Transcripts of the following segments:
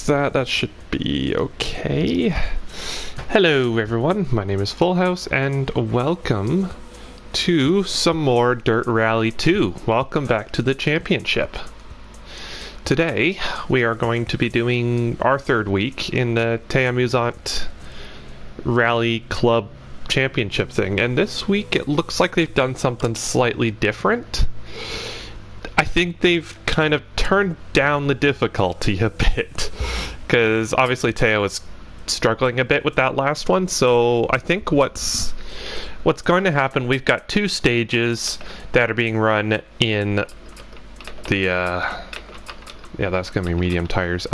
fix that. That should be okay. Hello everyone, my name is Full House and welcome to some more Dirt Rally 2. Welcome back to the championship. Today we are going to be doing our third week in the Theamusante Rally Club Championship thing, and this week it looks like they've done something slightly different. I think they've kind of turned down the difficulty a bit, because obviously Thea was struggling a bit with that last one, so I think what's going to happen, we've got two stages that are being run in the yeah, that's gonna be medium tires.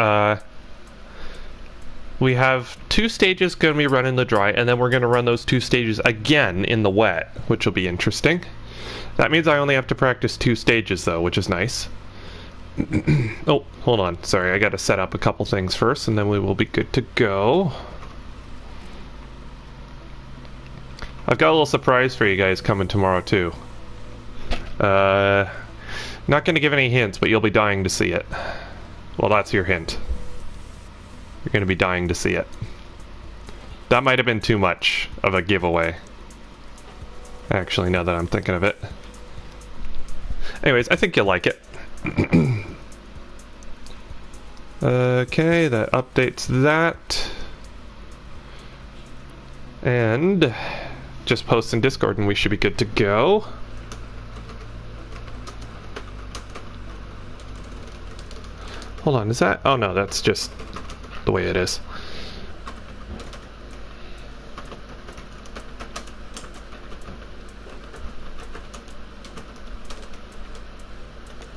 We have two stages going to be run in the dry, and then we're going to run those two stages again in the wet, which will be interesting. That means I only have to practice two stages though, which is nice. Oh, hold on, sorry, I got to set up a couple things first and then we will be good to go. I've got a little surprise for you guys coming tomorrow too. Not going to give any hints, but you'll be dying to see it. Well, that's your hint. You're going to be dying to see it. That might have been too much of a giveaway. Actually, now that I'm thinking of it. Anyways, I think you'll like it. Okay, that updates that. And just post in Discord and we should be good to go. Hold on, is that? Oh no, that's just the way it is.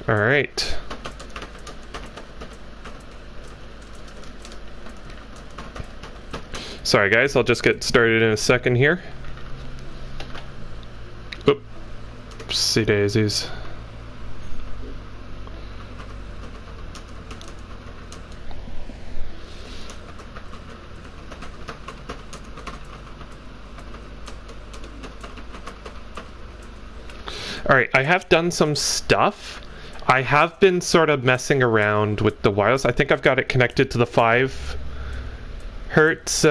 All right. Sorry guys, I'll just get started in a second here. Oopsie daisies. Alright, I have done some stuff. I have been sort of messing around with the wireless. I think I've got it connected to the 5 kilohertz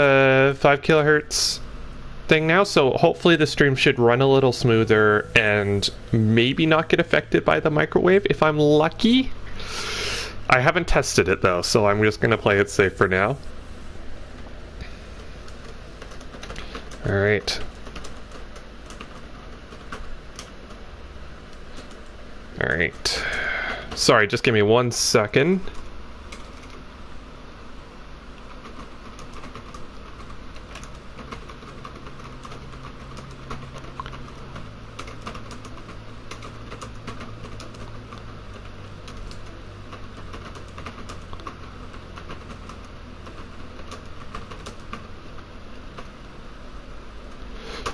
thing now, so hopefully the stream should run a little smoother and maybe not get affected by the microwave if I'm lucky. I haven't tested it though, so I'm just going to play it safe for now. Alright. Alright. Sorry, just give me 1 second.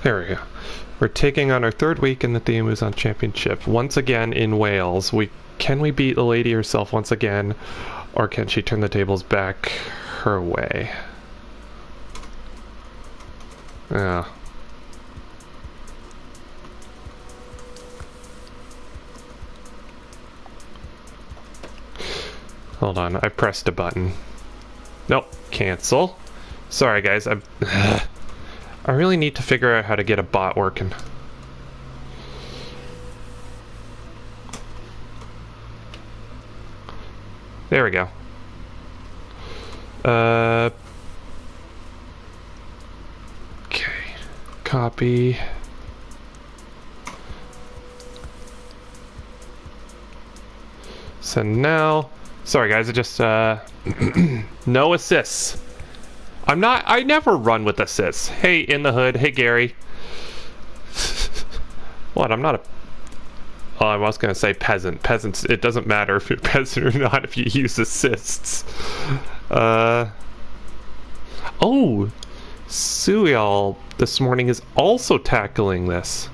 There we go. We're taking on our third week in the Theamusante Championship. Once again in Wales. Can we beat the lady herself once again? Or can she turn the tables back her way? Yeah. Hold on, I pressed a button. Nope, cancel. Sorry guys, I really need to figure out how to get a bot working. There we go. Okay. Copy. So now, sorry guys, I just, no assists. I never run with assists. Hey, In the Hood. Hey, Gary. What? I'm not a... Oh, I was going to say peasant. Peasants, it doesn't matter if you're peasant or not if you use assists. Oh! Suyal this morning is also tackling this.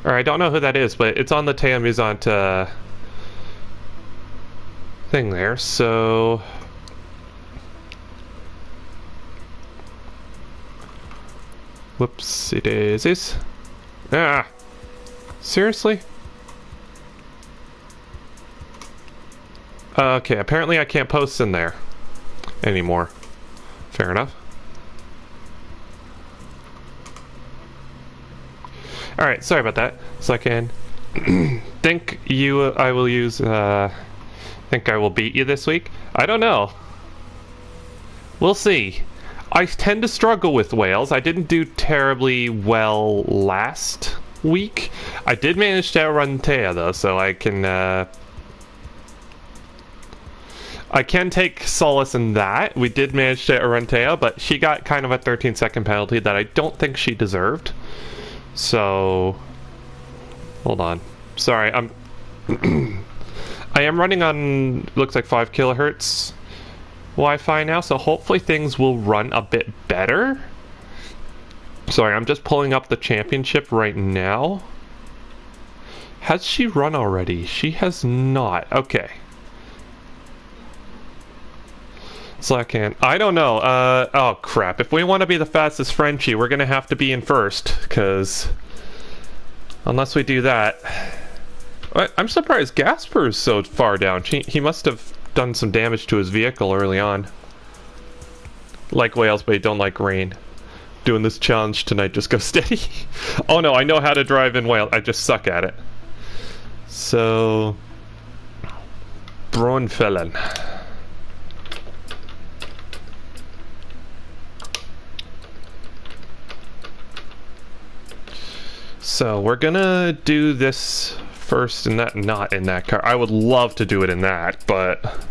Or I don't know who that is, but it's on the Theamusante thing there, so... Whoopsie daisies. Ah! Seriously? Okay, apparently I can't post in there anymore. Fair enough. Alright, sorry about that. So I can think I will use, think I will beat you this week? I don't know. We'll see. I tend to struggle with whales. I didn't do terribly well last week. I did manage to outrun Thea though, so I can take solace in that. We did manage to outrun Thea, but she got kind of a 13-second penalty that I don't think she deserved. So, hold on. Sorry, I am running on, looks like 5 kilohertz Wi-Fi now, so hopefully things will run a bit better. Sorry, I'm just pulling up the championship right now. Has she run already? She has not. Okay. So I don't know. Oh crap. If we want to be the fastest Frenchie, we're going to have to be in first, because unless we do that... I'm surprised Gasper's so far down. He must have done some damage to his vehicle early on. Like whales, but he don't like rain. Doing this challenge tonight, just go steady. Oh no, I know how to drive in whale. I just suck at it. So... Braunfellen. So we're gonna do this first in that, not in that car. I would love to do it in that, but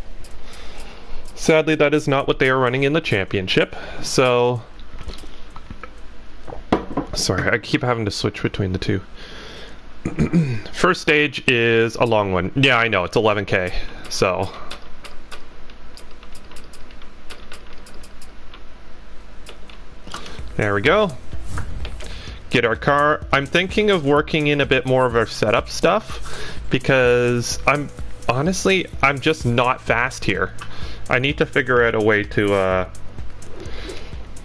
sadly that is not what they are running in the championship. So, sorry, I keep having to switch between the two. First stage is a long one. Yeah, I know, it's 11K, so. There we go. Get our car. I'm thinking of working in a bit more of our setup stuff because I'm just not fast here. I need to figure out a way to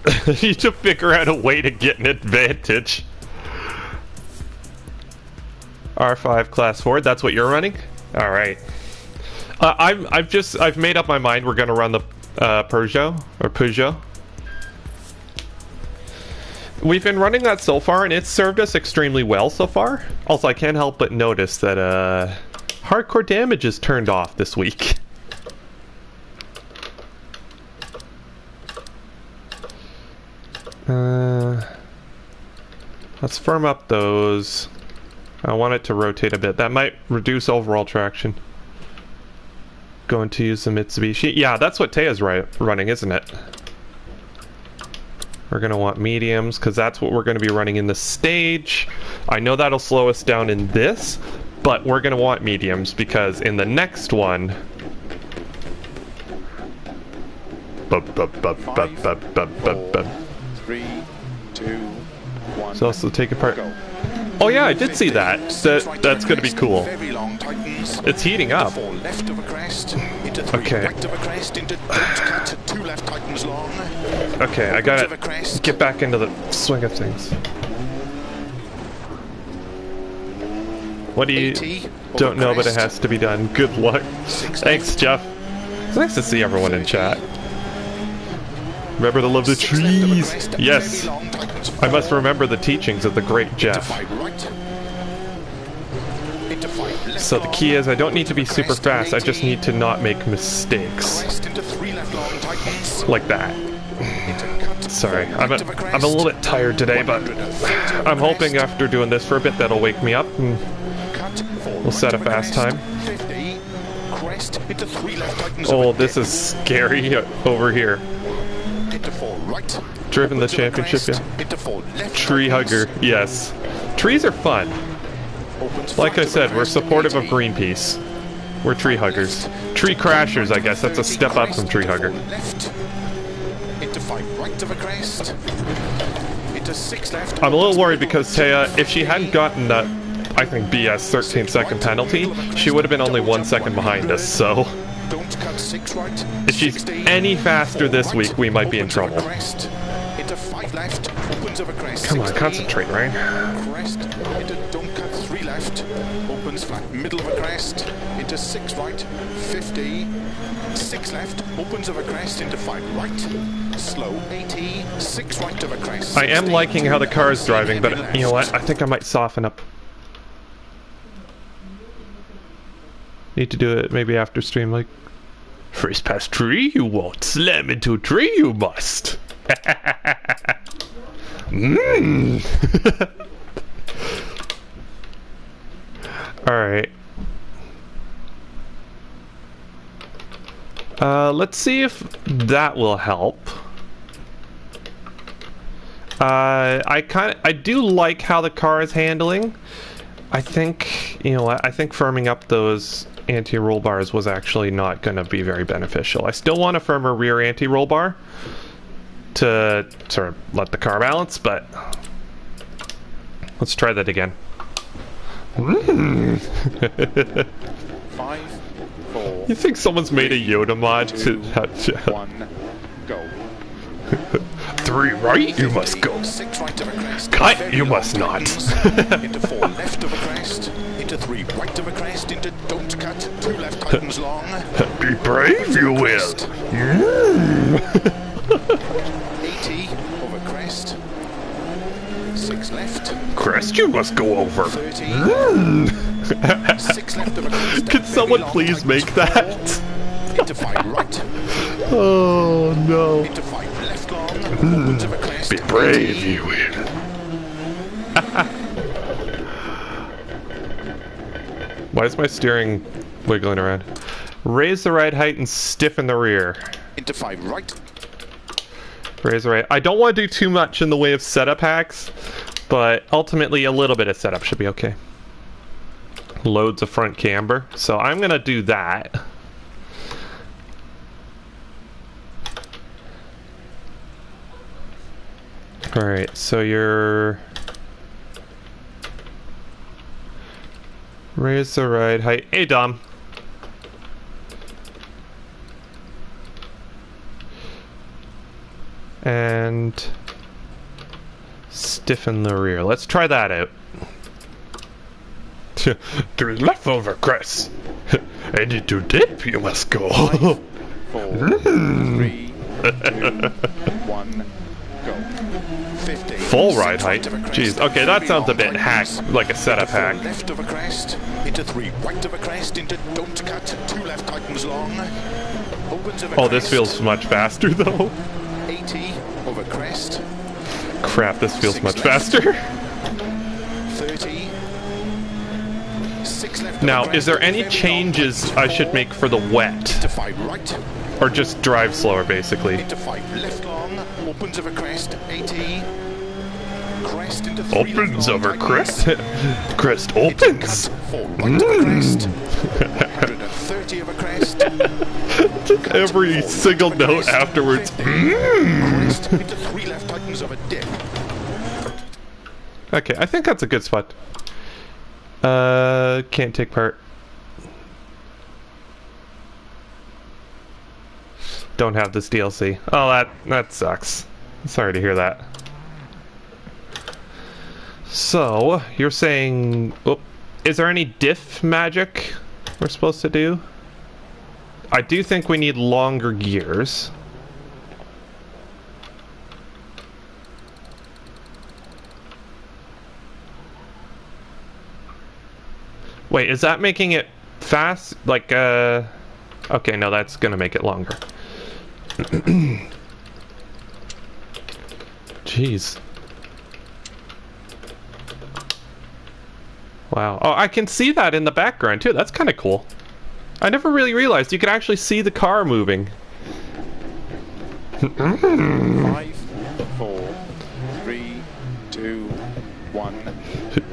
I need to figure out a way to get an advantage. R5 class Ford, that's what you're running? All right. I've made up my mind we're going to run the Peugeot. We've been running that so far, and it's served us extremely well so far. Also, I can't help but notice that hardcore damage is turned off this week. Let's firm up those. I want it to rotate a bit. That might reduce overall traction. Going to use the Mitsubishi. Yeah, that's what Thea's running, isn't it? We're going to want mediums, because that's what we're going to be running in the stage. I know that'll slow us down in this, but we're going to want mediums, because in the next one... 5, 4, 3, 2, 1. So also take apart... Oh yeah, I did see that. That's going to be cool. It's heating up. Okay. Okay, I gotta get back into the swing of things. What do you don't know, but it has to be done. Good luck. Thanks, Jeff. It's nice to see everyone in chat. Remember to love the trees. Yes. I must remember the teachings of the great Jeff. So the key is I don't need to be super fast, I just need to not make mistakes. Like that. Sorry, I'm a little bit tired today, but I'm hoping after doing this for a bit that'll wake me up and we'll set a fast time. Oh, this is scary over here. Driven the championship, yeah. Tree hugger, yes. Trees are fun. Like I said, we're supportive of Greenpeace. We're tree huggers. Tree crashers, I guess. That's a step up from tree hugger. I'm a little worried because Thea, if she hadn't gotten that, I think, BS 13-second penalty, she would have been only 1 second behind us, so... If she's any faster this week, we might be in trouble. Come on, concentrate, Ryan. left, opens flat middle of a crest, into 6 right, 50, 6 left, opens of a crest, into 5 right, slow 80, 6 right of a crest. 60, I am liking how the car is driving, but left. you know what? I think I might soften up. Need to do it maybe after stream, like, first past tree you won't, slam into a tree you must. Alright. Let's see if that will help. I do like how the car is handling. I think, you know what, I think firming up those anti-roll bars was actually not going to be very beneficial. I still want a firmer rear anti-roll bar to sort of let the car balance, but let's try that again. 5, 4. You think someone's made a Yoda mod to 1, go. 3 right, you must go. 6 right of a crest. Cut, you must not. Into 4 left of a crest. Into 3 right of a crest. Into don't cut. 2 left tightens long. Be brave, you will. 80 of a crest. 6 left. Crest, you must go over. 30. 6 left of a crest. Could someone please make that? Into 5 right. Oh no. Into 5 left long. Opens of a crest. Be brave, you will. Why is my steering wiggling around? Raise the ride height and stiffen the rear. Into 5 right. Raise the right. I don't want to do too much in the way of setup hacks, but ultimately a little bit of setup should be okay. Loads of front camber, so I'm gonna do that. Alright, so you're... Raise the ride height. Hey, Dom. And... stiffen the rear. Let's try that out. 3 left over, Chris. And into dip you must go. 5, 4, 3, 2, 1, go. 50. Full ride height. Jeez. Okay, that sounds a bit hack, like a setup hack. Left of a crest, into 3 right of a crest, into don't cut, 2 left tightens long. Opens of a Oh, this feels much faster though. 80 of a crest. Crap, this feels much faster. 30. 6 left. Now, is there any changes I should make for the wet? To 5 right. Or just drive slower, basically? Into 5 left long. Opens of a crest. 80. Crest into 3 Opens left long, over crest? tightens. Crest Into opens! cut, 4 right of a crest. 130 of a crest. Cut, Every 4 single left of a note crest. afterwards. 50. Crest into 3 left tightens of a dip. Okay, I think that's a good spot. Can't take part. Don't have this DLC. Oh, that sucks. Sorry to hear that. So, you're saying... Oh, is there any diff magic we're supposed to do? I do think we need longer gears. Wait, is that making it fast? Like, okay, no, that's gonna make it longer. Jeez. Wow. Oh, I can see that in the background, too. That's kind of cool. I never really realized you could actually see the car moving. 5, 4, 3, 2, 1.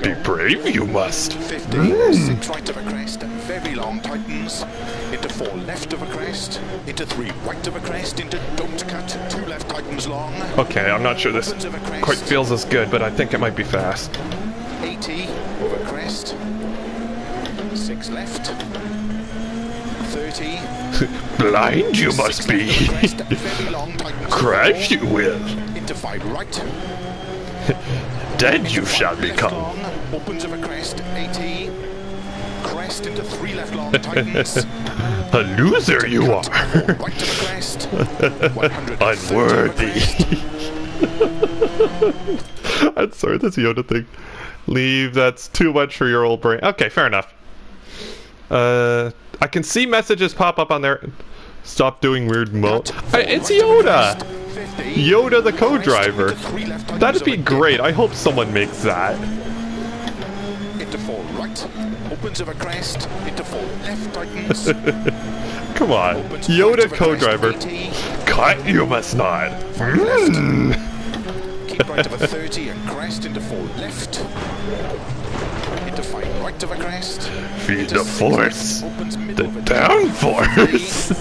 Be brave, you must. 50, 6 right of a crest, very long tightens, into 4 left of a crest, into 3 right of a crest, into don't cut, 2 left tightens long. Okay, I'm not sure this Opens of a crest, quite feels as good, but I think it might be fast. 80 of a crest, 6 left, 30. Blind you must 6 be. left of a crest, very long tightens, Crash you will. into 5 right. dead you shall become. Long, opens of a crest, 80. Crest into 3 left long, tightens. A loser you are. Right to the crest. 100. Unworthy. I'm sorry, this Yoda thing. Leave, that's too much for your old brain. Okay, fair enough. I can see messages pop up on there. Stop doing weird it's Yoda! Yoda the co-driver. That'd be great. I hope someone makes that. Into 4 right. Opens of a crest. Into 4 left, tightens. Come on. Yoda co-driver. Cut, you must not. Keep right of a 30 and crest into 4 left. Into 5 right of a crest. Feed the force. The downforce.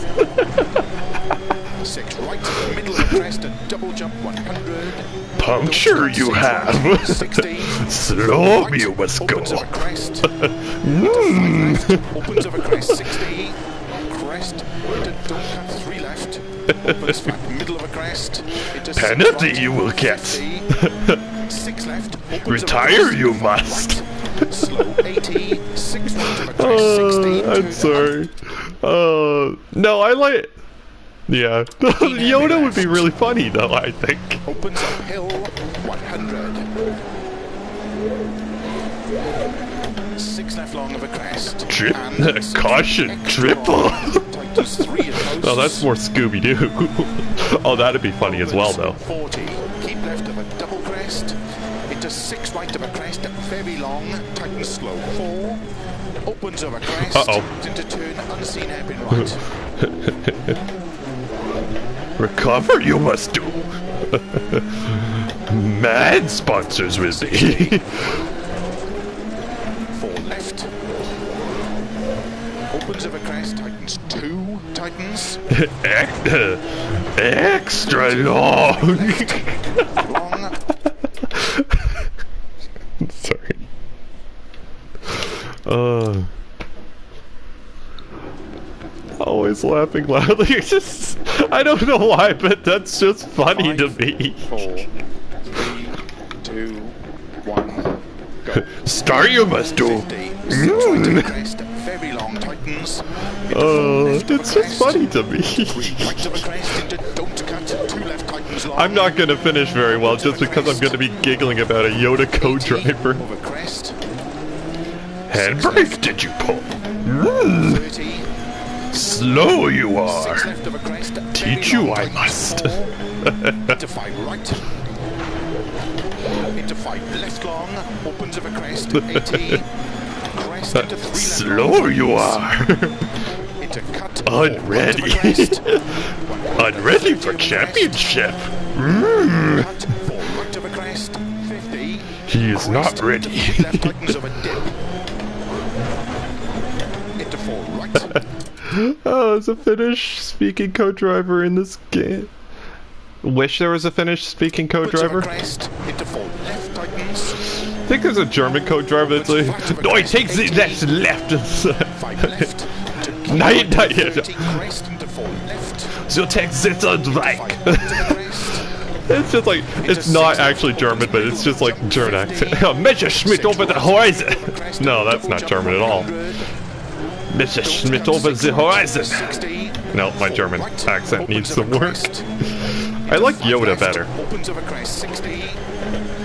6 right, middle of a crest and double jump 100. Puncture you have. 60. Slow you must go. Opens of a crest. Opens of a crest 60. Crest into don't cut 3 left. Opens flat middle of a crest. Penalty you will get. 6 left. Retire you must. Slow 80. 6 right of a crest 60. I'm sorry. No, I like. Yeah, Yoda would be really funny though. I think. Opens uphill 100. 6 left long of a crest. Caution, triple. Oh, that's more Scooby-Doo. Oh, that'd be funny as well, though. 40. Keep left of a double crest. Into 6 right of a crest. Very long. Tighten slow. 4. Opens of a crest. Into turn unseen hairpin right. Recover you must do. Mad sponsors will be. 4 left. Opens of a crest, tightens 2, tightens. Extra long. Long. Sorry. Always laughing loudly. It's just, I don't know why, but that's just funny 5, to me. 4, 3, 2, 1. Go. Start you must do. 50. 6 right of a crest, very long, tightens. It's just funny to me. 3 right of a crest into don't cut, 2 left tightens long. I'm not gonna finish very well just because I'm gonna be giggling about a Yoda co-driver. Over crest. Handbrake did you pull? 30. Slow you 6 are. left of a crest. Teach you I must. Into 5 right. Into 5 left long. Opens of a crest. 80. Crest into 3 left. Slow you are. Into cut. Unready. Unready for championship. Cut. 4 right of a crest. 50. He is not ready. 3 left tightens of a dip. Into 4 right. Oh, there's a Finnish speaking co-driver in this game. Wish there was a Finnish speaking co-driver. Into 4 left tightens. I think there's a German co-driver that's like, no, he takes the left. 5 left. Nein, nein. Crest into 4 left. So takes it on right. 5 right to the crest. It's just like, it's not actually German, but it's just like German accent. Messerschmitt over the horizon. No, that's not German at all. Messerschmitt over the horizon. No, my German accent needs some work. I like Yoda better. Opens of a crest, 60.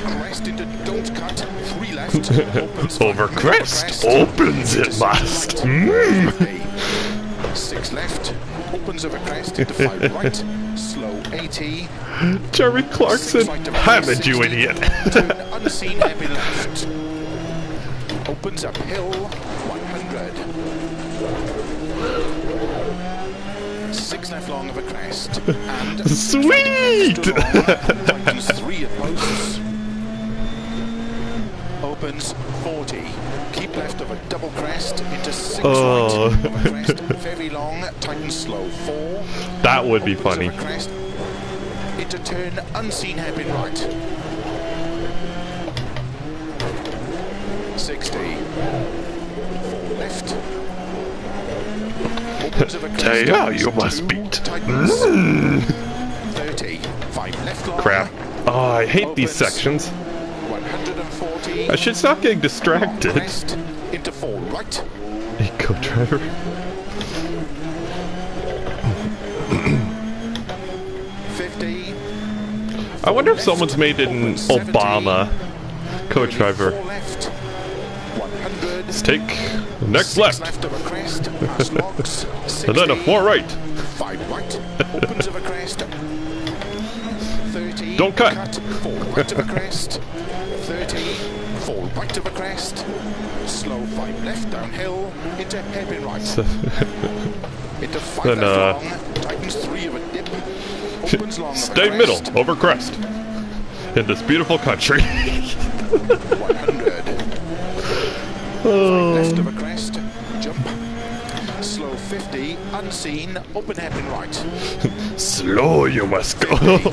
Crest into don't cut, 3 left. Over crest, opens it must. 6 left. Opens of a crest into 5 right. Slow 80. Jeremy Clarkson, haven't you idiot? Turn unseen heavy left. Opens uphill 100. 6 left long of a crest. And sweet! Tightens 3 at posts. Opens 40. Keep left of a double crest into 6 right. Of a crest. Very long. Tightens slow 4. That would be funny. Crest. Into turn unseen hairpin right. 60. 4 left. Thea, you must beat. 30. 5 left long. Crap. Oh, I hate these sections. 140. I should stop getting distracted. Crest into 4 right. Hey, co-driver. 50. I wonder if someone's made an Obama co-driver. 4 left. 100. Let's take the next left. Left of a crest. Pass locks. And then a 4 right. 5 right. Opens of a crest. 30. Don't cut. 4 right of a crest. 30. 4 right of a crest. Slow 5 left downhill. Into hairpin right. Into 5 Then, left long. Tightens 3 of a dip. Opens long of a Stay crest. middle, over crest. In this beautiful country. 100. 5 left of a crest. Jump. Slow 50. Unseen. Open hairpin right. Slow you must go. 5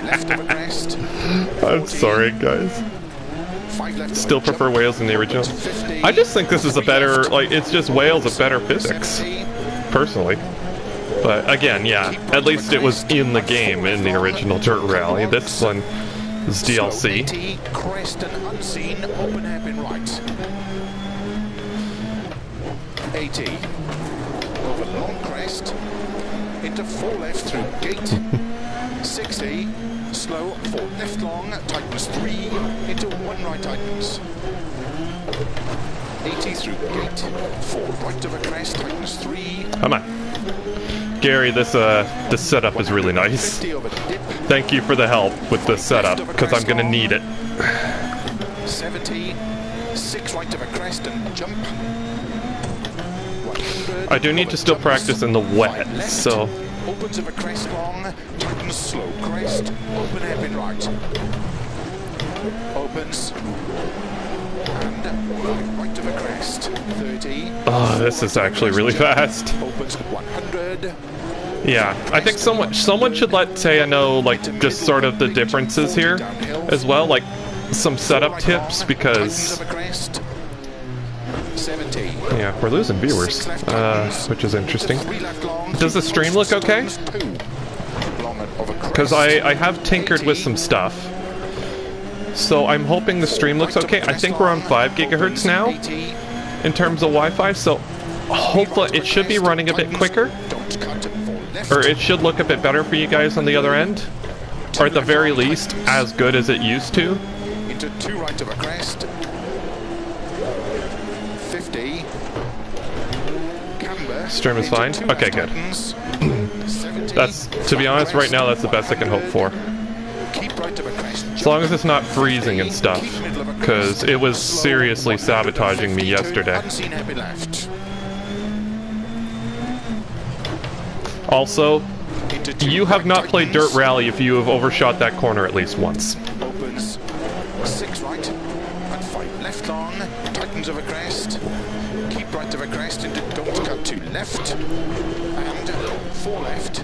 left of a crest. I'm sorry, guys. 5 left. Still prefer Wales in the original. I just think this is a better, like, it's just Wales of better physics, personally. But again, yeah, at least it was in the game in the original Dirt Rally. This one is DLC. 80, crest and unseen, open hairpin right. 80, over long crest, into 4 left through gate. 60, slow, 4 left long, tightens 3, into 1 right tightens. 80 through gate, 4 right of a crest, tightens 3. Come on. Gary, this setup is really nice. 50 over dip. Thank you for the help with this setup, because I'm gonna need it. 70, 6 right of a crest and jump. 100, I do need to still practice in the wet, so... Opens of a crest long, tightens slow crest, open hairpin right. Opens, and right of a crest, 30. Oh, this is actually really fast. Opens 100. Yeah, I think someone should let Thea know, like, just sort of the differences here as well, like some setup tips, because 70. yeah, we're losing viewers, which is interesting. Does the stream look okay? Because I have tinkered with some stuff, so I'm hoping the stream looks okay. I think we're on 5 gigahertz now in terms of Wi-Fi, so hopefully it should be running a bit quicker. Or it should look a bit better for you guys on the other end. Or at the very least, as good as it used to. Into 2 right of a crest. 50. Camber. Stream is fine? Okay, good. That's, to be honest, right now that's the best I can hope for. Keep right of a crest. As long as it's not freezing and stuff. Because it was seriously sabotaging me yesterday. Unseen happy left. Also, you have not played Dirt Rally if you have overshot that corner at least once. Opens 6 right and 5 left long. Tightens of a crest. Keep right of a crest into don't cut 2 left and 4 left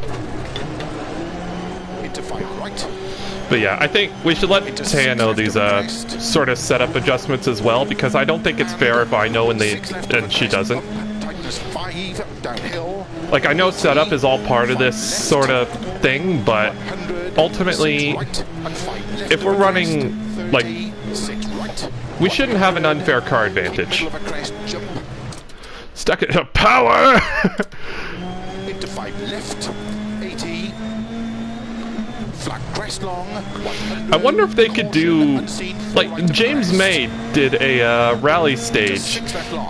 into 5 right. But yeah, I think we should let Thea know these sort of setup adjustments as well, because I don't think it's fair if I know and she doesn't. Tightens 5 downhill. Like, I know setup is all part of this sort of thing, but ultimately, if we're running, like, we shouldn't have an unfair car advantage. Stuck it. Power! Into 5 left, 80. Flat crest long. I wonder if they could do, like, James May did a rally stage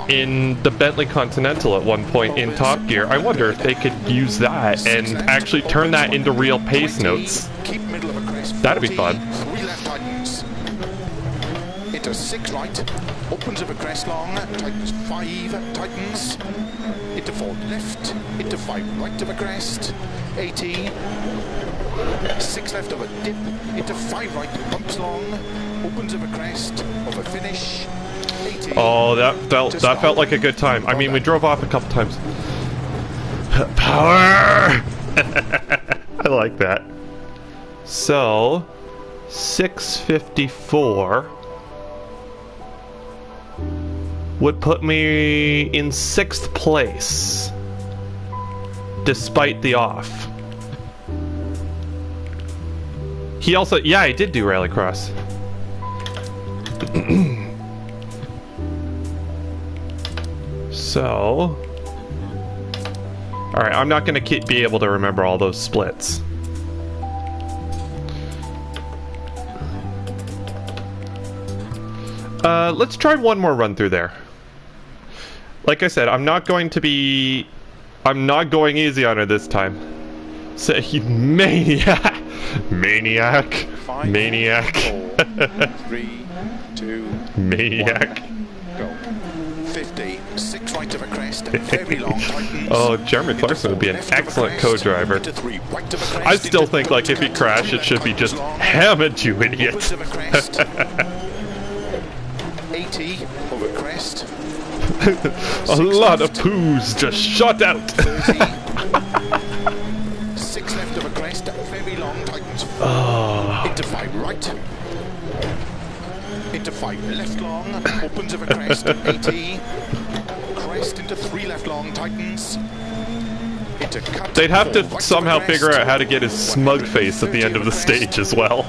in the Bentley Continental at one point in Top Gear. I wonder if they could use that and actually turn that into real pace notes. That'd be fun. 3 left tightens. Into 6 right. Opens of a crest long. Tightens 5. Tightens. Into 4 left. Into 5 right of a crest. 80. 6 left of a dip. Into 5 right. Bumps long. Opens of a crest. Of a finish. 80. Oh, that felt like a good time. I mean, we drove off a couple times. Power! I like that. So, 654 would put me in 6th place, despite the off. He also, yeah, he did do Rallycross. So... Alright, I'm not going to be able to remember all those splits. Let's try one more run through there. Like I said, I'm not going easy on her this time. So, you maniac! Maniac! Five, Maniac! 4, 3, 2, Maniac! 1, go. 50, 6 right of a crest, very long tightens. Oh, Jeremy Clarkson would be an excellent co-driver. I still think, like, if he crashed, it should be just, "Ham it, you idiot!" 80 over crest. A lot of poos just shot out! 30. 6 left of a crest, very long tightens. Into 5 right. Into 5 left long, opens of a crest, 80. Crest into 3 left long, tightens. Into cut. They'd have to right somehow crest, figure out how to get his smug face at the end of the stage as well.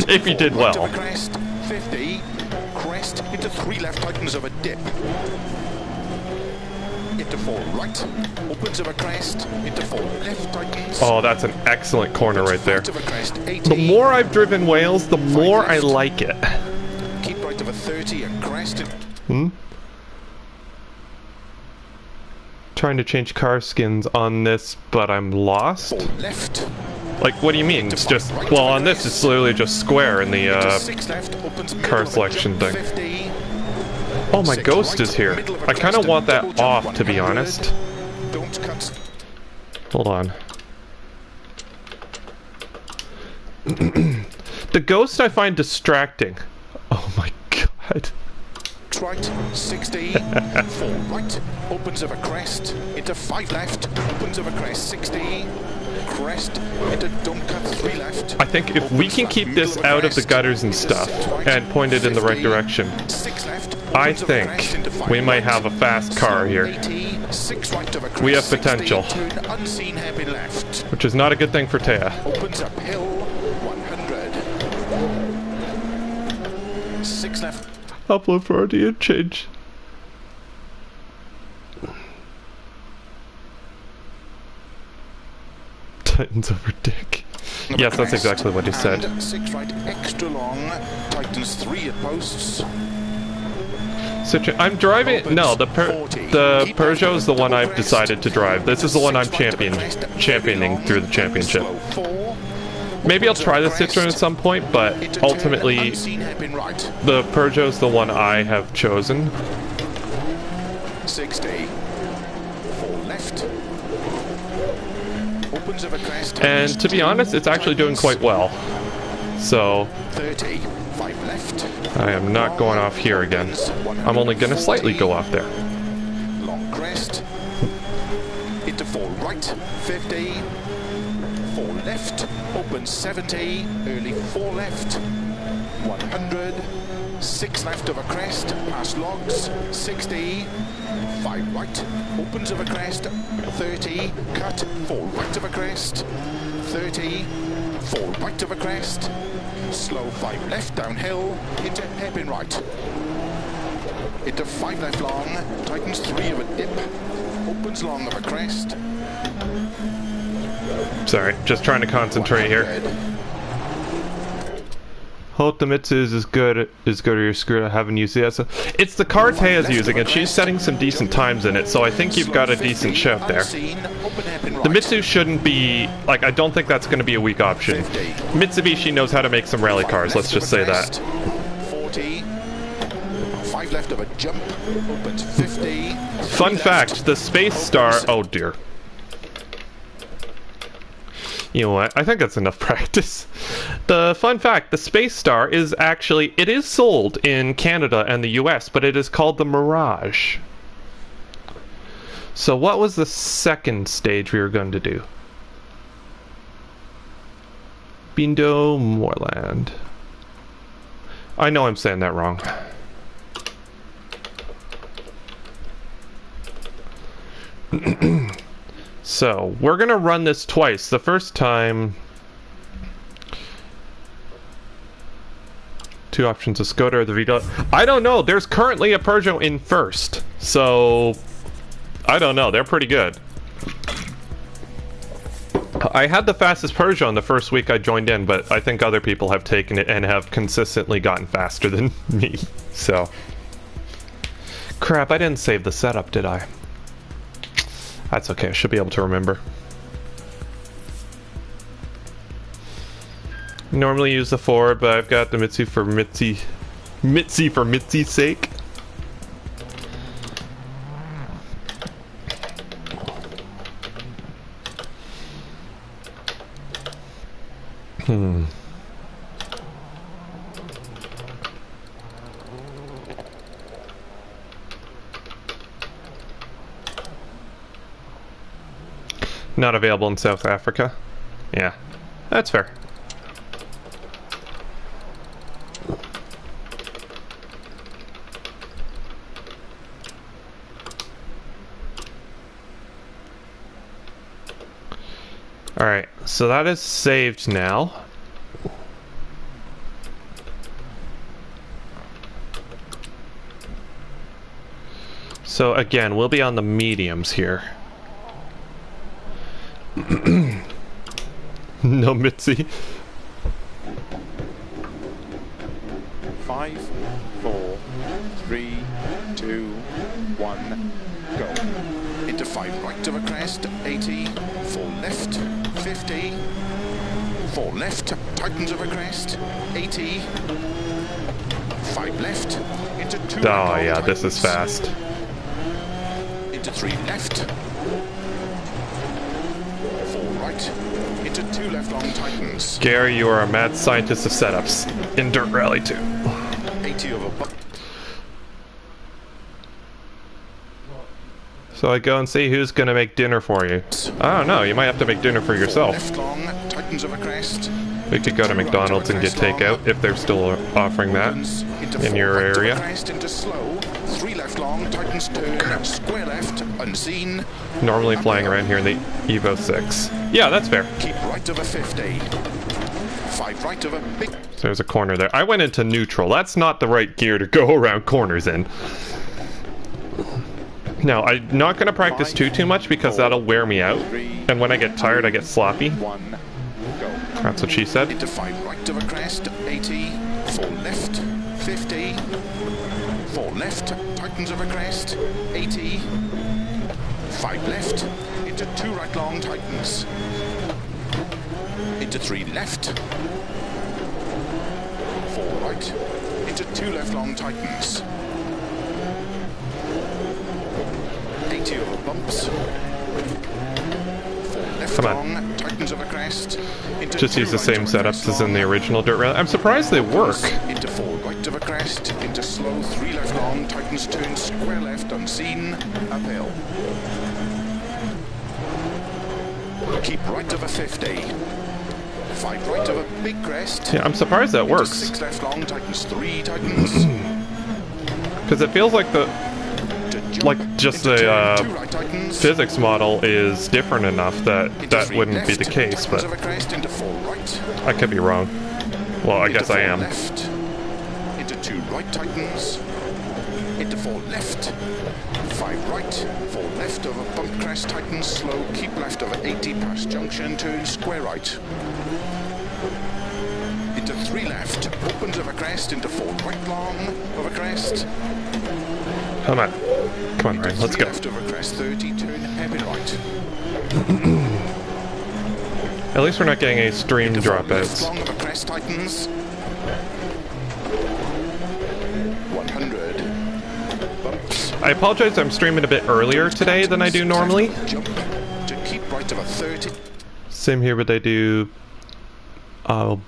If he did right well. of a crest, 50. Crest into 3 left, tightens of a dip. Into 4 right, opens of a crest, into 4 left, tightens. Oh, that's an excellent corner right there. Right of a crest, 80. The more I've driven Wales, the more I like it. Keep right of a 30, a crest. Trying to change car skins on this, but I'm lost. 4 left. Like, what do you mean? It's just, well, on this it's literally just square in the car selection thing. Oh, my ghost is here. I kind of want that off, to be honest. Hold on. The ghost I find distracting. Oh my god. Right, 60, 4 right, opens of a crest, into 5 left, opens of a crest, 60, crest, into don't cut 3 left. I think if we can keep this out of the gutters and stuff, and point it in the right direction, I think we might have a fast car here. We have potential, which is not a good thing for Thea. Opens uphill, 100. 6 left. Upload for audio change. Titans over dick. Yes, that's exactly what he said. 6 right, extra long, tightens 3 at posts. I'm driving. No, the Peugeot is the one I've decided to drive. This is the one I'm championing through the championship. Maybe I'll try the Citroen at some point, but ultimately, the Peugeot is the one I have chosen. 60. 4 left. Opens of a crest. And to be honest, it's actually doing quite well. So, 30. 5 left. I am not going off here again. I'm only going to slightly go off there. Long crest. Into 4 right. 50. 4 left, open 70, early 4 left, 100, 6 left of a crest, past logs, 60, 5 right, opens of a crest, 30, cut, 4 right of a crest, 30, 4 right of a crest, slow 5 left downhill, into hairpin right, into 5 left long, tightens 3 of a dip, opens long of a crest. Sorry, just trying to concentrate here. Hope the Mitsu is as good as you're screwed. I haven't used it. So it's the car Thea's using, and she's setting some decent times in it, so I think you've got a decent shout there. The Mitsu shouldn't be, like, I don't think that's going to be a weak option. Mitsubishi knows how to make some rally cars, let's just say that. 40. 5 left of a jump, opens 50. Fun fact, the Space Star, oh dear. You know what? I think that's enough practice. The fun fact, the Space Star is actually, it is sold in Canada and the US, but it is called the Mirage. So what was the second stage we were going to do? Bindo Moorland. I know I'm saying that wrong. So, we're going to run this twice. The first time... Two options: a Skoda or the Vito. I don't know. There's currently a Peugeot in first, so I don't know. They're pretty good. I had the fastest Peugeot in the first week I joined in, but I think other people have taken it and have consistently gotten faster than me. So, crap! I didn't save the setup, did I? That's okay. I should be able to remember. Normally use the Ford, but I've got the Mitzi for Mitzi's sake. Not available in South Africa. Yeah, that's fair. Alright, so that is saved now. So again, we'll be on the mediums here. No Mitzi. 5, 4, 3, 2, 1, go. Into 5 right of a crest, 80, 4 left, 50, 4 left, tightens of a crest, 80, 5 left, into 2 Oh right, yeah, this is tightens. fast. Into 3 left, 4 right, into 2 left long tightens. Gary, you are a mad scientist of setups in Dirt Rally 2. 80 over bump. So I go and see who's gonna make dinner for you. I don't know, you might have to make dinner for yourself. Left long, tightens of a crest. We could go to McDonald's and get takeout if they're still offering that in your area. Into slow, 3 left long, tightens turn, square left, unseen. Normally flying around here in the Evo 6. Yeah, that's fair. Keep right of a 50. 5 right of a big. So there's a corner there. I went into neutral. That's not the right gear to go around corners in. Now, I'm not going to practice too much because that'll wear me out. And when I get tired, I get sloppy. 1, go. That's what she said. Into 5 right of a crest, 80, 4 left, 50, 4 left, tightens of a crest, 80, 5 left, into 2 right long, tightens, into 3 left, 4 right, into 2 left long, tightens, 80 over bumps, 4 left Come on. long, tightens of a crest, into Just 2 use the right same of a crest setups as in long, the original Dirt Rally. I'm surprised they work. into 4 right of a crest, into slow 3 left long, tightens turn square left, unseen, uphill. Keep right of a 50. 5 right of a big crest. Yeah, I'm surprised that Into works. 6 left long, tightens 3, tightens. Because it feels like the To jump, like just into the turn, 2 right, tightens. physics model is different enough that Into that 3 wouldn't be left, the case, tightens but of a crest, into 4 right. I could be wrong. Well, I Into guess I 4 am. Left, into 2 right, tightens. Into 4 left. 5 right, 4 left over bump crest, tightens, slow, keep left over 80 past junction, turn square right. Into 3 left, opens over crest, into 4 right long, over crest. Come on. Come on, Ryan, let's 3 go. left over crest, 30, turn hairpin right. At least we're not getting any stream Into 4 left dropouts. long over crest, tightens. 100. Bumps. I apologize, I'm streaming a bit earlier today than I do normally. Jump to keep right over 30. Same here, but I do... I'll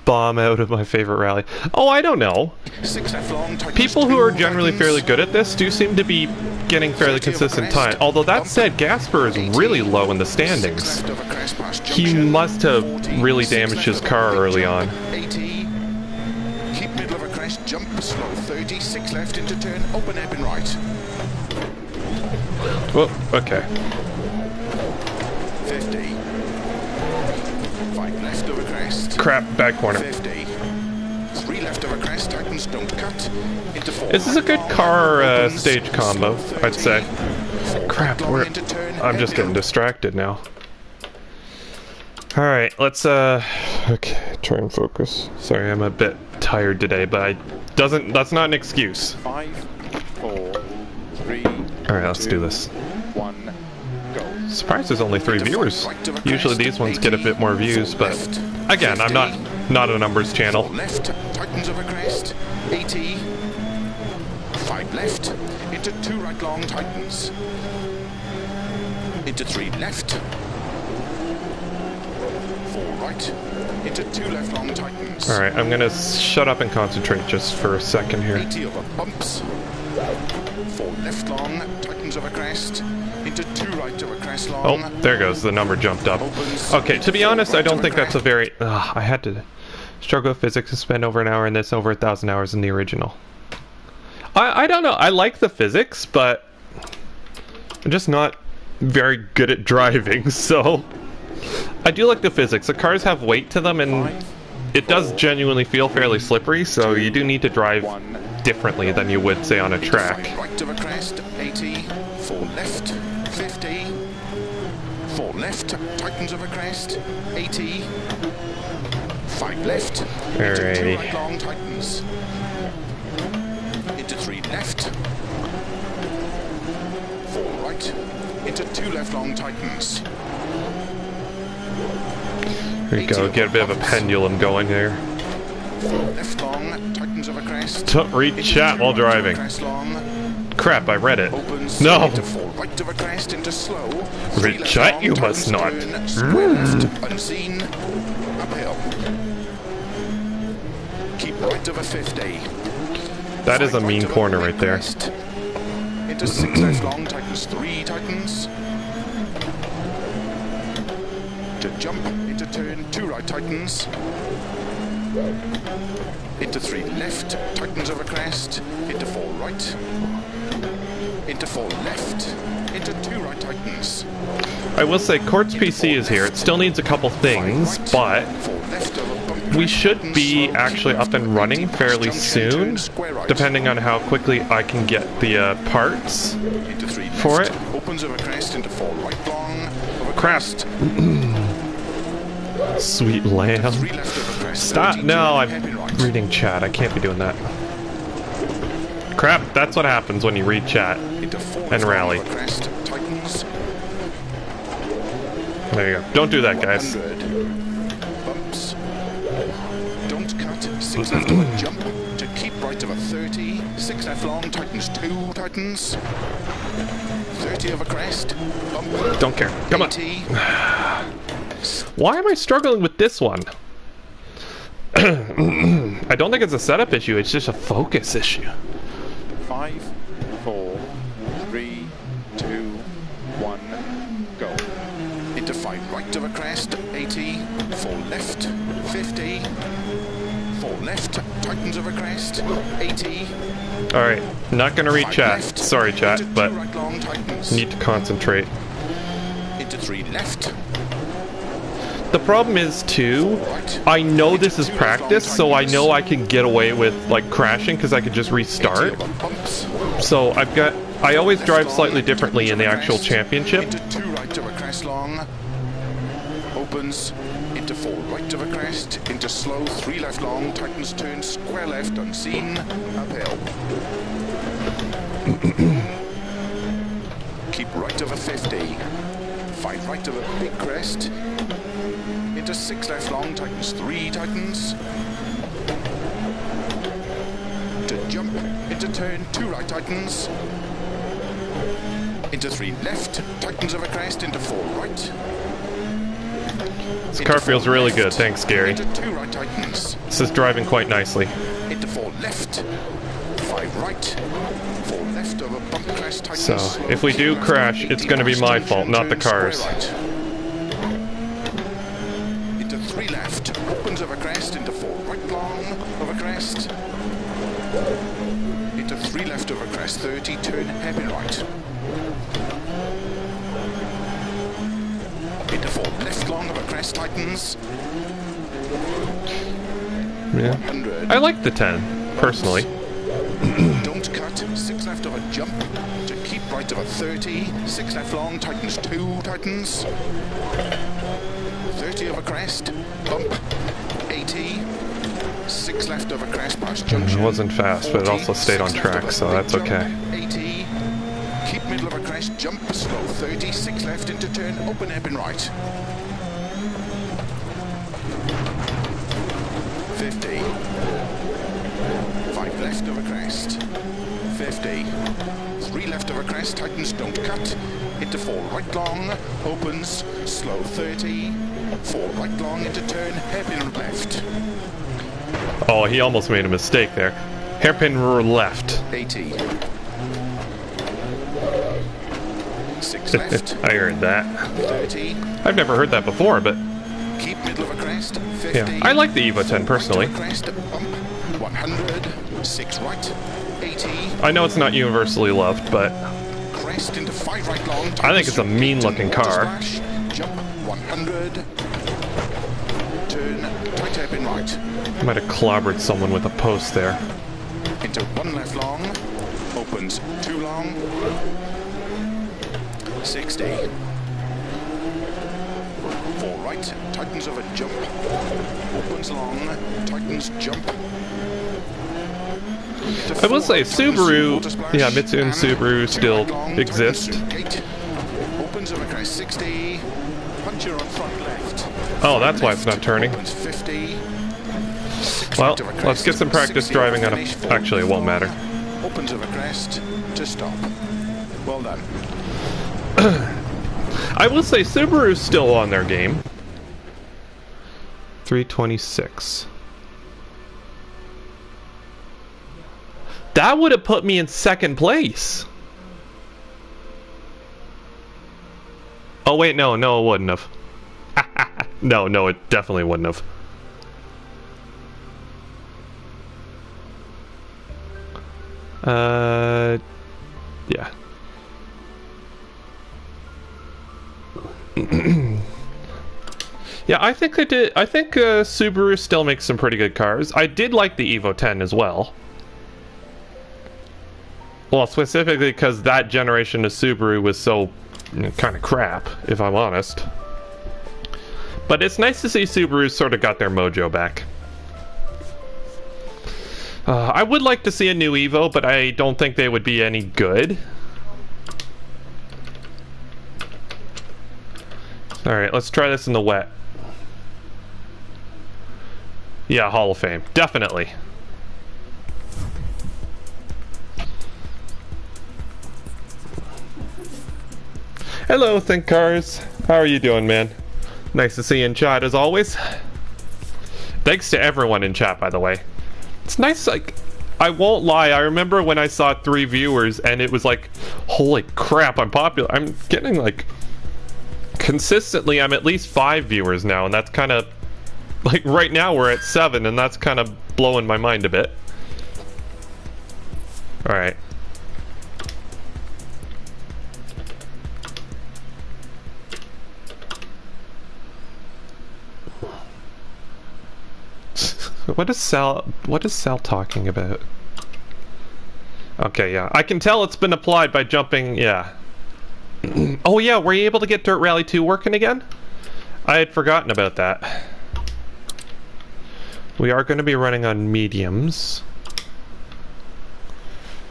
bomb out of my favorite rally. Oh, I don't know. 6 left long, tightens, People who are 2, generally tightens. fairly good at this do seem to be getting fairly consistent time. Although that said, Gasper is really low in the standings. 6 left over crest past He junction, must have 40, really 6 damaged left his over car big early jump, on. 80. Keep middle of a crest, jump slow, 30, 6 left into turn, open hairpin right. Well, okay. 50. 5 left over crest. Crap, back corner. 50. 3 left of a crest, tightens, don't cut. Into 4 This is a good long, car opens, stage combo, slow I'd say. 30, Crap, long into turn, I'm just getting hairpin. distracted now. Alright, let's okay, try and focus. Sorry, I'm a bit tired today, but that's not an excuse. 5, 4, 3. Alright, let's do this. 1, go. Surprised there's only 3 viewers. Usually these ones get a bit more views, but again, I'm not a numbers channel. Left, tightens of a crest, 80. 5 left, into 2 right long, tightens. Into 3 left. 4 right, into 2 left long, tightens. Alright, I'm gonna shut up and concentrate just for a second here. 80 over bumps. 4 left long, tightens of a crest. Into 2 right of a crest long. Oh, there goes, the number jumped up. Okay, to be honest, I don't think that's a very... I had to struggle with physics and spend over an hour in this, over 1,000 hours in the original. I don't know, I like the physics, but I'm just not very good at driving, so... I do like the physics. The cars have weight to them, and it does genuinely feel fairly slippery, so you do need to drive differently than you would, say, on a track. 5 right of a crest, 80. 4 left, 50. 4 left, tightens of a crest, 80. 5 left, into 2 Alrighty. right long, tightens. Into 3 left. 4 right, into 2 left long, tightens. There you go, get a bit of a pendulum going there. 4 left long, tightens of a crest. Don't read chat while driving. Crest long, Crap, I read it. opens No! into 4 right of a crest, into slow. 3 Read left chat, long, you must tightens, not. turn, square left, unseen, uphill. Keep right of a 50. That is a 5 mean right of corner big right there. crest. Into 6 left long, tightens, 3 tightens. To jump, into turn, 2 right tightens. Into 3 left, tightens of a crest. Into 4 right. Into 4 left. Into 2 right tightens. I will say, Quartz PC is here. It still needs a couple things, but 4 left of a bump we right should tightens, be slow, actually up and running 20, fairly junction, soon, turn, square right. depending on how quickly I can get the parts Into 3 left, for it. opens of a crest, into 4 right long, of a Crap. crest. Sweet lamb. 3 left of a crest. Stop! 30, No, turn, I'm hairpin right. reading chat. I can't be doing that. Crap, that's what happens when you read chat Into 4 and left long rally. of a crest, tightens. There you go. Don't do that, guys. 100. Bumps. Don't cut. 6 left of a jump. To keep right of a 30. 6 left long, tightens 2, tightens. 30 of a crest. Bump. Don't care. Come on. 80. Why am I struggling with this one? I don't think it's a setup issue. It's just a focus issue. 5, 4, 3, 2, 1, go. Into 5 right of a crest, 80, 4 left, 50, 4 left, tightens of a crest, 80. Alright, not gonna read 5 chat. left, Sorry, chat, into 2 but right long, tightens. need to concentrate. Into 3 left. The problem is, too, I know this is practice, so I know I can get away with, like, crashing, because I could just restart. So I always drive slightly differently in the actual championship. Into 2 right of a crest long. Opens. Into 4 right of a crest. Into slow, 3 left long. Tightens turn, square left, unseen. Uphill. Keep right of a 50. 5 right of a big crest. Into 6 left long, tightens 3, tightens. To jump, into turn, 2 right, tightens. Into 3 left, tightens of a crest, into 4 right. This car feels really good, thanks Gary. Into 2 right, tightens. This is driving quite nicely. Into 4 left, 5 right. 4 left of a bump crest, tightens. So, slow, if we 2 do left, crash, 80 it's going to be past my junction, fault, not the turn, square cars. right. Into 3 left, opens of a crest, into 4 right long of a crest. Into 3 left of a crest, 30, turn, hairpin right. Into 4 left long of a crest, tightens. Yeah. 100. I like the 10, personally. Don't cut, 6 left of a jump, to keep right of a 30, 6 left long, tightens 2, tightens, 30 of a crest, bump, 80, 6 left of a crest past junction. It wasn't fast, 40, but it also stayed on track, so that's okay. 80, keep middle of a crest, jump, slow, 30, 6 left into turn, open hairpin right. 50, 5 left of a crest, 50, 3 left of a crest, tightens, don't cut, into 4 right long, opens, slow, 30, 4 right long into turn, hairpin left. Oh, he almost made a mistake there. Hairpin left. 80, 6 left, I heard that. 30, I've never heard that before, but keep middle of a crest, 50, yeah. I like the Evo 10 personally. right of a crest, bump, 100, 6 right, 80, I know it's not universally loved, but crest into 5 right long, I think it's a mean-looking car. Splash, jump, 100, turn, tight hairpin right, I might have clobbered someone with a post there. into 1 left long, opens 2 long, 60, 4 right, tightens of a jump, opens long, tightens jump. I will say Subaru, yeah, Mitsu and Subaru still exist. Opens of a crest, 60, puncher on front left. Oh, that's why it's not turning. Opens 50. Well, let's get some practice driving on a... Actually, it won't matter. Opens of a crest to stop. Well done. I will say Subaru's still on their game. 326. That would have put me in second place. Oh wait, no, it wouldn't have. No, it definitely wouldn't have. Yeah. Yeah, I think Subaru still makes some pretty good cars. I did like the Evo 10 as well. Well, specifically because that generation of Subaru was so kind of crap, if I'm honest. But it's nice to see Subaru sort of got their mojo back. I would like to see a new Evo, but I don't think they would be any good. Alright, let's try this in the wet. Yeah, Hall of Fame. Definitely. Hello, Think Cars. How are you doing, man? Nice to see you in chat as always. Thanks to everyone in chat, by the way. It's nice, like, I won't lie, I remember when I saw 3 viewers and it was like, holy crap, I'm popular. I'm getting like, consistently, I'm at least 5 viewers now, and that's kind of, like, right now we're at 7, and that's kind of blowing my mind a bit. Alright. What is Sal talking about? Okay, yeah. I can tell it's been applied by jumping, yeah. Oh yeah, were you able to get Dirt Rally 2 working again? I had forgotten about that. We are going to be running on mediums.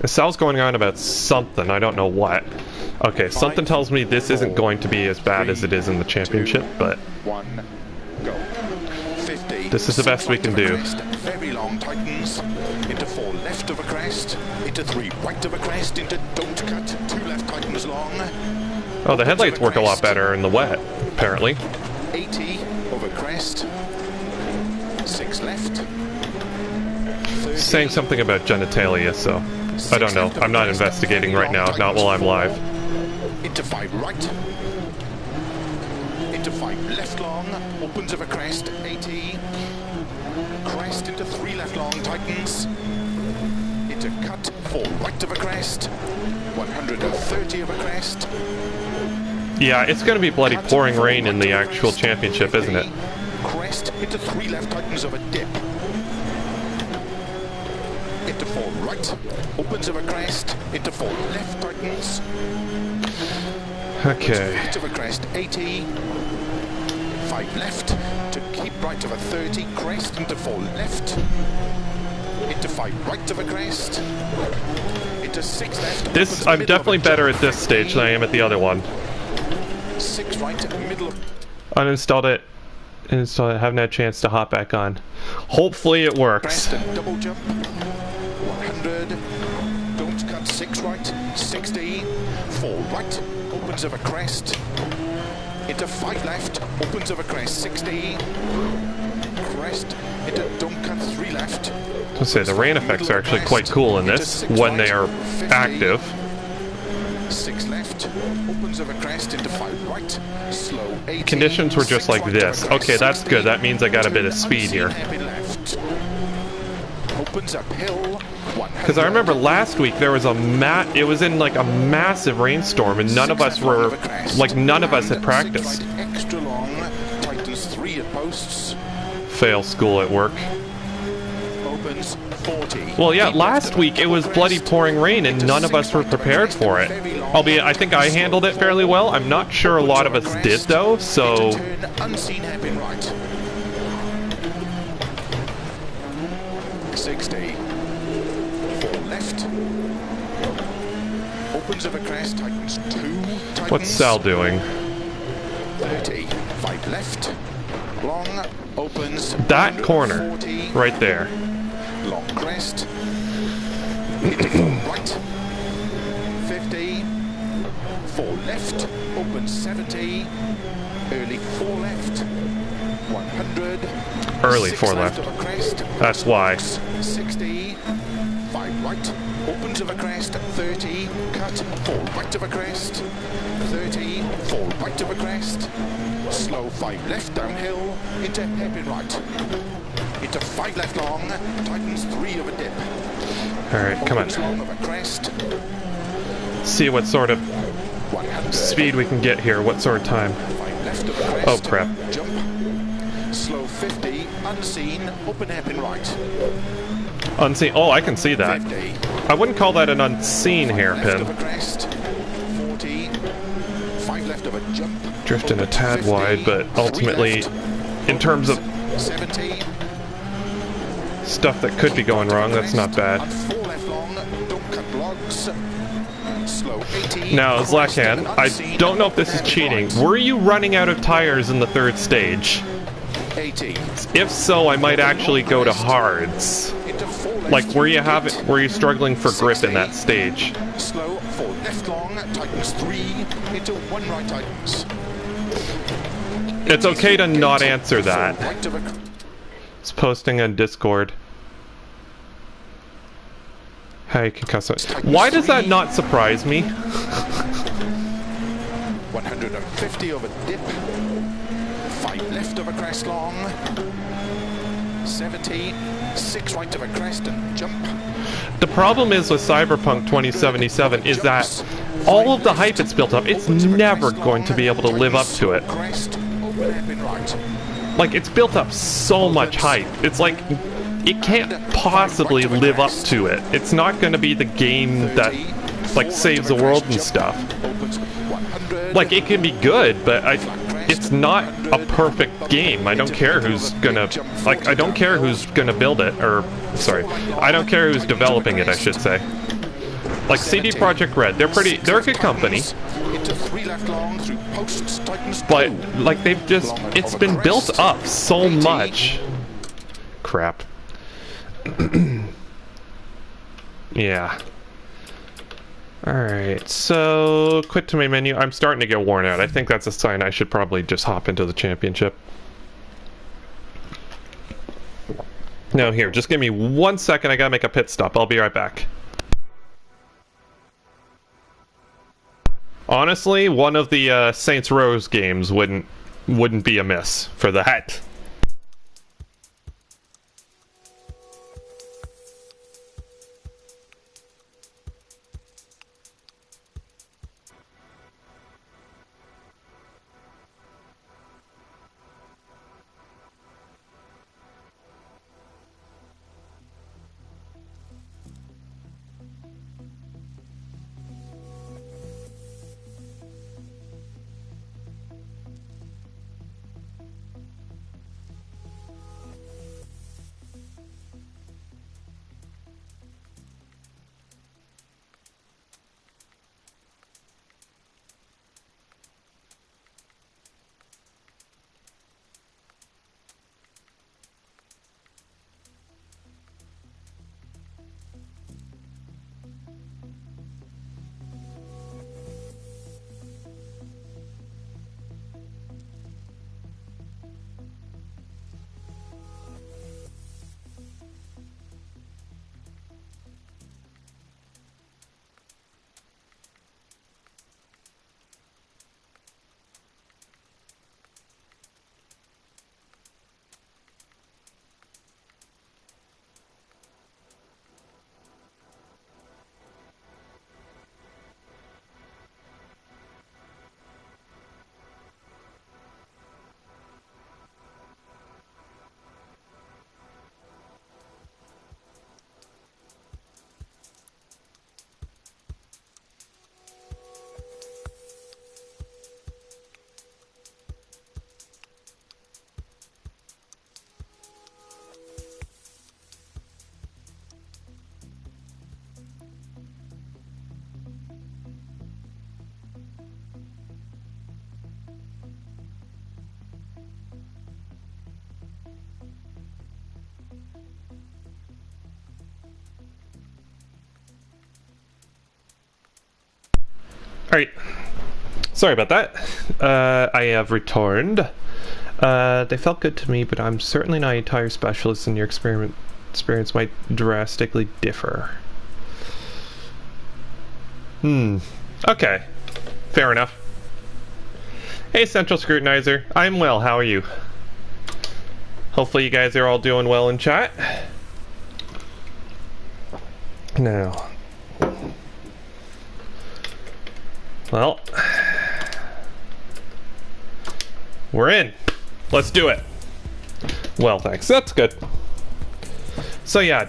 Sal's going on about something, I don't know what. Okay, something tells me this isn't going to be as bad as it is in the championship, but... 1, go. 50. This is the best we can do. Very long tightens. Into 4 left of a crest. Into 3 right of a crest. Into don't cut. 2 left tightens long. Oh, the headlights work a lot better in the wet, apparently. 80 over crest. 6 left. 30. Saying something about genitalia, so I don't know. I'm not investigating right now, not while I'm live. Into 5 right. Into 5 left long. Opens of a crest. 80. Crest into 3 left long. Tightens. Into cut. 4 right of a crest. 130 of a crest. Yeah, it's going to be bloody pouring rain in the actual championship, isn't it? Crest into 3 left tightens of a dip. 4 right, opens of a crest, into 4 left, tightens. Okay. Right of a crest, 80. 5 left, to keep right of a 30, crest, into 4 left. Into 5 right of a crest. Into 6 left. This, I'm definitely better at this stage than I am at the other one. 6 right, middle of... Uninstalled it. Installed it. Haven't had a chance to hop back on. Hopefully it works. Crest and double jump. 100. Don't cut 6 right. 60. 4 right. Opens of a crest. Into 5 left. Opens of a crest. 60. Crest. Into don't cut 3 left. I'll say the rain effects are actually quite cool in this when they are active. 6 left, opens of a crest into 5 right, slow 80. Conditions were just like this. Okay, that's good. That means I got a bit of speed here. Opens uphill. Because I remember last week there was it was in like a massive rainstorm and none of us had practiced. Extra long, tightens 3 at posts. Fail school at work. Opens 40. Well, yeah, last week it was bloody pouring rain and none of us were prepared for it. Albeit, I think I handled it fairly well. I'm not sure a lot of us did, though, so... Unseen hairpin right. 60. 4 left. Opens of a crest, tightens 2. Tightens. What's Sal doing? 30. 5 left. Long. Opens. That corner. 40. Right there. Long crest. Right. 50. 4 left. Open 70. Early 4 left. 100. Early 4 left. Of a crest. That's why. 60. 5 right. Opens of a crest. 30. Cut. 4 right of a crest. 30. 4 right of a crest. Slow 5 left downhill. Into hairpin right. Into 5 left long. Tightens 3 of a dip. Alright, come on. Long of a crest. See what sort of 100. speed we can get here. What sort of time? 5 left of a crest. Oh, crap. Jump. Slow 50. Unseen. Open hairpin right. Unseen. Oh, I can see that. 50. I wouldn't call that an unseen Left hairpin. of a crest. 40. 5 left of a jump. Drifting a tad wide, but ultimately, in terms of 70. stuff that could be going wrong, that's not bad. 4 left long. Don't cut blocks. Slow 80. Now, Zlakan, I don't know if this is cheating. Were you running out of tires in the 3rd stage? 80. If so, I might actually go to hards. Into 4 left. Like, were you struggling for grip in that stage? Slow 4 left long. Tightens 3. Into 1 right tightens. It's okay to not answer that. Right of a It's posting on Discord. How you can cuss it. Why does that not surprise me? 150 of a dip. 5 left of a crest long. 70. 6 right of a crest and jump. The problem is with Cyberpunk 2077 is that all of the hype it's built up, it's never going to be able to live up to it. Like, it's built up so much hype. It's like, it can't possibly live up to it. It's not going to be the game that, like, saves the world and stuff. Like, it can be good, but it's not a perfect game. I don't care who's gonna, like, I don't care who's gonna build it, or, sorry, I don't care who's developing it, I should say. Like, CD Projekt Red, they're a good company. But, like, it's been built up so much. Crap. Yeah. Alright, so quit to main menu. I'm starting to get worn out. I think that's a sign I should probably just hop into the championship. No, here, just give me 1 second. I gotta make a pit stop. I'll be right back. Honestly, one of the Saints Row games wouldn't be amiss for that. Alright. Sorry about that. I have returned. They felt good to me, but I'm certainly not a tire specialist, and your experience might drastically differ. Okay. Fair enough. Hey, Central Scrutinizer. I'm well. How are you? Hopefully you guys are all doing well in chat. Now. Well. We're in. Let's do it. Well, thanks. That's good. So yeah,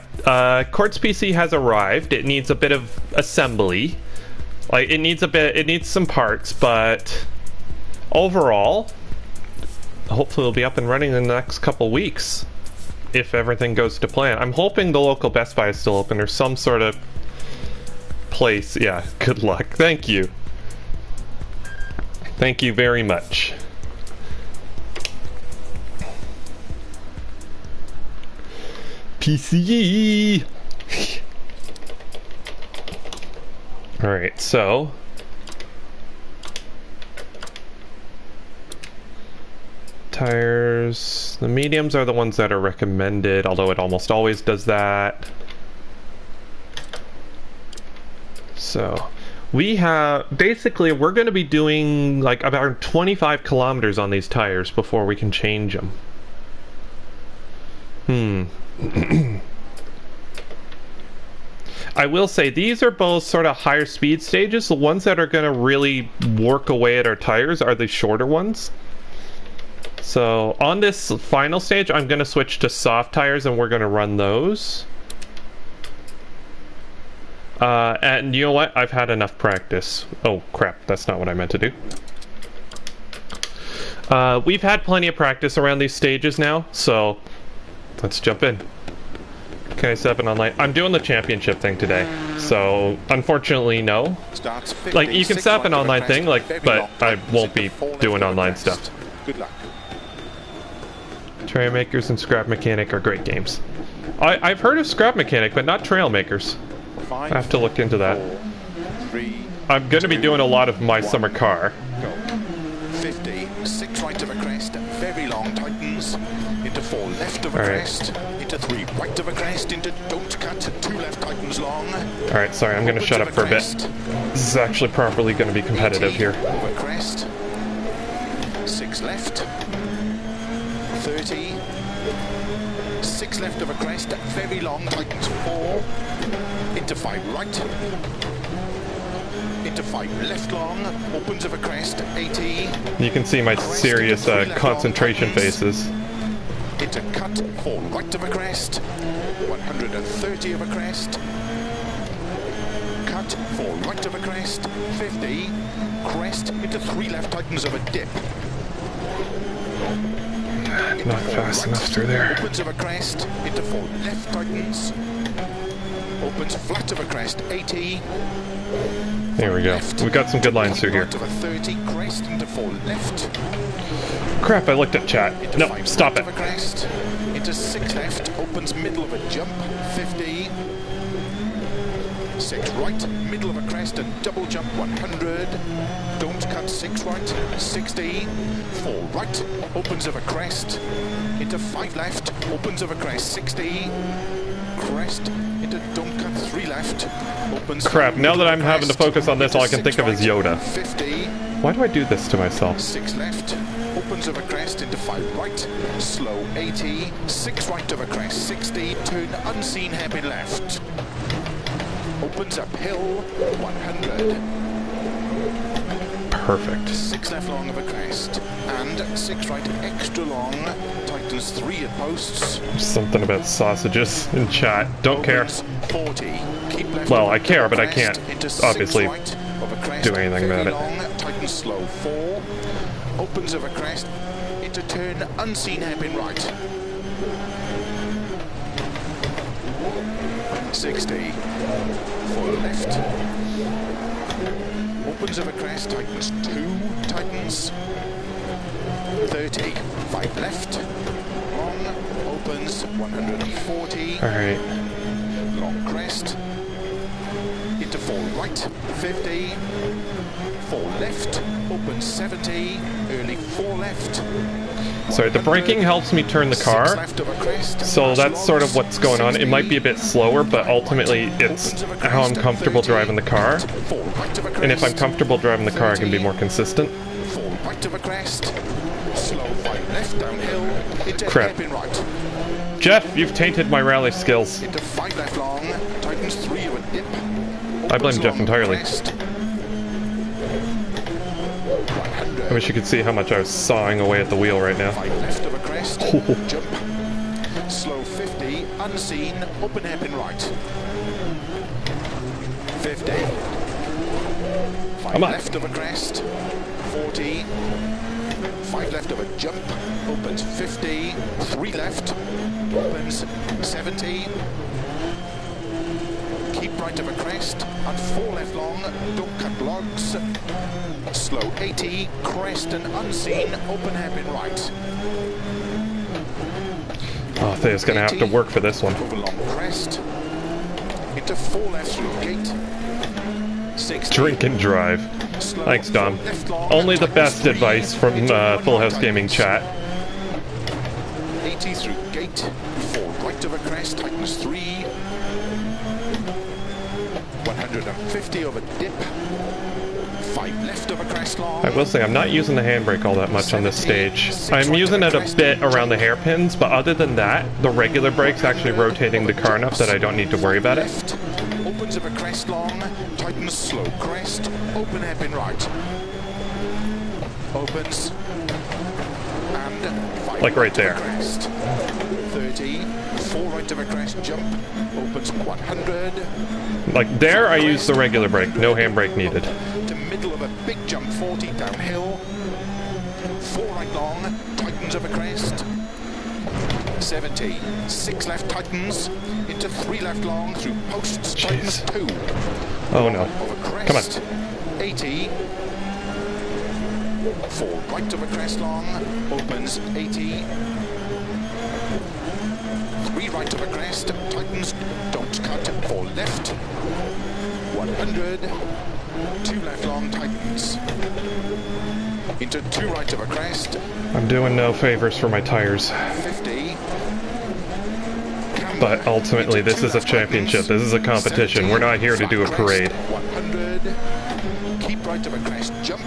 Quartz PC has arrived. It needs a bit of assembly. Like, it needs some parts, but overall, hopefully it'll be up and running in the next couple weeks, if everything goes to plan. I'm hoping the local Best Buy is still open, or some sort of place. Yeah, good luck. Thank you. Thank you very much. PCE! Alright, so tires, the mediums are the ones that are recommended, although it almost always does that. So we have, basically we're going to be doing like about 25 kilometers on these tires before we can change them. I will say these are both sort of higher speed stages. The ones that are going to really work away at our tires are the shorter ones. So on this final stage, I'm going to switch to soft tires and we're going to run those. And you know what? I've had enough practice. Oh crap, that's not what I meant to do. We've had plenty of practice around these stages now, so let's jump in. Can I set up an online? I'm doing the championship thing today, so unfortunately no. Like, you can set up an online thing, like, but I won't be doing online stuff. Good luck. Trail Makers and Scrap Mechanic are great games. I've heard of Scrap Mechanic, but not Trail Makers. I have to look into that. 4, 3, I'm going to be doing a lot of My Summer Car. Go. 50, 6 right of a crest, very long, tightens, into 4 left of a crest, into 3 right of a crest, into don't cut, 2 left, tightens long. Alright, sorry, I'm going to shut up for a bit. This is actually probably going to be competitive here. Over crest, 6 left, 30, 6 left of a crest, very long, tightens 4, into 5 right, into 5 left long, opens of a crest, 80. You can see my serious concentration faces. Into cut, 4 right of a crest, 130 of a crest, cut, 4 right of a crest, 50, crest, into 3 left, tightens of a dip. Not fast enough through there. Opens of a crest, into 4 left, tightens, opens flat of a crest, 80. There we go. We've got some good lines through here. Right of a 30, crest, into 4 left. Crap, I looked at chat. No, stop it. Crest, into 6 left, opens middle of a jump, 50. 6 right, middle of a crest and double jump, 100. Don't cut, 6 right, 60. 4 right, opens of a crest, into 5 left, opens of a crest, 60. Crest, into don't cut, 3 left, opens. Crap, now that I'm having to focus on this, all I can think of is Yoda. 50. Why do I do this to myself? 6 left, opens of a crest, into 5 right, slow 80, 6 right of a crest, 60, turn unseen hairpin left, opens uphill, 100. Perfect. 6 left long of a crest, and 6 right extra long, tightens 3 at posts. Something about sausages in chat. Don't care. 40. Keep left. Well, I care, but I can't obviously do anything about it. Tightens slow 4. Opens of a crest, into turn unseen hairpin right. 60. 4 left. Opens of a crest, tightens 2, tightens 30, 5 left, long, opens 140. Alright. Long crest, into 4 right, 50, 4 left, open 70, early 4 left. Sorry, the braking helps me turn the car, so that's sort of what's going on. It might be a bit slower, but ultimately it's how I'm comfortable driving the car. And if I'm comfortable driving the car, I can be more consistent. 4 right of a crest, slow 5 left downhill, into Crap. hairpin right. Jeff, you've tainted my rally skills. Into 5 left long, tightens 3 of a dip. I blame Opens Jeff long entirely. crest. I wish you could see how much I was sawing away at the wheel right now. 5 left of a crest, jump. Slow 50, unseen, open hairpin right. 50. 5 Come on. left of a crest, 40. 5 left of a jump, opens 50. 3 left, opens 70. Keep right of a crest, and 4 left long, don't cut logs. Slow 80, crest and unseen, open hairpin right. Oh, Thea's gonna have to work for this one. Over long crest, into 4 left through gate. 60. Drink and drive. Slow Thanks, Dom. 4 left long, Only the tightens best 3, advice from into 1 Full right House Gaming tightens. chat. 80 through gate, 4 right of a crest, tightens 3. 150 over dip. 5 left of a crest long. I will say I'm not using the handbrake all that much on this stage. I'm using it a bit around the hairpins, but other than that, the regular brake's actually rotating the car enough that I don't need to worry about it. Left, opens of a crest long, tightens slow crest, open hairpin right. Opens. And 5 Like right of a there. crest. 30, 4 right of a crest jump, opens 100. Like there, I use the regular brake, no handbrake needed. To middle of a big jump, 40 downhill. 4 right long, tightens of a crest. 70, 6 left tightens, into 3 left long, through posts, tightens 2. Oh no. Over Come on. crest. 80. 4 right of a crest long, opens 80. 3 right of a crest, tightens, don't cut, 4 left. 100. 2 left long, tightens. Into 2 right of a crest. I'm doing no favors for my tires. 50. But ultimately, this is a championship. This is a competition. We're not here to do a parade. 100. Keep right of a crest, jump.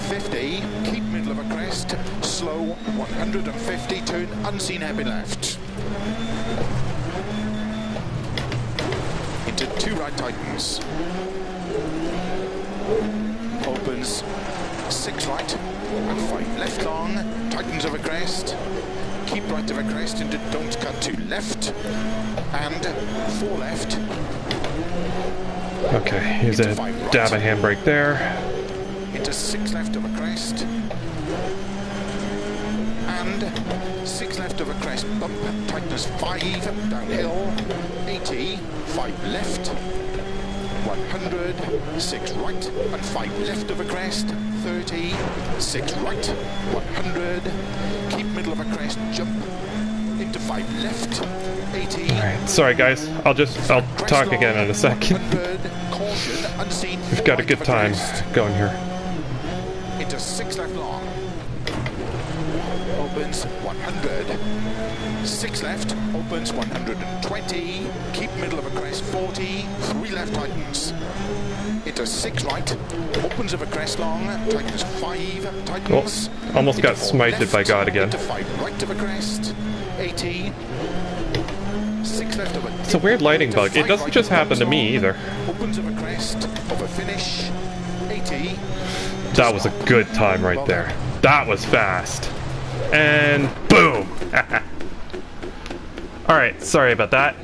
50. Keep middle of a crest. Slow. 150. Turn unseen hairpin left. Into 2 right tightens. Opens 6 right and 5 left long. Tightens of a crest. Keep right of a crest into don't cut 2 left. And 4 left. Okay, here's a dab of handbrake there. Into 6 left of a crest. And 6 left of a crest bump. Tightness 5 downhill. 80. 5 left. 100. 6 right and 5 left of a crest. 30. 6 right. 100. Keep middle of a crest. Jump. Into 5 left. 80. Alright, sorry guys. I'll talk again in a second. 100. Caution. Unseen. We've got a good time going here. Into 6 left long. Opens 100. 6 left. Opens 120. Keep middle of a crest 40. 3 left tightens. Into 6 right. Opens of a crest long. Tightens 5. Tightens. Oh, almost got smited by God again. Into 5 right of a crest. 80. 6 left of a It's a weird lighting bug. It doesn't just happen to me either. Opens of a crest. Of a finish. 80. That was a good time right there. That was fast. And boom! Alright, sorry about that.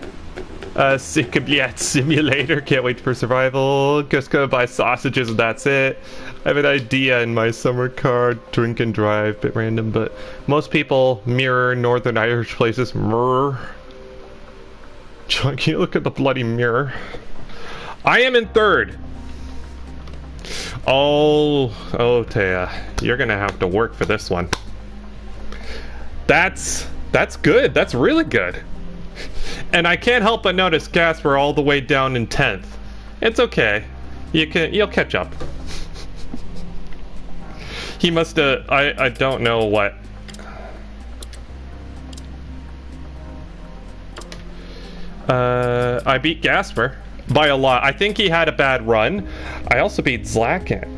Sick simulator, can't wait for survival. Just gonna buy sausages and that's it. I have an idea in my summer car, drink and drive, bit random, but most people mirror Northern Irish places. Mirror. Can you look at the bloody mirror? I am in 3rd. Oh, Thea, you're gonna have to work for this one. That's good. That's really good. And I can't help but notice Casper all the way down in 10th. It's okay. You'll catch up. He must I don't know what. I beat Gasper by a lot. I think he had a bad run. I also beat Zlakin.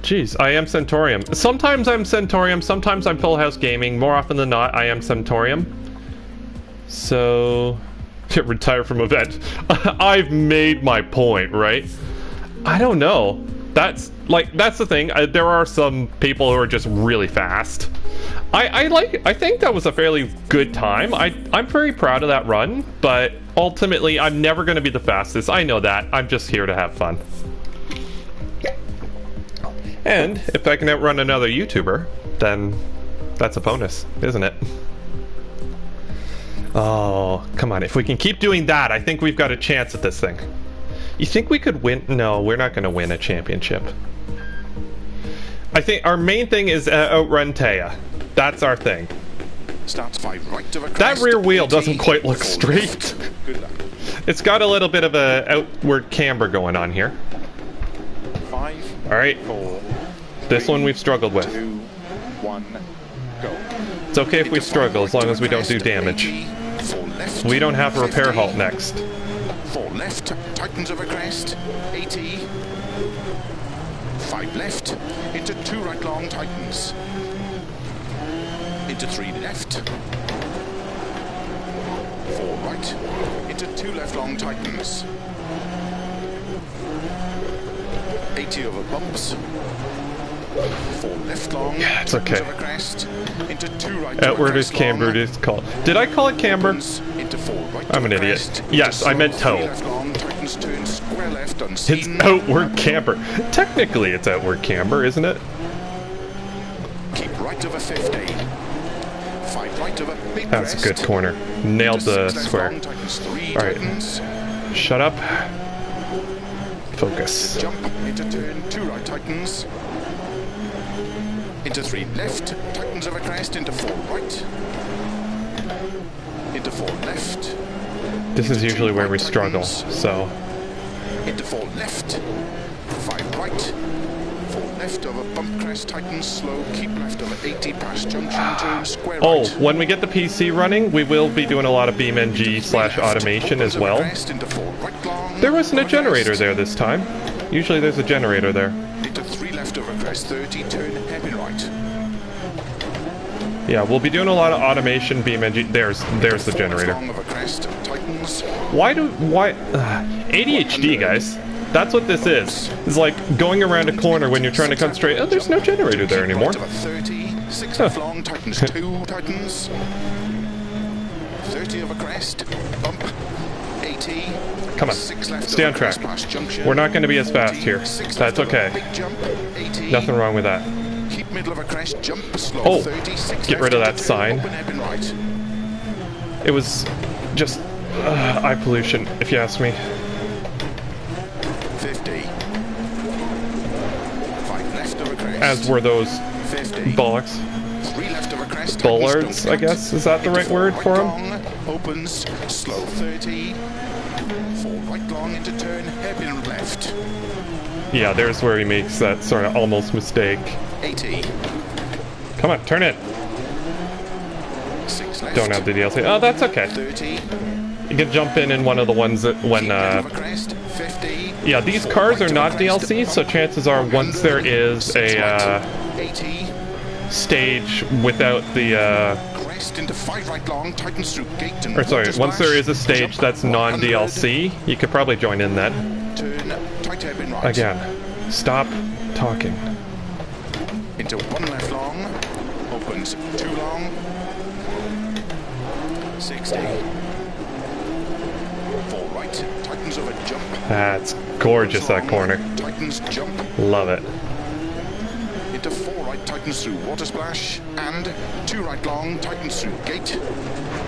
Jeez, I am Centaurium. Sometimes I'm Centaurium, sometimes I'm Full House Gaming. More often than not, I am Centaurium. So, retire from event. I've made my point, right? I don't know. That's the thing. There are some people who are just really fast. I think that was a fairly good time. I'm very proud of that run, but ultimately I'm never going to be the fastest. I know that. I'm just here to have fun. And if I can outrun another YouTuber, then that's a bonus, isn't it? Oh, come on. If we can keep doing that, I think we've got a chance at this thing. You think we could win? No, we're not going to win a championship. I think our main thing is outrun Thea. That's our thing. Starts 5 right of a crest. That rear wheel doesn't quite look straight. Good luck. It's got a little bit of a outward camber going on here. 5. All right. 4. This one we've struggled with. 2, 1, go. It's okay if we struggle as long as we don't do damage. 4 left. We don't have a repair 50. halt next. 4 left, tightens over crest, 80. 5 left, into 2 right long, tightens. Into 3 left. 4 right, into 2 left long, tightens. 80 over bumps. 4 left long. Yeah, it's okay. Over crest, into 2 right. Outward is camber, it is called. Did I call it camber? Into 4 right. I'm an idiot. Yes, I meant toe. Left long, tightens, turn square left, unseen. It's outward camber. Technically, it's outward camber, isn't it? Keep right over 50. 5 right over big That's a good corner. Nailed the square. All right. Shut up. Focus. Jump into turn 2 right, tightens. Into 3 left, tightens over crest, into 4 right. Into 4 left. This is usually where we struggle, so. Into 4 left. 5 right. 4 left over bump crest, tightens slow, keep left over 80 past junction, turn square right. Oh, when we get the PC running, we will be doing a lot of BeamNG/automation as well. There wasn't a generator there this time. Usually there's a generator there. Into 3 left over crest, 30, turn hairpin right. Yeah, we'll be doing a lot of automation, BeamNG. There's the generator. Why ADHD, guys? That's what this is. It's like going around a corner when you're trying to cut straight. Oh, there's no generator there anymore. 30, 6 left long, tightens 2, tightens. 30 over crest, bump, 80. Come on, stay on track. We're not going to be as fast here. That's okay. Nothing wrong with that. Keep middle of a crest, jump slow. Oh, 30, get rid of that sign. It was just eye pollution, if you ask me. 50. 5 left over crest. As were those 50. bollocks. 3 left over crest. Bollards, I guess. Is that the right word for them? Opens, slow 30. 4 right long into turn, hairpin left. Yeah, there's where he makes that sort of almost mistake. 80. Come on, turn it. 6 left. Don't have the DLC. Oh, that's okay. 30. You can jump in one of the ones that when yeah, these cars are not DLC, so chances are once there is a stage without the or sorry, once there is a stage that's non-DLC, you could probably join in then. Again, stop talking. Into 1 left long, opens 2 long, 60. 4 right, tightens over jump. That's gorgeous, that corner. Tightens jump. Love it. Into 4 right, tightens through water splash, and 2 right long, tightens through gate.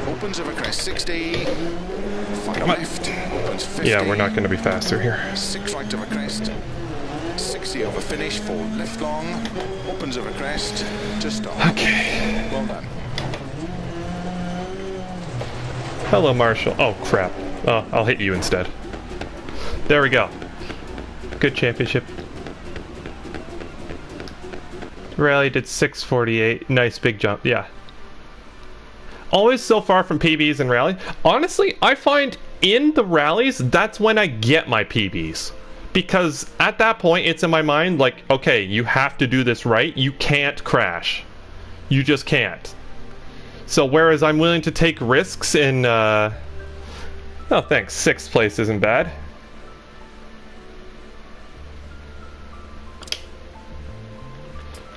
Opens over crest 60. 5 left, opens 50. Yeah, we're not going to be faster here. 6 right over crest. 60 over finish, 4 left long, opens over crest, just stop. Okay. Well done. Hello, Marshall. Oh, crap. Oh, I'll hit you instead. There we go. Good championship. Rally did 6:48. Nice big jump. Yeah. Always so far from PBs in rally. Honestly, I find in the rallies, that's when I get my PBs. Because at that point, it's in my mind like, okay, you have to do this right. You can't crash. You just can't. So whereas I'm willing to take risks in... Oh, thanks. 6th place isn't bad.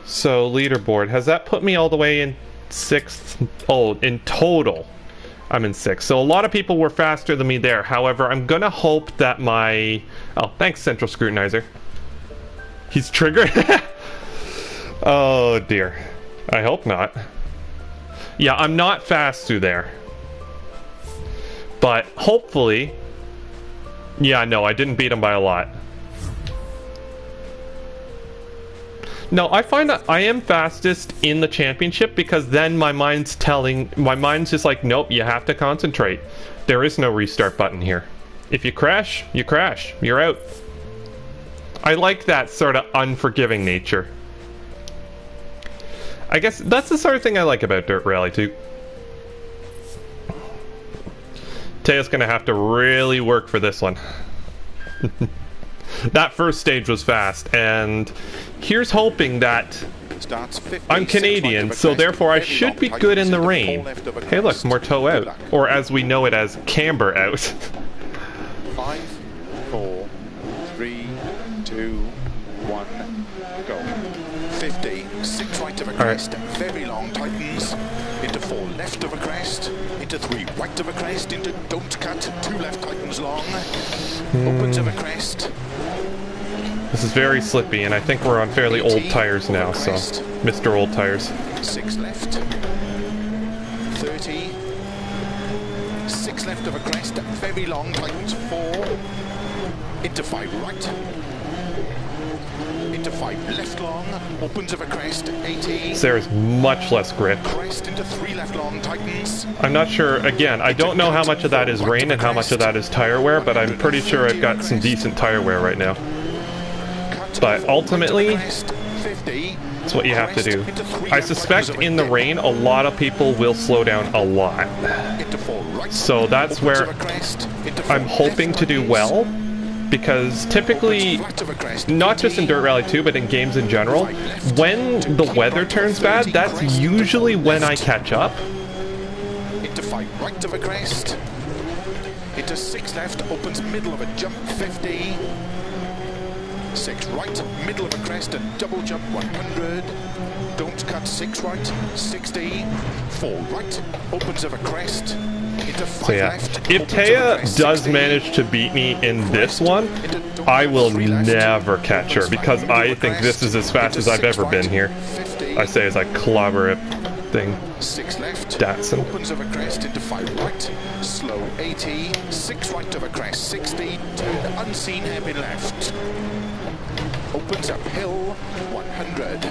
So, leaderboard. Has that put me all the way in 6th? Oh, in total, I'm in 6th. So a lot of people were faster than me there. However, I'm going to hope that my... Oh, thanks, Central Scrutinizer. He's triggered? Oh, dear. I hope not. Yeah, I'm not fast through there. But hopefully... Yeah, no, I didn't beat him by a lot. No, I find that I am fastest in the championship because then my mind's just like, nope, you have to concentrate. There is no restart button here. If you crash, you crash. You're out. I like that sort of unforgiving nature. I guess that's the sort of thing I like about Dirt Rally 2. Thea's gonna have to really work for this one. That first stage was fast, and here's hoping that I'm Canadian, so therefore I should be good in the rain. Hey look, more toe out. Or as we know it as camber out. 5, 4, 3, 2, 1, go. 50, 6 right of a crest, very long, tightens, into 4 left of a crest, into 3 right of a crest, into don't cut, 2 left tightens long, opens of a crest. This is very slippy, and I think we're on fairly old tires now, so Mr. Old Tires. 6 left, 30, 6 left of a crest, very long, tightens 4, into 5 right, into 5 left long, opens of a crest, 80. There's much less grip. Crest into 3 left long, tightens. I'm not sure, again, I don't know how much of that is rain and how much of that is tire wear, but I'm pretty sure I've got some decent tire wear right now. But ultimately, it's what you have to do. I suspect in the rain, a lot of people will slow down a lot. So that's where I'm hoping to do well. Because typically, not just in Dirt Rally 2, but in games in general, when the weather turns bad, that's usually when I catch up. Into 5 right of a crest. Into 6 left, opens middle of a jump, 50. 6 right, middle of a crest, and double jump, 100. Don't cut, 6 right, 60. 4 right, opens of a crest. So yeah, if Thea does manage to beat me in this one, I will never catch her because I think this is as fast as I've ever been here. I say as I clobber it thing. 6 left, Datsun. opens of a crest into 5 right, slow 80, 6 right of a crest, 60, turn unseen hairpin left. Opens up hill, 100.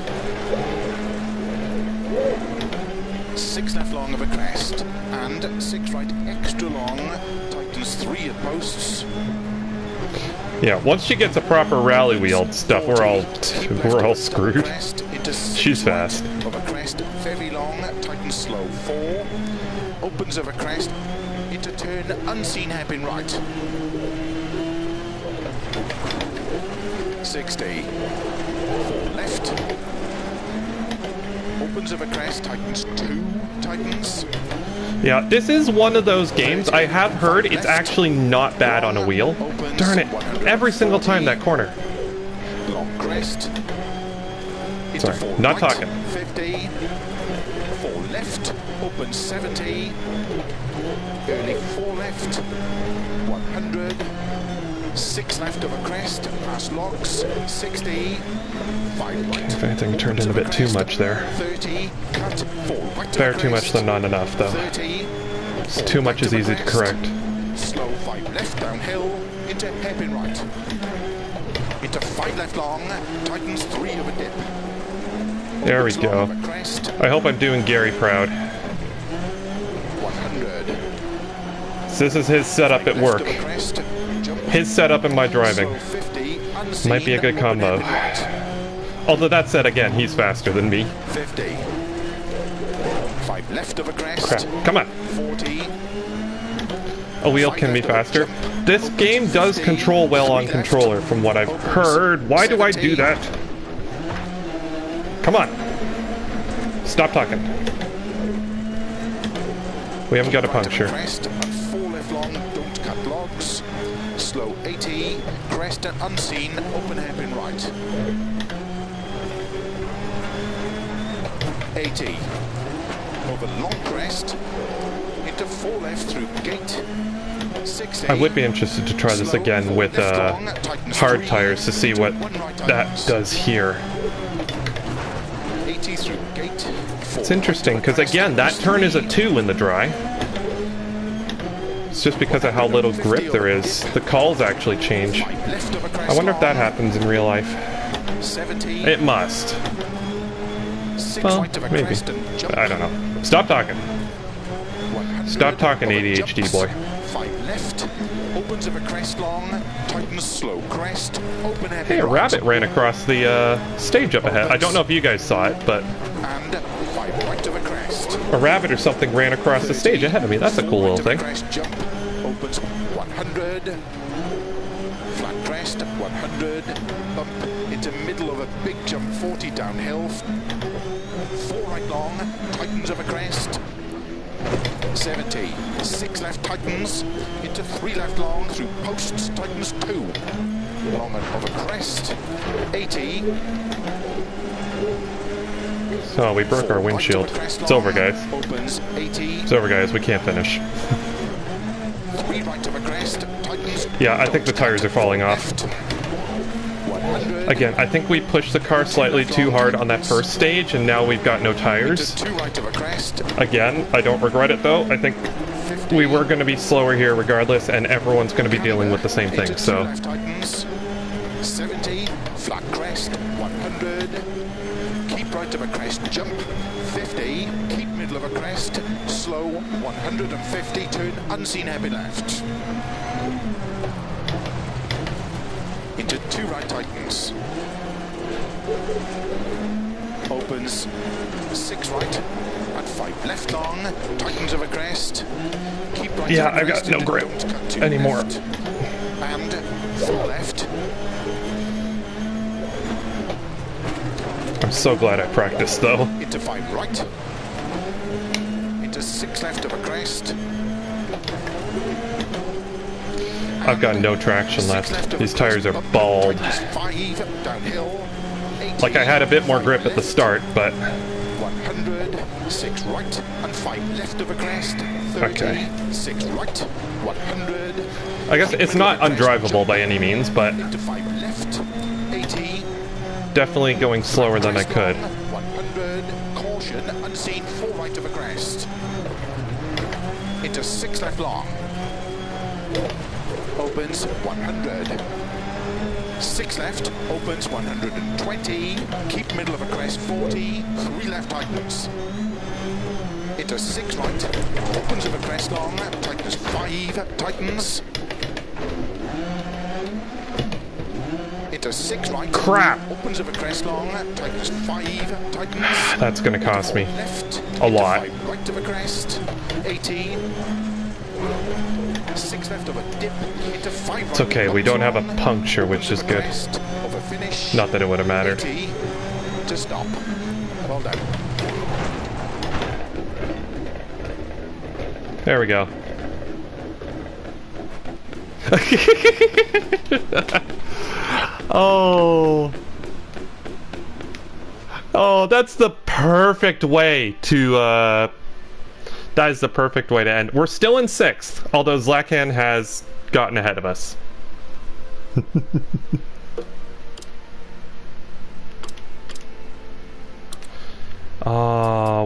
6 left long of a crest, and 6 right extra long, tightens 3 at posts. Yeah, once she gets a proper rally wheel stuff, we're all screwed. She's fast. Of a crest, very long, tightens slow 4. Opens of a crest, into turn unseen hairpin right. 60. 4 left. Opens of a crest, tightens 2, tightens. Yeah, this is one of those games I have heard it's actually not bad on a wheel. Darn it, every single time that corner. Long crest. Sorry, not talking. 50. 4 left, opens 70. Early 4 left, 100. 6 left of a crest, past logs, 60. 5 right. If anything turned in a bit too much there. 30, cut, 4 right. Better too much than not enough, though. 30. Too much is easy to correct. Slow 5 left downhill, into hairpin right. Into 5 left long, tightens 3 of a dip. There we go. I hope I'm doing Gary proud. 100. works. This is his setup at work. His setup and my driving. Might be a good combo. Although that said, again, he's faster than me. 50. 5 left of a crest. Crap. Come on. 40. A wheel can be faster. This game does control well on controller, from what I've heard. Why do I do that? Come on. Stop talking. We haven't got a puncture. 4 left long, don't cut logs. Slow 80, crest and unseen, open hairpin right. 80. Over long crest, into 4 left through gate. 6A. I would be interested to try this again with hard tires to see what that does here. 80 through gate. It's interesting, because again, that turn is a 2 in the dry. It's just because of how little grip there is. The calls actually change. I wonder if that happens in real life. It must. Well, maybe. I don't know. Stop talking. Stop talking, ADHD boy. 5 left. Opens of a crest long. Tightens slow crest. Open hairpin. Hey, a rabbit ran across the stage up ahead. I don't know if you guys saw it, but And 5 right of a crest. a rabbit or something ran across the stage ahead of me. That's a cool little thing. Crest jump. Opens 100. Flat crest 100. Bump into middle of a big jump 40 downhill. 4 right long. Tightens of a crest. 70. 6 left tightens. Into 3 left long through posts. Tightens 2. Long of a crest. 80. Oh, we broke our windshield. It's over, guys. Opens 80. It's over, guys. We can't finish. 3 right of a crest. Tightens. Yeah, I think the tires are falling off. 100. Again, I think we pushed the car slightly too hard on that first stage, and now we've got no tires. 2 right of a crest. Again, I don't regret it, though. I think we were going to be slower here regardless, and everyone's going to be dealing with the same thing, so... 70, flat crest, 100, keep right of a crest, jump, 50, keep middle of a crest, slow, 150, turn, unseen happy left. Into 2 right tightens. Opens 6 right and 5 left long, tightens of a crest, keep right Yeah, of a I've got crest, no grip don't cut to anymore. left. And 4 left. I'm so glad I practiced, though. Into 5 right. Into 6 left of a crest. I've got no traction left. These tires are bald. 5 downhill. 80, Like, I had a bit more grip at the start, but... 100, 6 right and 5 left of a crest. 30, Okay. 6 right, 100. I guess it's not undrivable by any means, but Into 5 left. 80. definitely going slower than I could. 100, caution, unseen, 4 right of a crest. Into 6 left long. Opens 100. 6 left, opens 120. Keep middle of a crest 40. 3 left tightens. Into 6 right, opens of a crest long. Tightens 5, tightens. Into 6 right. Crap! Opens of a crest long. Tightens 5, tightens. That's gonna cost me Left. a lot. 5 right of a crest. 80. 6 left of a dip. Into 5 right. It's okay, we don't have a puncture, which is good. Of a finish. Not that it would have mattered. 80 to stop. Well done. There we go. Oh. Oh, that's the perfect way to, that is the perfect way to end. We're still in 6th, although Zlakan has gotten ahead of us.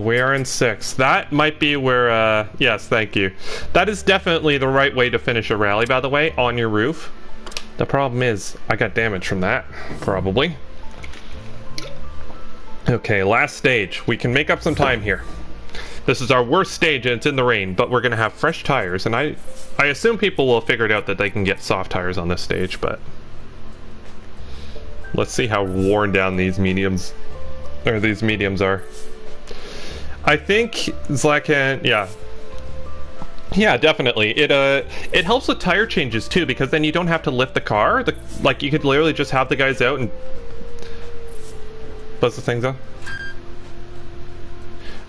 We are in 6th. That might be where, yes, thank you. That is definitely the right way to finish a rally, by the way, on your roof. The problem is, I got damage from that, probably. Okay, last stage. We can make up some time here. This is our worst stage and it's in the rain, but we're gonna have fresh tires, and I assume people will have figured out that they can get soft tires on this stage, but let's see how worn down these mediums are. I think Zlakan, yeah, definitely. It helps with tire changes too, because then you don't have to lift the car. Like you could literally just have the guys out and buzz the things on.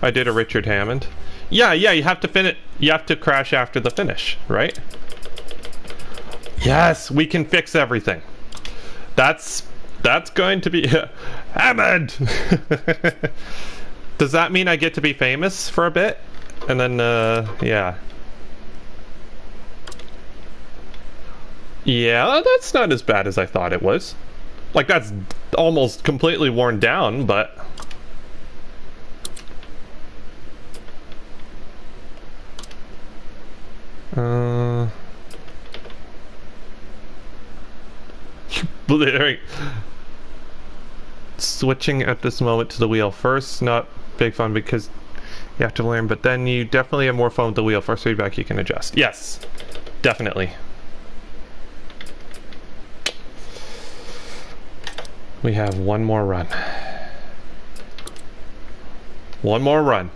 I did a Richard Hammond. Yeah, you have to finish. You have to crash after the finish, right? Yes, we can fix everything. That's going to be Hammond. Does that mean I get to be famous for a bit? And then, yeah. Yeah, that's not as bad as I thought it was. Like, that's almost completely worn down, but... Switching at this moment to the wheel first, not big fun because you have to learn, but then you definitely have more fun with the wheel. First feedback you can adjust. Yes, definitely. We have one more run. One more run.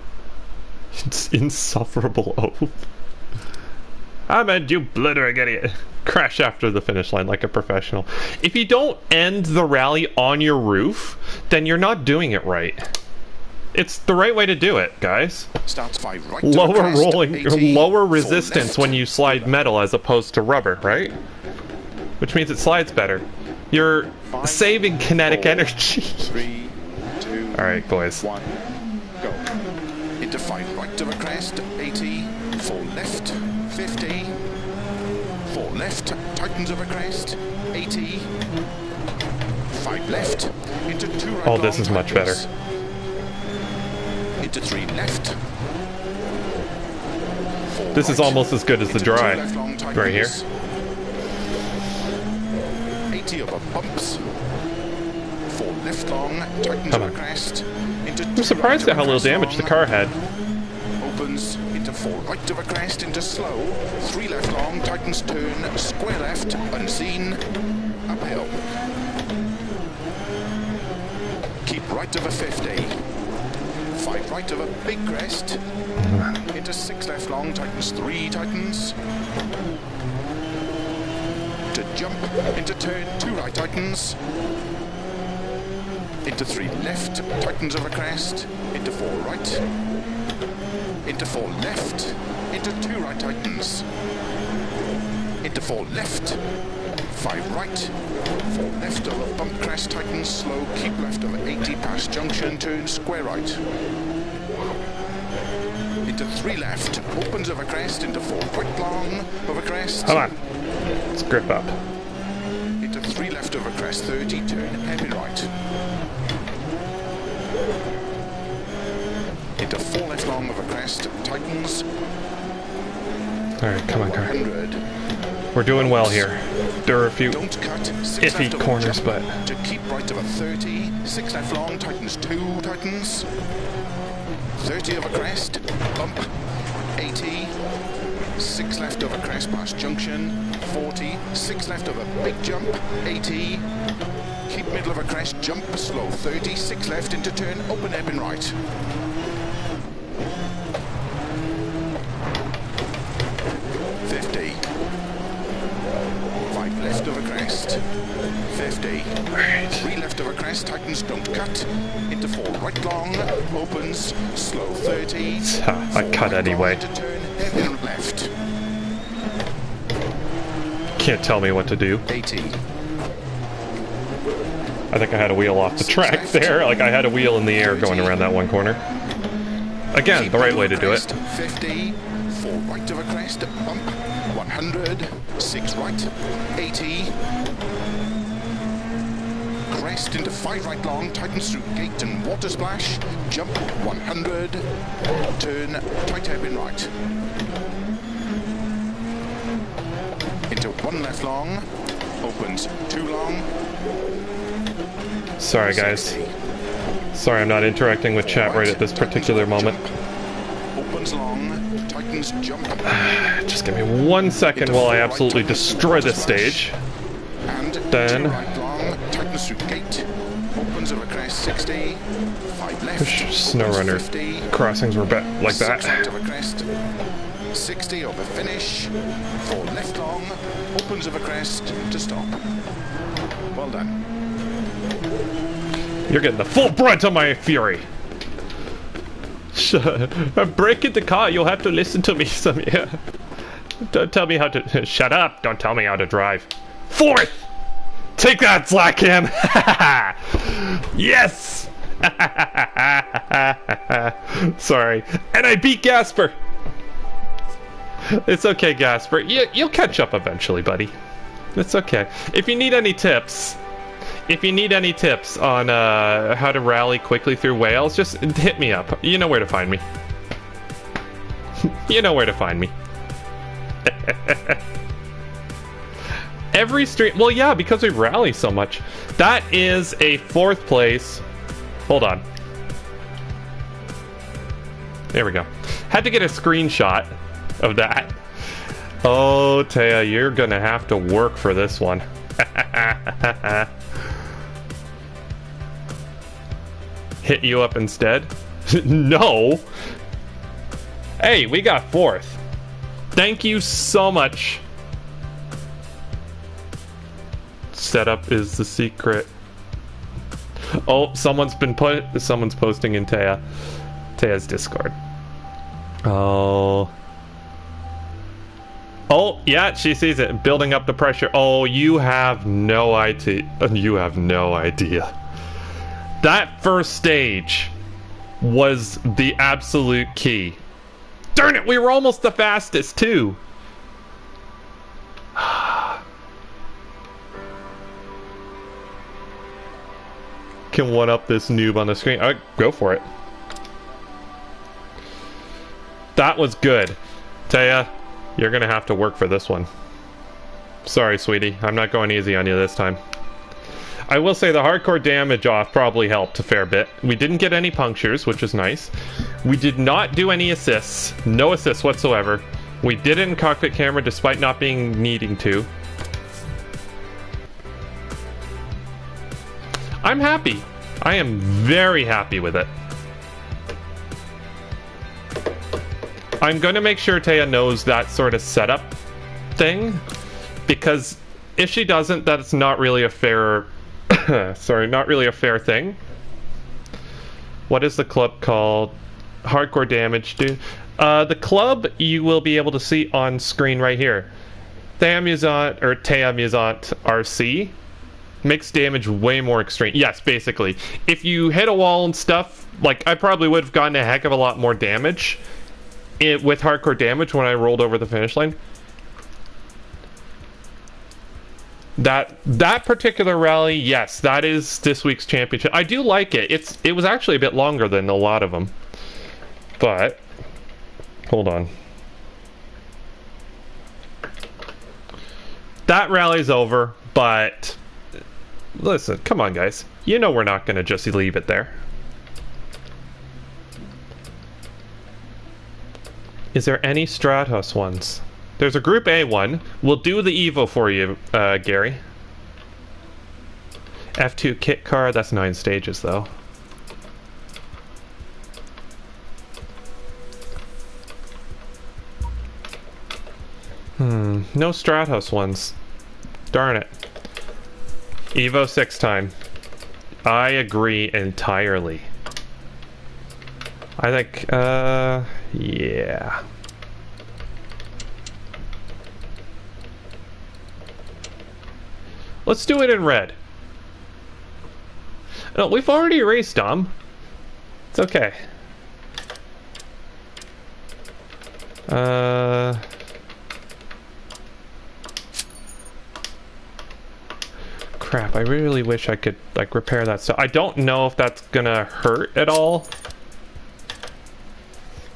It's insufferable oath. Ahmed, you blithering idiot. Crash after the finish line like a professional. If you don't end the rally on your roof, then you're not doing it right. It's the right way to do it, guys. Starts 5 right, lower rolling, 80, lower resistance when you slide metal as opposed to rubber, right? Which means it slides better. You're 5, saving kinetic 4, energy. 3, 2, all right, boys. 1, go. Into 5 right of a crest, 80, 4 left, 50, 4 left, tightens of a crest, 80, 5 left, into 2 right. Oh, this is much better. Into 3 left. This is almost as good as the dry, right here. 80 over bumps. 4 left long, tightens of a crest. I'm surprised at how little damage the car had. Opens into 4 right of a crest, into slow. 3 left long, tightens turn, square left, unseen, uphill. Keep right of a 50. 5 right of a big crest. Into 6 left long, tightens 3, tightens. To jump, into turn 2 right, tightens. Into 3 left, tightens of a crest. Into 4 right. Into 4 left. Into 2 right, tightens. Into 4 left. 5 right. 4 left of a bump crest, tightens, slow, keep left of 80 past junction, turn square right. Into 3 left, opens of a crest, into 4 right long of a crest. Hold on. Let's grip up. Into 3 left of a crest, 30, turn hairpin right. Into 4 left long of a crest, tightens. Alright, come on, car. 100. We're doing well here. There are a few Don't cut, iffy corners, but... To keep right of a 30, 6 left long, tightens 2, tightens. 30 of a crest, bump, 80. 6 left of a crest past junction, 40. 6 left of a big jump, 80. Keep middle of a crest, jump, slow, 30. 6 left into turn, open hairpin right. 50. 5 left of a crest, 50. 3 left of a crest, tightens, don't cut. Into 4 right long, opens, slow, 30. I cut anyway. Into turn, hairpin left. Can't tell me what to do. 80. I think I had a wheel off the track there. Like I had a wheel in the air going around that one corner. Again, the right way to do it. 50. 4 right of a crest, bump. 100. 6 right. 80. Crest into 5 right long, tightens through gate and water splash. Jump 100. Turn tight hairpin right. Into 1 left long. Opens 2 long. Sorry, guys. Sorry, I'm not interacting with chat right at this particular moment. opens long, tightens jump. Just give me 1 second while I absolutely destroy this stage. And then right long, tightens through gate, opens over crest 60, 5 left, SnowRunner 50, crossings were like that. 6 right over crest, 60 over finish, 4 left long, opens over crest to stop. Well done. You're getting the full brunt of my fury. I'm breaking the car. You'll have to listen to me. Yeah. Don't tell me how to. Shut up. Don't tell me how to drive. 4th. Take that, Slackham. Yes. Sorry. And I beat Gasper. It's okay, Gasper. You'll catch up eventually, buddy. It's okay. If you need any tips. On how to rally quickly through Wales, just hit me up. You know where to find me. You know where to find me. Every stream... Well, yeah, because we rally so much. That is a 4th place. Hold on. There we go. Had to get a screenshot of that. Oh, Thea, you're gonna have to work for this one. Hit you up instead? No! Hey, we got 4th. Thank you so much. Setup is the secret. Oh, someone's posting in Thea's Discord. Oh, yeah, she sees it. Building up the pressure. Oh, you have no idea. You have no idea. That first stage was the absolute key. Darn it, we were almost the fastest, too. Can one up this noob on the screen. Go for it. That was good. Thea, you're gonna have to work for this one. Sorry, sweetie. I'm not going easy on you this time. I will say the hardcore damage off probably helped a fair bit. We didn't get any punctures, which is nice. We did not do any assists. No assists whatsoever. We did it in cockpit camera despite not needing to. I'm happy. I am very happy with it. I'm going to make sure Thea knows that sort of setup thing, because if she doesn't, that's not really a fair... sorry, not really a fair thing. What is the club called? Hardcore damage, dude. The club you will be able to see on screen right here. Theamusante RC makes damage way more extreme. Yes, basically. If you hit a wall and stuff, like, I probably would have gotten a heck of a lot more damage with hardcore damage when I rolled over the finish line. That particular rally, yes, that is this week's championship. I do like it. It was actually a bit longer than a lot of them. But hold on. That rally's over, but listen, come on guys. You know we're not going to just leave it there. Is there any Stratos ones? There's a Group A one. We'll do the Evo for you, Gary. F2 kit car, that's 9 stages though. No Stratos ones. Darn it. Evo 6 time. I agree entirely. I think, yeah. Let's do it in red. No, we've already erased Dom. It's okay. Crap, I really wish I could, like, repair that stuff. I don't know if that's gonna hurt at all.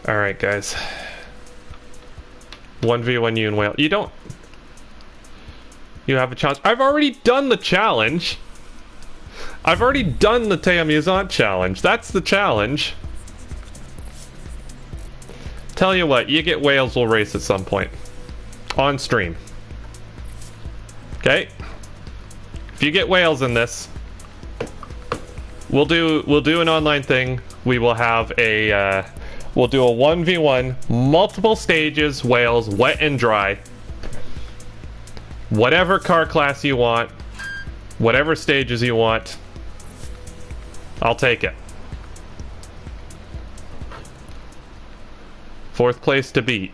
Alright, guys. 1v1 you and Whale. You don't... You have a chance. I've already done the challenge. I've already done the Theamusante challenge. That's the challenge. Tell you what, you get Wales will race at some point. On stream. Okay? If you get Wales in this, we'll do an online thing. We will have a we'll do a 1v1, multiple stages, Wales, wet and dry. Whatever car class you want, whatever stages you want, I'll take it. 4th place to beat.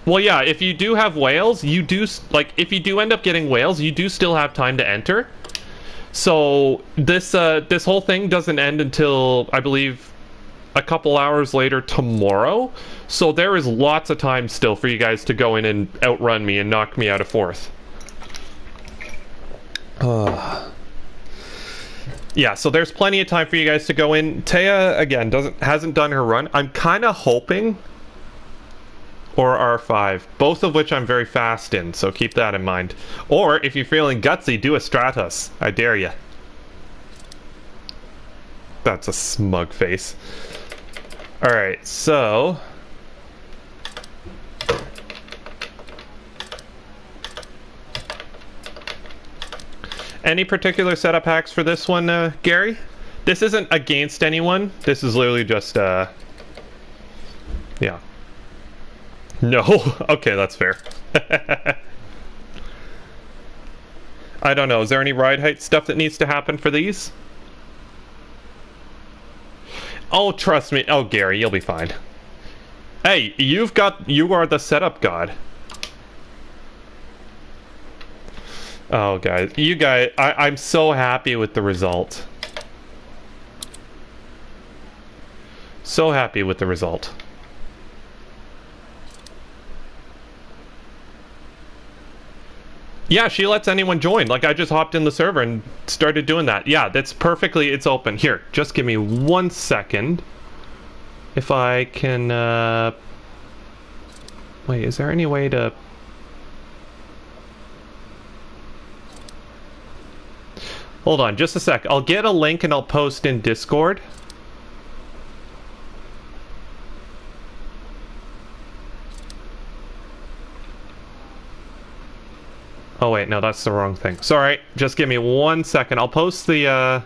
Well, yeah, if you do have Wales, you do, like, if you do end up getting Wales, you do still have time to enter. So this this whole thing doesn't end until, I believe, a couple hours later tomorrow. So there is lots of time still for you guys to go in and outrun me and knock me out of 4th. Yeah, so there's plenty of time for you guys to go in. Thea, again, hasn't done her run. I'm kind of hoping, or R5, both of which I'm very fast in, so keep that in mind. Or, if you're feeling gutsy, do a Stratos. I dare ya. That's a smug face. Alright, so... Any particular setup hacks for this one, Gary? This isn't against anyone. This is literally just, yeah. No? Okay, that's fair. I don't know. Is there any ride height stuff that needs to happen for these? Oh, trust me. Oh, Gary, you'll be fine. Hey, you are the setup god. Oh, guys. You guys, I'm so happy with the result. So happy with the result. Yeah, she lets anyone join. Like, I just hopped in the server and started doing that. Yeah, that's perfectly, it's open. Here, just give me 1 second. If I can, wait, is there any way to... Hold on, just a sec. I'll get a link and I'll post in Discord. Oh wait, no, that's the wrong thing. Sorry, just give me 1 second. I'll post the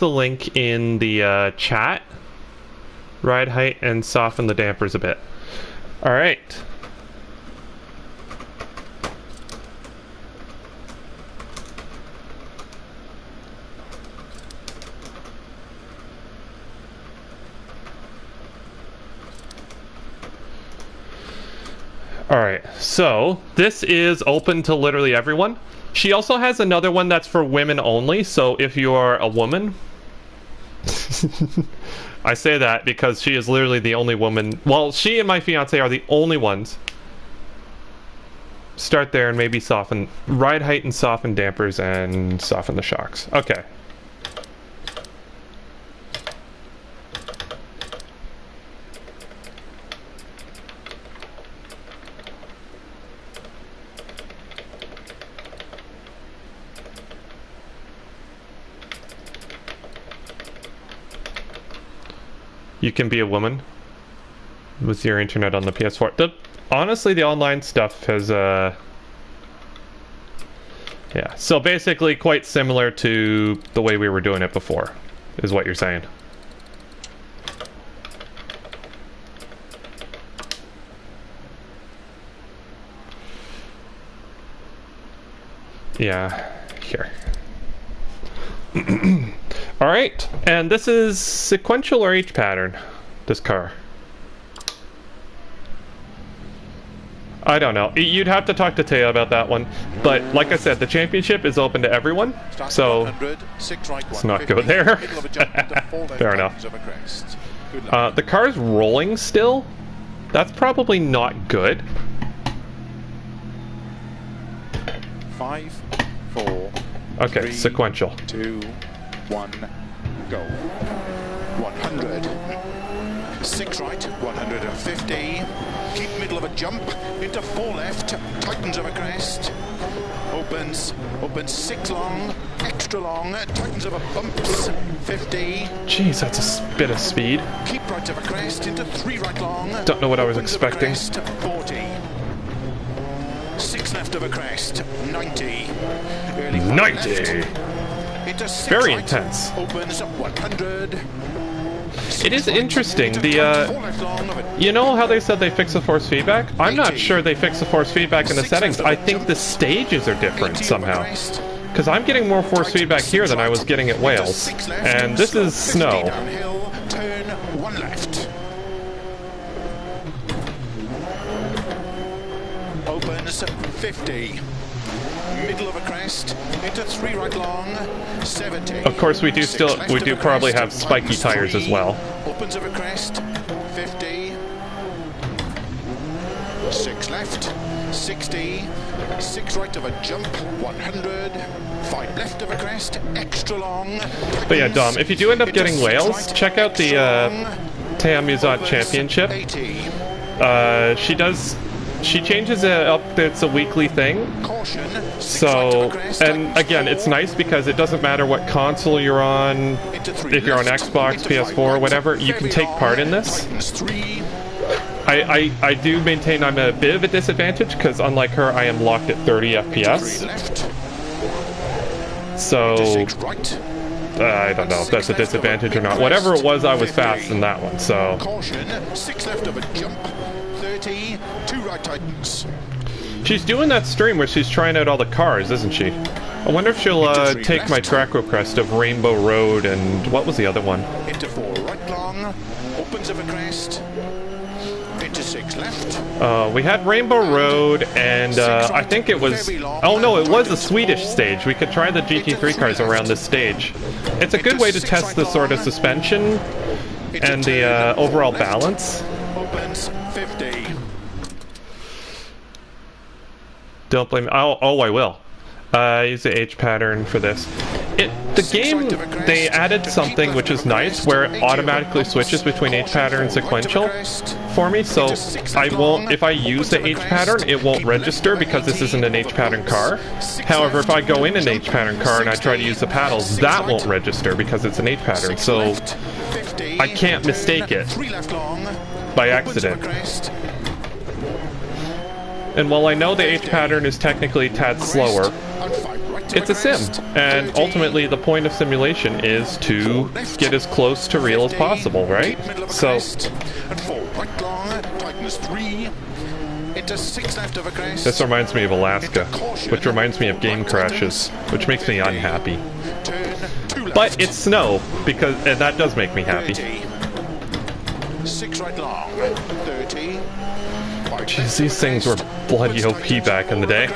link in the chat. Ride height and soften the dampers a bit. All right. Alright, so this is open to literally everyone. She also has another one that's for women only, so if you are a woman... I say that because she is literally the only woman... Well, she and my fiance are the only ones. Start there and maybe soften... Ride height and soften dampers and soften the shocks. Okay. You can be a woman with your internet on the PS4. Honestly, the online stuff has, yeah. So basically quite similar to the way we were doing it before, is what you're saying. Yeah, here. Alright, and this is sequential or H pattern, this car? I don't know. You'd have to talk to Thea about that one. But like I said, the championship is open to everyone, so let's not go there. Fair enough. The car's rolling still. That's probably not good. 5, 4. Okay, 3, sequential. 2, 1, go. 100. 6 right, 150. Keep middle of a jump, into 4 left, tightens of a crest. Opens 6 long, extra long, tightens over bumps, 50. Jeez, that's a bit of speed. Keep right of a crest into 3 right long. Don't know what I was Opens expecting. Crest, 40. 6 left of a crest, 90. Early 90. Into 6 Very right, intense. Opens 100. It is interesting. You know how they said they fix the force feedback? I'm not sure they fix the force feedback in the settings. I think the stages are different somehow. Because I'm getting more force feedback here than I was getting at Wales. And this is snow. Downhill, turn 1 left. Opens 50. Middle of a crest into 3 right long, 70. Of course, we do probably have spiky tires as well. Opens of a crest, 50. 6 left, 60. 6 right of a jump, 100. 5 left of a crest, extra long. But yeah, Dom, if you do end up getting Wales, check out the Theamusante Championship. 80. She changes it up. It's a weekly thing. So, and again, it's nice because it doesn't matter what console you're on. If you're on Xbox, PS4, whatever, you can take part in this. I do maintain I'm at a bit of a disadvantage because unlike her, I am locked at 30 FPS. So, I don't know if that's a disadvantage or not. Whatever it was, I was fast in that one, so. Caution, 6 left of a jump, 30, 2 right tightens. She's doing that stream where she's trying out all the cars, isn't she? I wonder if she'll take my track request of Rainbow Road and what was the other one? Into 4 right long, opens of a crest, into 6 left. We had Rainbow Road and I think it was... Oh no, it was a Swedish stage. We could try the GT3 cars around this stage. It's a good way to test the sort of suspension and the overall balance. Opens 50. Don't blame me. Oh, I will. Use the H pattern for this. The game, they added something which is nice, where it automatically switches between H pattern and sequential for me, so I won't, if I use the H pattern, it won't register because this isn't an H pattern car. However, if I go in an H pattern car and I try to use the paddles, that won't register because it's an H pattern, so I can't mistake it by accident. And while I know the H pattern is technically a tad slower, it's a sim, and ultimately the point of simulation is to get as close to real as possible, right? So, this reminds me of Alaska, which reminds me of game crashes, which makes me unhappy. But it's snow, and that does make me happy. 6 right long, 30. Jeez, these things were bloody OP back in the day.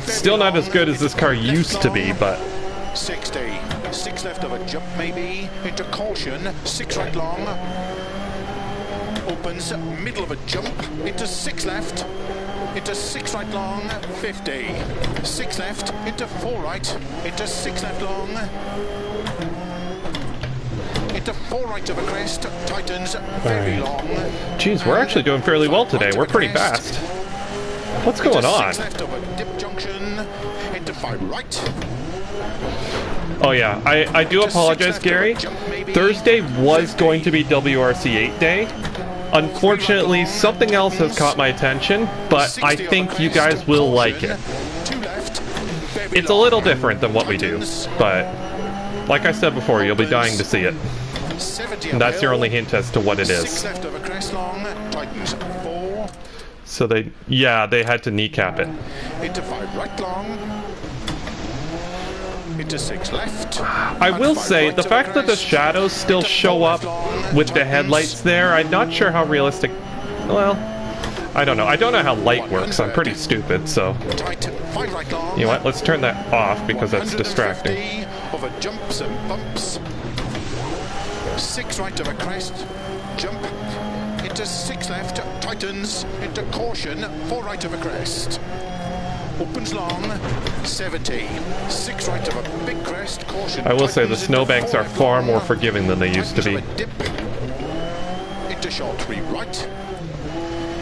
Still not as good as this car used to be, but... 60. 6 left of a jump, maybe. Into caution. 6 right long. Opens, middle of a jump. Into 6 left. Into 6 right long. 50. 6 left. Into 4 right. Into 6 left long. Into 4 right of a crest, tightens, very long. Jeez, we're actually doing fairly well today. We're pretty fast. What's going on? 6 left of a dip junction, into 5 right. Oh yeah, I do apologize, Gary. Thursday was going to be WRC8 day. Unfortunately, something else has caught my attention, but I think you guys will like it. It's a little different than what we do, but like I said before, you'll be dying to see it. And that's your only hint as to what it is. So they had to kneecap it. Into 5 right long. Into 6 left. I will say, the fact that the shadows still show up with the headlights there, I'm not sure how realistic... Well, I don't know. I don't know how light works. I'm pretty stupid, so... You know what? Let's turn that off because that's distracting. Over jumps and bumps. 6 right of a crest. Jump. Into 6 left. Tightens. Into caution. 4 right of a crest. Opens long. 70. 6 right of a big crest. Caution. I will say the snowbanks are far more forgiving than they used to be. Into short 3 right.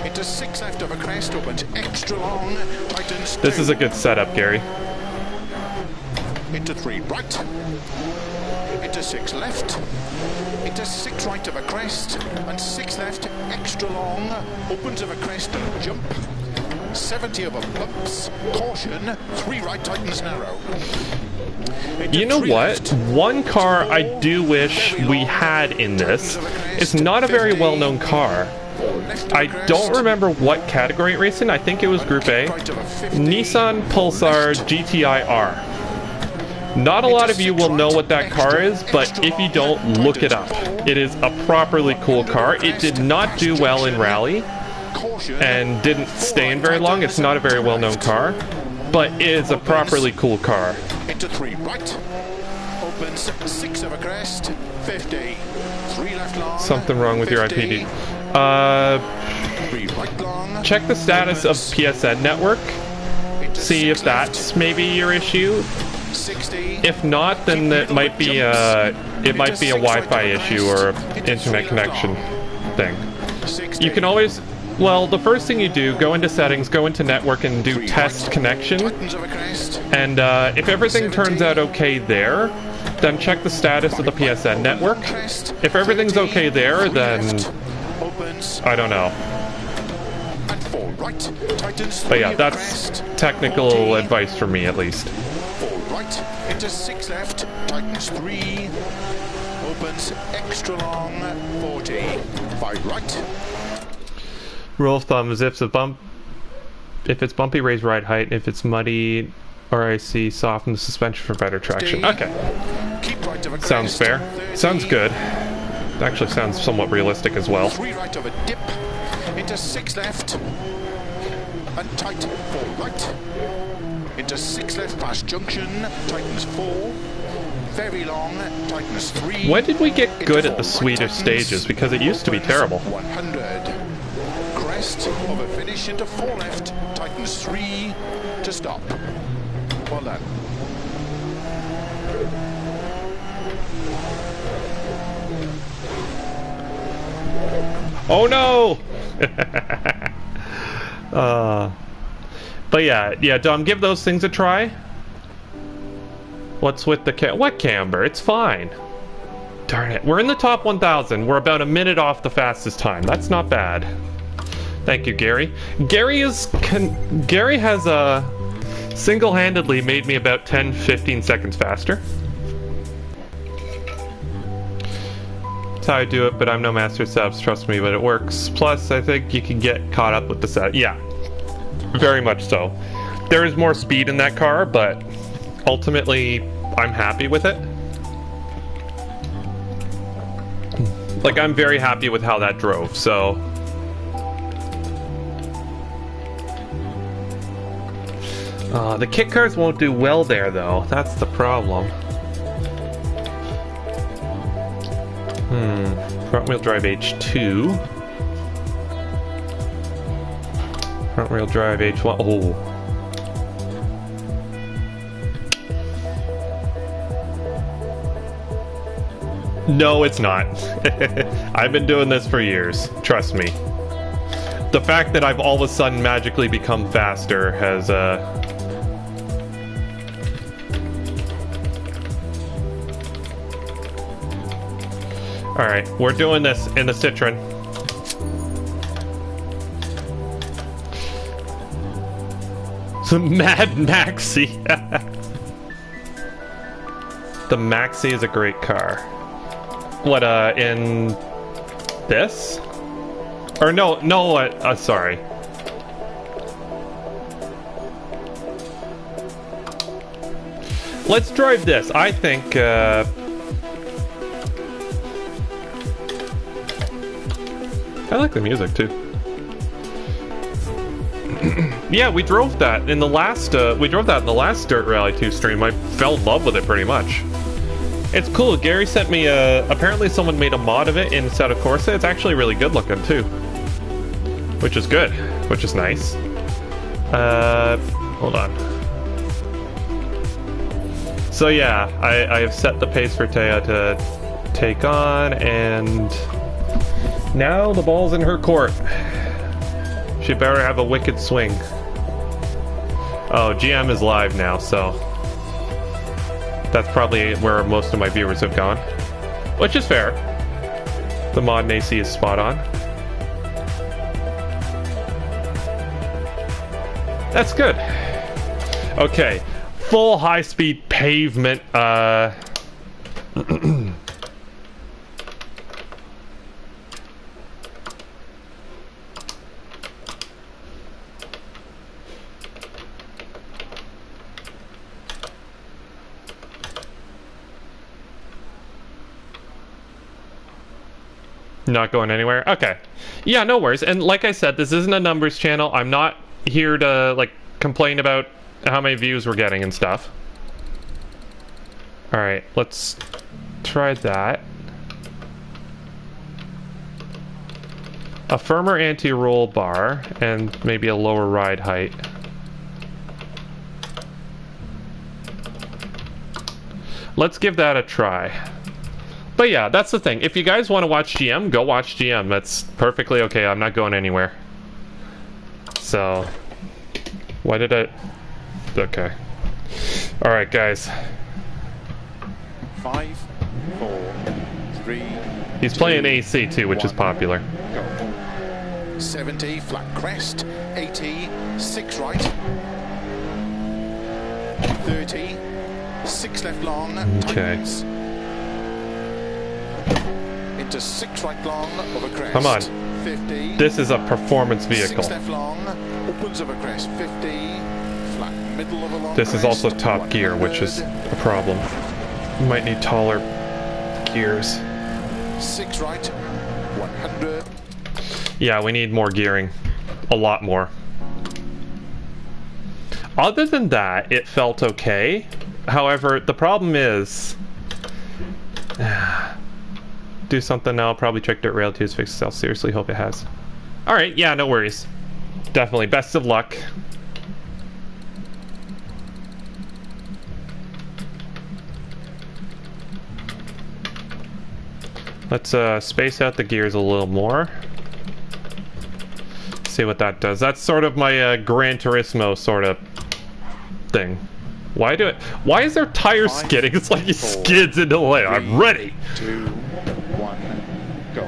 Into 6 left of a crest, opens extra long, tightens 2. This is a good setup, Gary. Into 3 right. Into 6 left. Into 6 right of a crest, and 6 left, extra long, opens of a crest and jump. 70 over bumps, caution, 3 right, tightens narrow. You know what? One car I do wish we had in this. It's not a very well-known car. I don't remember what category it raced in. I think it was Group A. Nissan Pulsar GTI R. Not a lot of you will know what that car is, but if you don't, look it up. It is a properly cool car. It did not do well in rally and didn't stay in very long. It's not a very well-known car, but it is a properly cool car. Into 3 right, opens 6 of a crest, 50, 3 left long. Something wrong with your IPD. 3 right long. Check the status of PSN network. See if that's maybe your issue. 60. If not, then it might be a Wi-Fi issue or internet connection thing. You can always, well, the first thing you do, go into settings, go into network, and do test connection. And if everything turns out okay there, then check the status of the PSN network. If everything's okay there, then I don't know. But yeah, that's technical advice for me, at least. 4 right, into 6 left, tightens 3, opens extra long, 40, 5 right. Rule of thumb is if it's bumpy, raise ride height. If it's muddy or icy, soften the suspension for better traction. Okay. Keep right of a Sounds fair. 30. Sounds good. Actually sounds somewhat realistic as well. 3 right of a dip, into 6 left, and tight, 4 right. Into 6 left past junction, tightens 4, very long, tightens 3. When did we get good at the Swedish stages? Because it used to be terrible. 100. Crest of a finish into 4 left, tightens 3 to stop. Well done. Oh no! But yeah, Dom, give those things a try. What's with the what camber? It's fine. Darn it, we're in the top 1,000. We're about a minute off the fastest time. That's not bad. Thank you, Gary. Gary has single-handedly made me about 10-15 seconds faster. That's how I do it, but I'm no master subs, trust me, but it works. Plus, I think you can get caught up with the set. Yeah, very much so. There is more speed in that car, but ultimately, I'm happy with it. Like, I'm very happy with how that drove, so... the kit cars won't do well there, though. That's the problem. Front-wheel drive H2. Front-wheel drive H1. Oh. No, it's not. I've been doing this for years. Trust me. The fact that I've all of a sudden magically become faster has, Alright, we're doing this in the Citroen. The Mad Maxi. The Maxi is a great car. What, in this? Or no, sorry. Let's drive this. I think, I like the music too. Yeah, we drove that in the last. We drove that in the last Dirt Rally 2 stream. I fell in love with it pretty much. It's cool. Gary sent me a. Apparently, someone made a mod of it in Assetto Corsa. It's actually really good looking too, which is good, which is nice. Hold on. So yeah, I have set the pace for Thea to take on, and now the ball's in her court. She better have a wicked swing. Oh, GM is live now, so that's probably where most of my viewers have gone, which is fair. The mod in AC is spot on. That's good. Okay, full high-speed pavement. Not going anywhere? Okay. Yeah, no worries. And like I said, this isn't a numbers channel. I'm not here to, like, complain about how many views we're getting and stuff. Alright, let's try that. A firmer anti-roll bar and maybe a lower ride height. Let's give that a try. But yeah, that's the thing. If you guys want to watch GM, go watch GM. That's perfectly okay. I'm not going anywhere. So, why did I... Okay. Alright, guys. 5, 4, 3... He's playing AC too, which is popular. Go. 70, flat crest. 80, 6 right. 30, 6 left long. Okay. Tightens. Into 6 right long over crest. Come on. 50. This is a performance vehicle. 6 left long, opens over crest. 50. Flat middle of a long This is crest, also top gear, which is a problem. You might need taller gears. 6 right, 100. Yeah, we need more gearing. A lot more. Other than that, it felt okay. However, the problem is... do something now, probably check Dirt Rail 2's fix itself. Seriously, hope it has. Alright, yeah, no worries. Definitely, best of luck. Let's space out the gears a little more. See what that does. That's sort of my Gran Turismo sort of thing. Why do it? Why is there tire skidding? It's like he skids into the lane. I'm ready. 2, 1, go.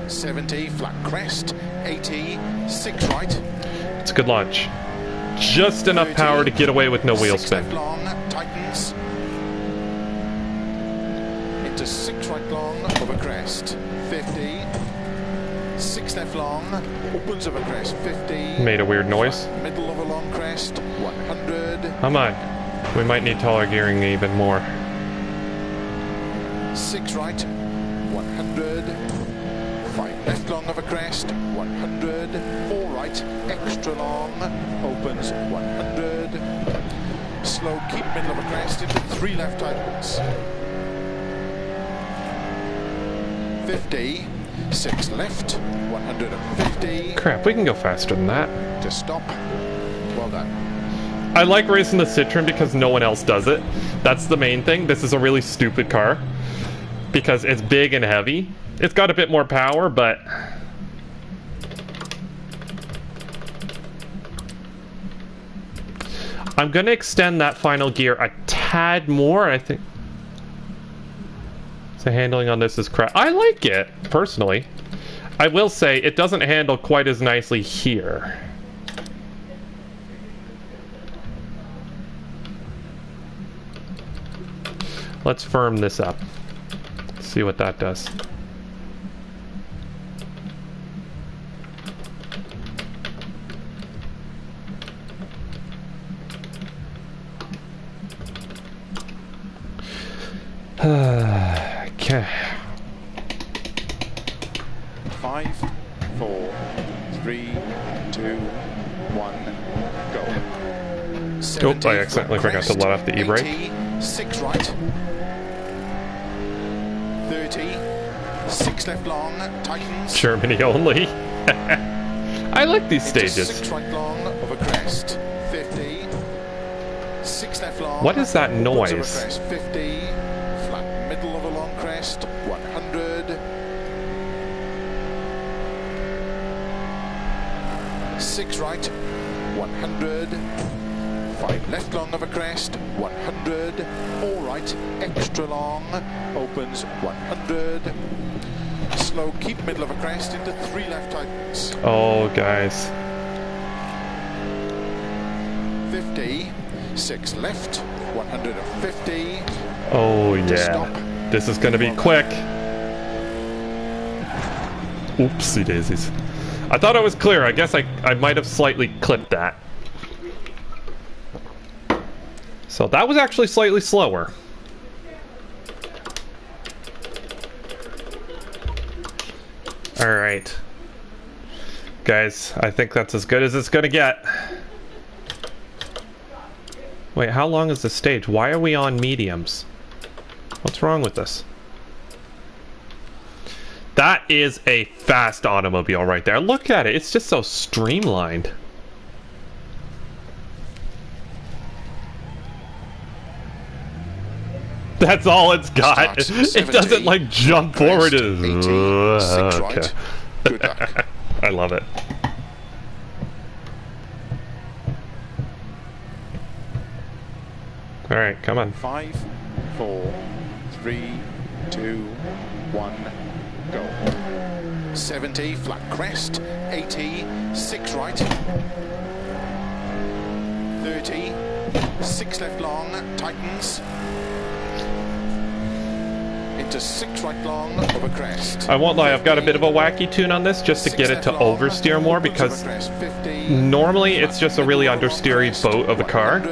70, flat crest. 80, 6 right. It's a good launch. Just enough 30, power to get away with no wheel 6 spin. left long, tightens. Into 6 right long, over crest. 50. 6 left long, opens over crest. 50. Made a weird noise. Middle of a long crest. 100. Come on. We might need taller gearing even more. 6 right, 100. 5 left long of a crest, 100. 4 right, extra long, opens 100. Slow, keep middle of a crest into 3 left tightens. 50. 6 left, 150. Crap, we can go faster than that. To stop. Well done. I like racing the Citroen because no one else does it. That's the main thing. This is a really stupid car because it's big and heavy. It's got a bit more power, but I'm gonna extend that final gear a tad more. I think the handling on this is crap. I like it personally. I will say it doesn't handle quite as nicely here. Let's firm this up. See what that does. Okay. 5, 4, 3, 2, 1, go. Oop, I accidentally forgot to let off the e-brake. 80, 6 right. 30, 6 left long, tightens. Germany only. I like these Into stages. 6 right long, over crest. 50, 6 left long. What is that opens noise? over crest. 50, flat middle of a long crest. 100. 6 right, 100. 5 left long of a crest, 100. 4 right, extra long, opens 100. Slow, keep middle of a crest into 3 left tightens. Oh, guys. 50. 6 left, 150. Oh, yeah. Stop. This is going to be quick. Oopsie daisies. I thought I was clear. I guess I might have slightly clipped that. So that was actually slightly slower. Alright. Guys, I think that's as good as it's gonna get. Wait, how long is this stage? Why are we on mediums? What's wrong with this? That is a fast automobile right there. Look at it. It's just so streamlined. That's all it's got. It doesn't like jump forward. Okay. Good luck. I love it. All right, come on. 5, 4, 3, 2, 1, go. 70, flat crest. 80, 6 right. 30, 6 left long, tightens. Into 6 right long, over crest. I won't lie, I've got a bit of a wacky tune on this just to get it to oversteer more, because normally it's just a really understeery boat of a car.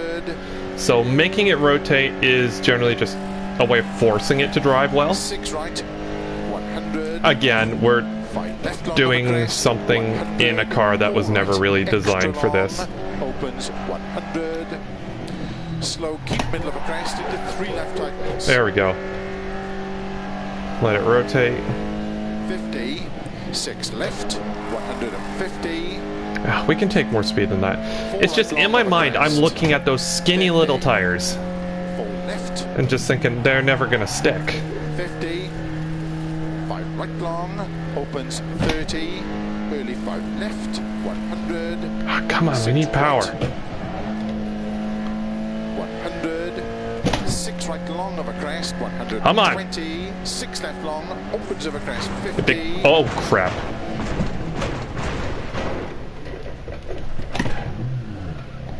So making it rotate is generally just a way of forcing it to drive well. 6 right, 100. Again, we're doing something in a car that was never really designed for this. Opens 100. Slow, keep middle of a crest into 3 left tightens. There we go. Let it rotate. 50, 6 left, 150. We can take more speed than that. It's just in my mind, I'm looking at those skinny little tires 4 left, and just thinking they're never gonna stick. 50. 5 right long, opens 30. Early 5 left, 100. Ah, come on, we need power. 100. 6 right long of a crest, 120. Come on. 6 left long, opens of a crest, The 50. big, oh crap.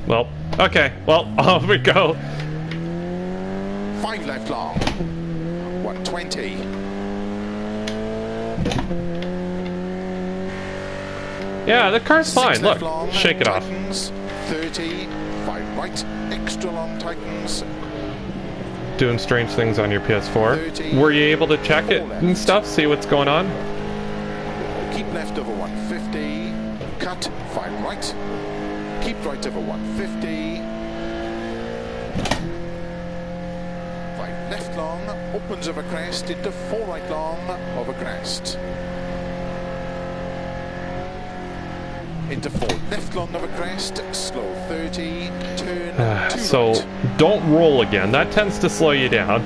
Well, okay, well, off we go. 5 left long, 120. Yeah, the car's 6 fine, look, left long, shake it off. tightens, 30. 5 right, extra long tightens. Doing strange things on your PS4. 30. Were you able to check it and stuff, see what's going on? Keep left over 150. Cut, 5 right. Keep right over 150. 5 left long, opens of a crest into 4 right long of a crest. Into 4 left long of a crest, slow 30, turn 2 So, right. don't roll again, that tends to slow you down.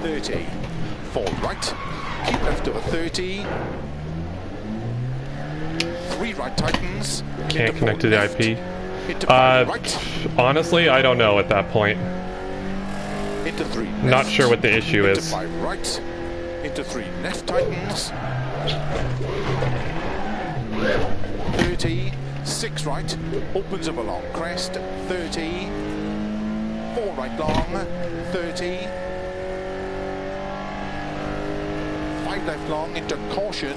30, 4 right, keep left over 30. 3 right tightens. Can't connect to the IP. Into 5 right. Honestly, I don't know at that point. Into 3 left. Not sure what the issue into is. 5 right. Into 3 left tightens. 30. 6 right. Opens up a long crest. 30. 4 right long. 30. 5 left long into caution.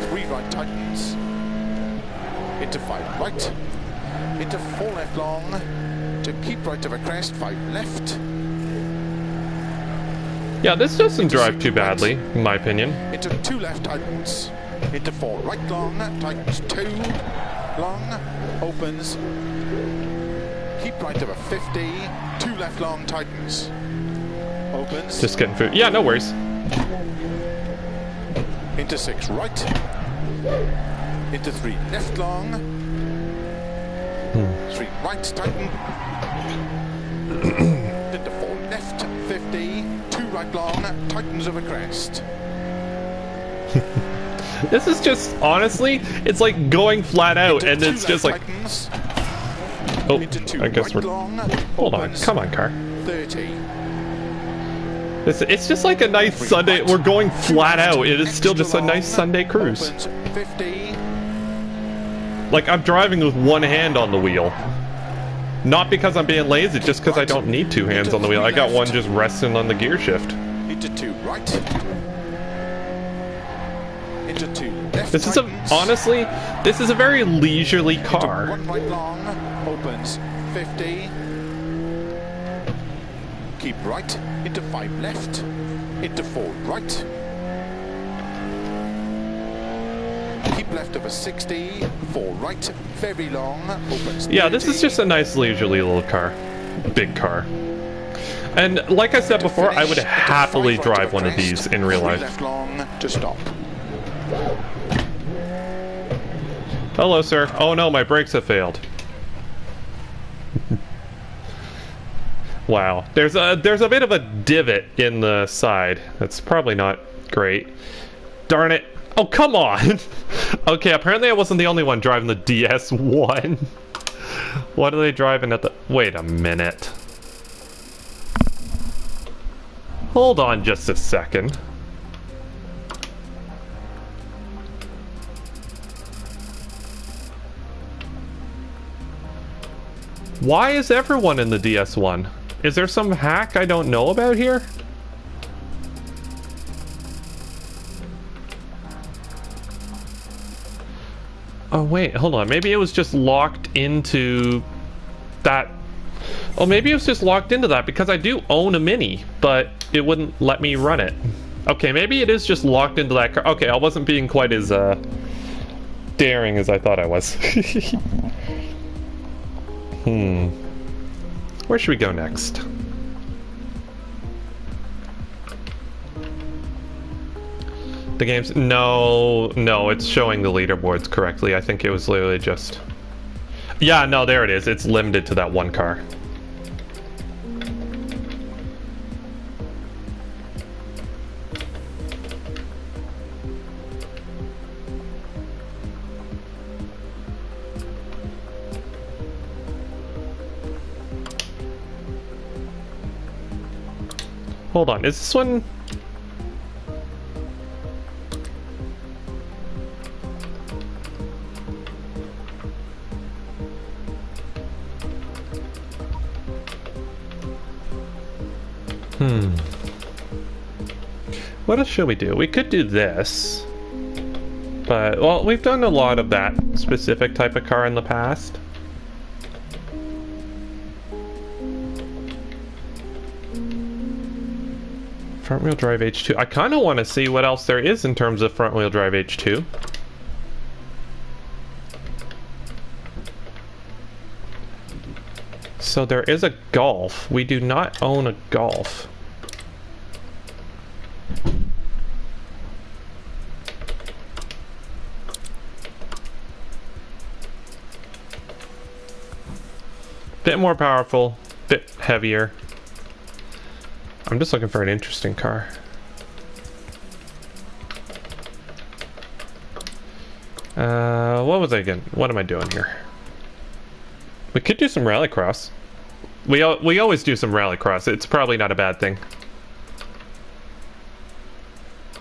3 right tightens. Into 5 right. Into 4 left long. To keep right of a crest. 5 left. Yeah, this doesn't drive too badly, in my opinion. Into 2 left tightens. Into 4 right long, tightens 2 long, opens. Keep right of a 50. 2 left long, tightens. Opens. Just getting food. Yeah, no worries. Into 6 right. Into 3 left long. 3 right, tighten. Into 4 left, 50. 2 right long, tightens of a crest. This is just, honestly, it's like going flat out, and it's just like... Oh, I guess we're... Hold on, come on, car. 30. It's just like a nice Sunday, we're going flat out, it is still just a nice Sunday cruise. 50. Like, I'm driving with one hand on the wheel. Not because I'm being lazy, just because I don't need two hands on the wheel. I got one just resting on the gear shift. Into 2 right. Into 2 left. This is honestly, this is a very leisurely car. 1 right long, opens 50. Keep right, into 5 left, into 4 right. Keep left over 60, 4 right, very long, opens 30. Yeah, this is just a nice leisurely little car. Big car. And like I said before, I would happily drive one of these in real life. Left long to stop. Hello, sir. Oh no, my brakes have failed. Wow. There's a bit of a divot in the side. That's probably not great. Darn it. Oh, come on. Okay, apparently I wasn't the only one driving the DS1. What are they driving at the... Wait a minute. Hold on just a second. Why is everyone in the DS1? Is there some hack I don't know about here? Oh wait, hold on. Maybe it was just locked into that. Oh, maybe it was just locked into that because I do own a Mini, but it wouldn't let me run it. Okay, maybe it is just locked into that car. Okay, I wasn't being quite as daring as I thought I was. Where should we go next? The game's... No, it's showing the leaderboards correctly. I think it was literally just... Yeah, no, there it is. It's limited to that one car. Hold on, is this one... What else should we do? We could do this. But, well, we've done a lot of that specific type of car in the past. Front-wheel drive H2. I kind of want to see what else there is in terms of front-wheel drive H2. So there is a Golf. We do not own a Golf. Bit more powerful, bit heavier. I'm just looking for an interesting car. What was I again? What am I doing here? We could do some rallycross. We always do some rallycross. It's probably not a bad thing.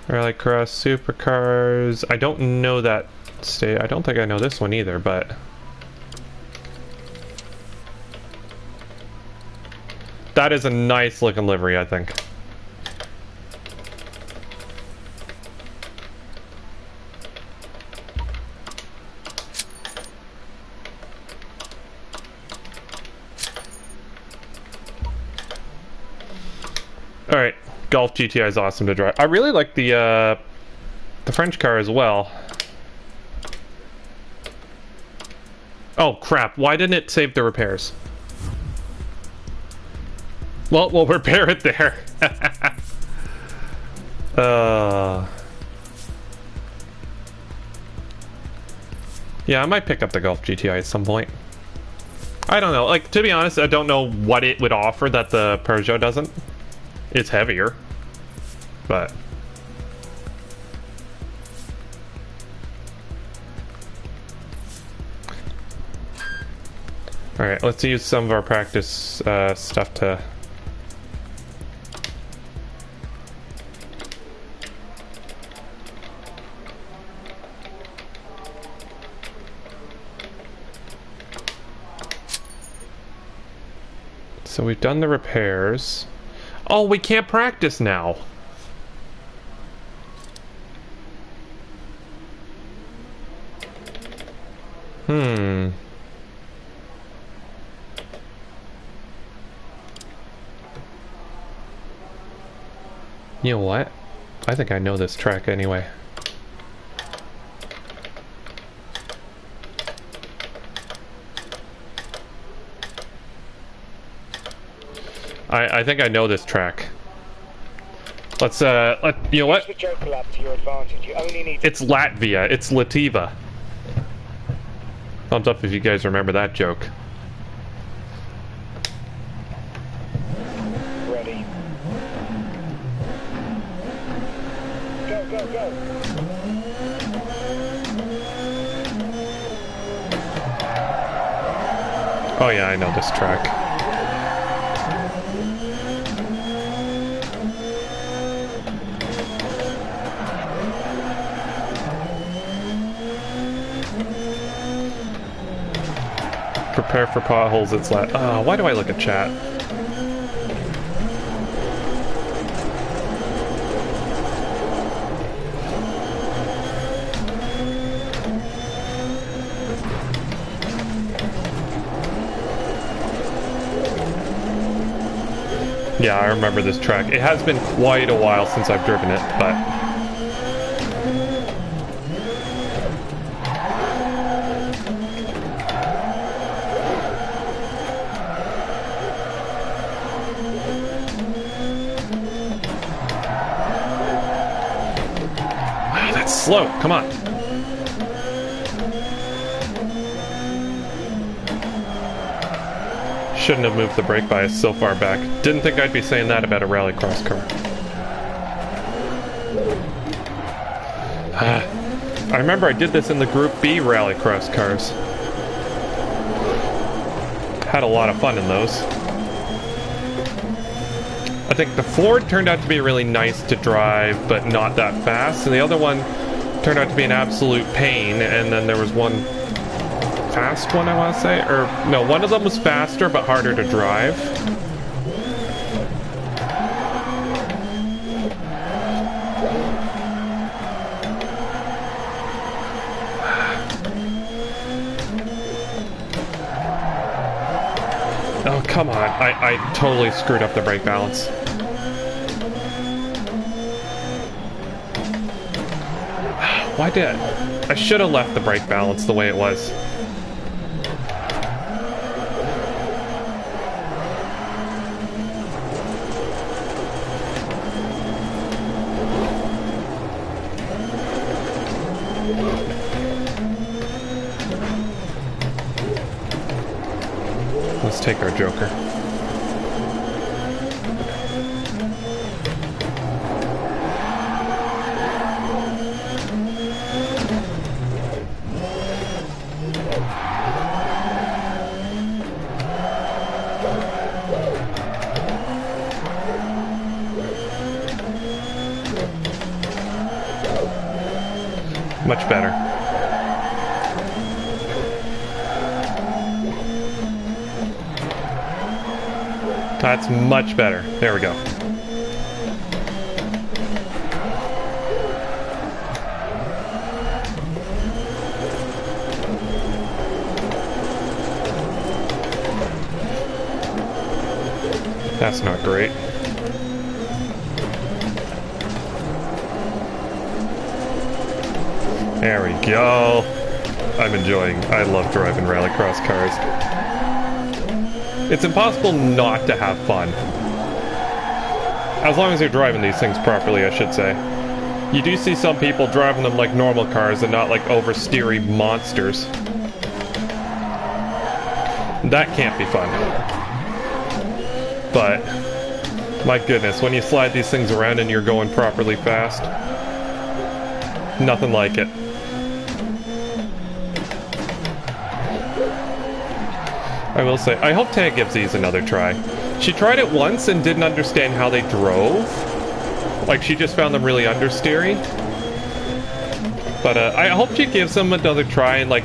Rallycross, supercars. I don't know that state. I don't think I know this one either, but... That is a nice looking livery, I think. Alright, Golf GTI is awesome to drive. I really like the French car as well. Oh crap, why didn't it save the repairs? Well, we'll repair it there. Yeah, I might pick up the Golf GTI at some point. I don't know. Like, to be honest, I don't know what it would offer that the Peugeot doesn't. It's heavier. But... Alright, let's use some of our practice stuff to... So we've done the repairs. Oh, we can't practice now. You know what? I think I know this track anyway. I think I know this track. Let's you know what? The joke lab to your advantage. You only need It's Latvia. It's Lativa. Thumbs up if you guys remember that joke. ready. Go, go, go. Oh yeah, I know this track. Prepare for potholes, it's like... why do I look at chat? Yeah, I remember this track. It has been quite a while since I've driven it, but... Slow, come on. Shouldn't have moved the brake bias so far back. Didn't think I'd be saying that about a rallycross car. I remember I did this in the Group B rallycross cars. Had a lot of fun in those. I think the Ford turned out to be really nice to drive, but not that fast, and the other one turned out to be an absolute pain, and then there was one fast one, I want to say, or no, one of them was faster but harder to drive. Oh, come on, I totally screwed up the brake balance. Why did I should have left the brake balance the way it was. Let's take our Joker. Much better. That's much better. There we go. That's not great. There we go. I'm enjoying. I love driving rallycross cars. It's impossible not to have fun. As long as you're driving these things properly, I should say. You do see some people driving them like normal cars and not like oversteery monsters. That can't be fun. But, my goodness, when you slide these things around and you're going properly fast, nothing like it. I will say, I hope Thea gives these another try. She tried it once and didn't understand how they drove. Like, she just found them really understeery. But I hope she gives them another try and, like,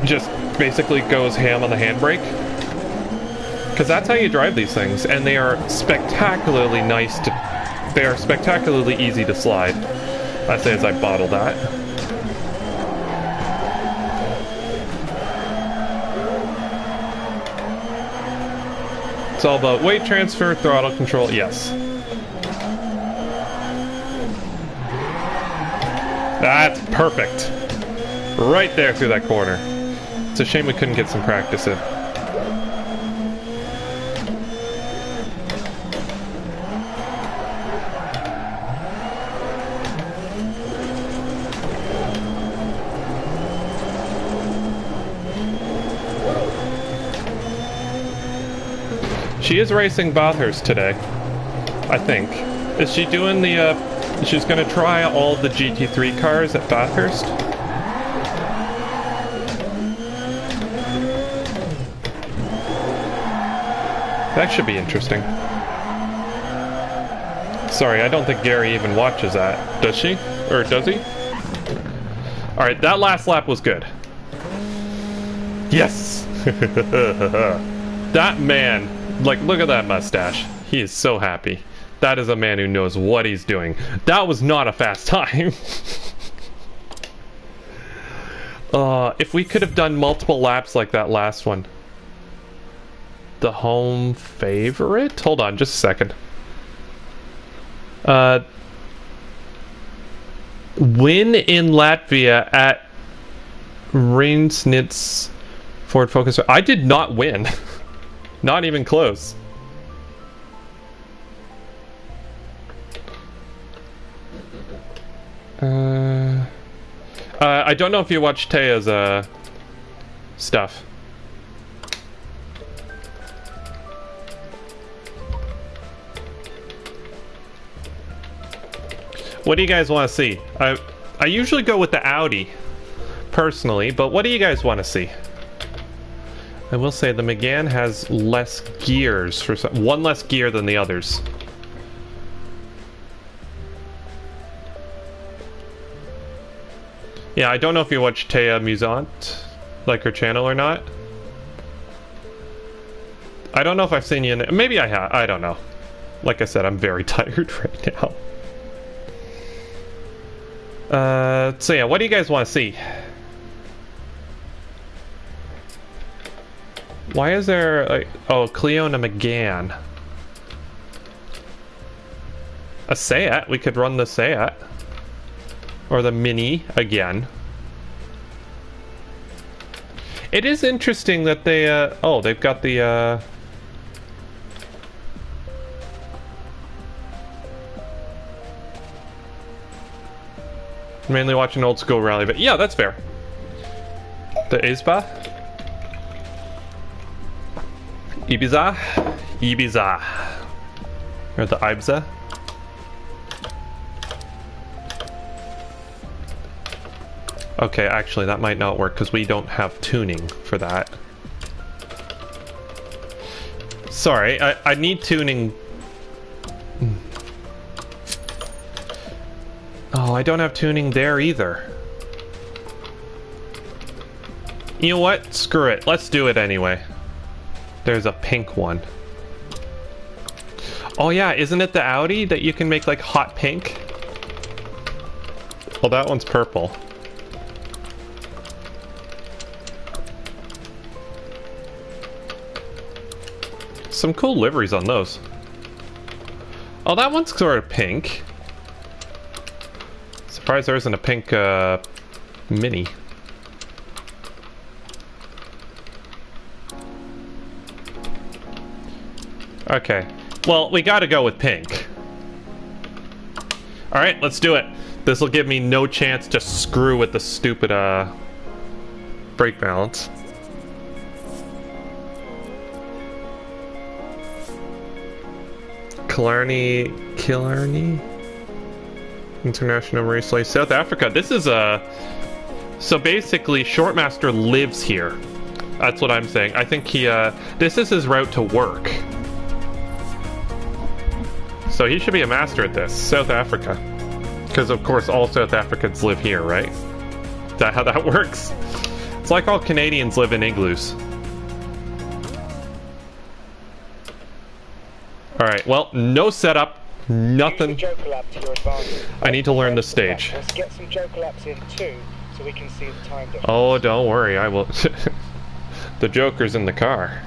just basically goes ham on the handbrake. Because that's how you drive these things, and they are spectacularly nice to... They are spectacularly easy to slide. I say as I bottle that. It's all about weight transfer, throttle control, yes. That's perfect. Right there through that corner. It's a shame we couldn't get some practice in. She is racing Bathurst today, I think. Is she doing the, she's gonna try all the GT3 cars at Bathurst? That should be interesting. Sorry, I don't think Gary even watches that. Does she? Or does he? Alright, that last lap was good. Yes! That man, like, look at that mustache. He is so happy. That is a man who knows what he's doing. That was not a fast time. If we could have done multiple laps like that last one. The home favorite? Hold on, just a second. Win in Latvia at Reinsnitz Ford Focus. I did not win. Not even close. I don't know if you watched Thea's stuff. What do you guys want to see? I usually go with the Audi, personally, but what do you guys want to see? I will say the Megane has less gears, for one less gear than the others. Yeah, I don't know if you watch Theamusante, like her channel or not. I don't know if I've seen you in it. Maybe I have. I don't know. Like I said, I'm very tired right now. So yeah, what do you guys want to see? Why is there a... Oh, Clio and a Megane. A Seat? We could run the Seat. Or the Mini again. It is interesting that they, oh, they've got the, mainly watching old school rally, but yeah, that's fair. The Isba? Ibiza? Ibiza. Or the Ibza? Okay, actually, that might not work because we don't have tuning for that. Sorry, I need tuning. Oh, I don't have tuning there either. You know what? Screw it. Let's do it anyway. There's a pink one. Oh yeah, isn't it the Audi that you can make like hot pink? Well, that one's purple. Some cool liveries on those. Oh, that one's sort of pink. Surprised there isn't a pink Mini. Okay. Well, we gotta go with pink. Alright, let's do it. This will give me no chance to screw with the stupid brake balance. Killarney International Race South Africa. This is a... So basically, Shortmaster lives here. That's what I'm saying. I think he, this is his route to work. So he should be a master at this. South Africa. Because, of course, all South Africans live here, right? Is that how that works? It's like all Canadians live in igloos. Alright, well, no setup. Nothing. I need to learn the stage. Let's get some joker laps in too, so we can see the time difference. Oh, don't worry, I will. The Joker's in the car.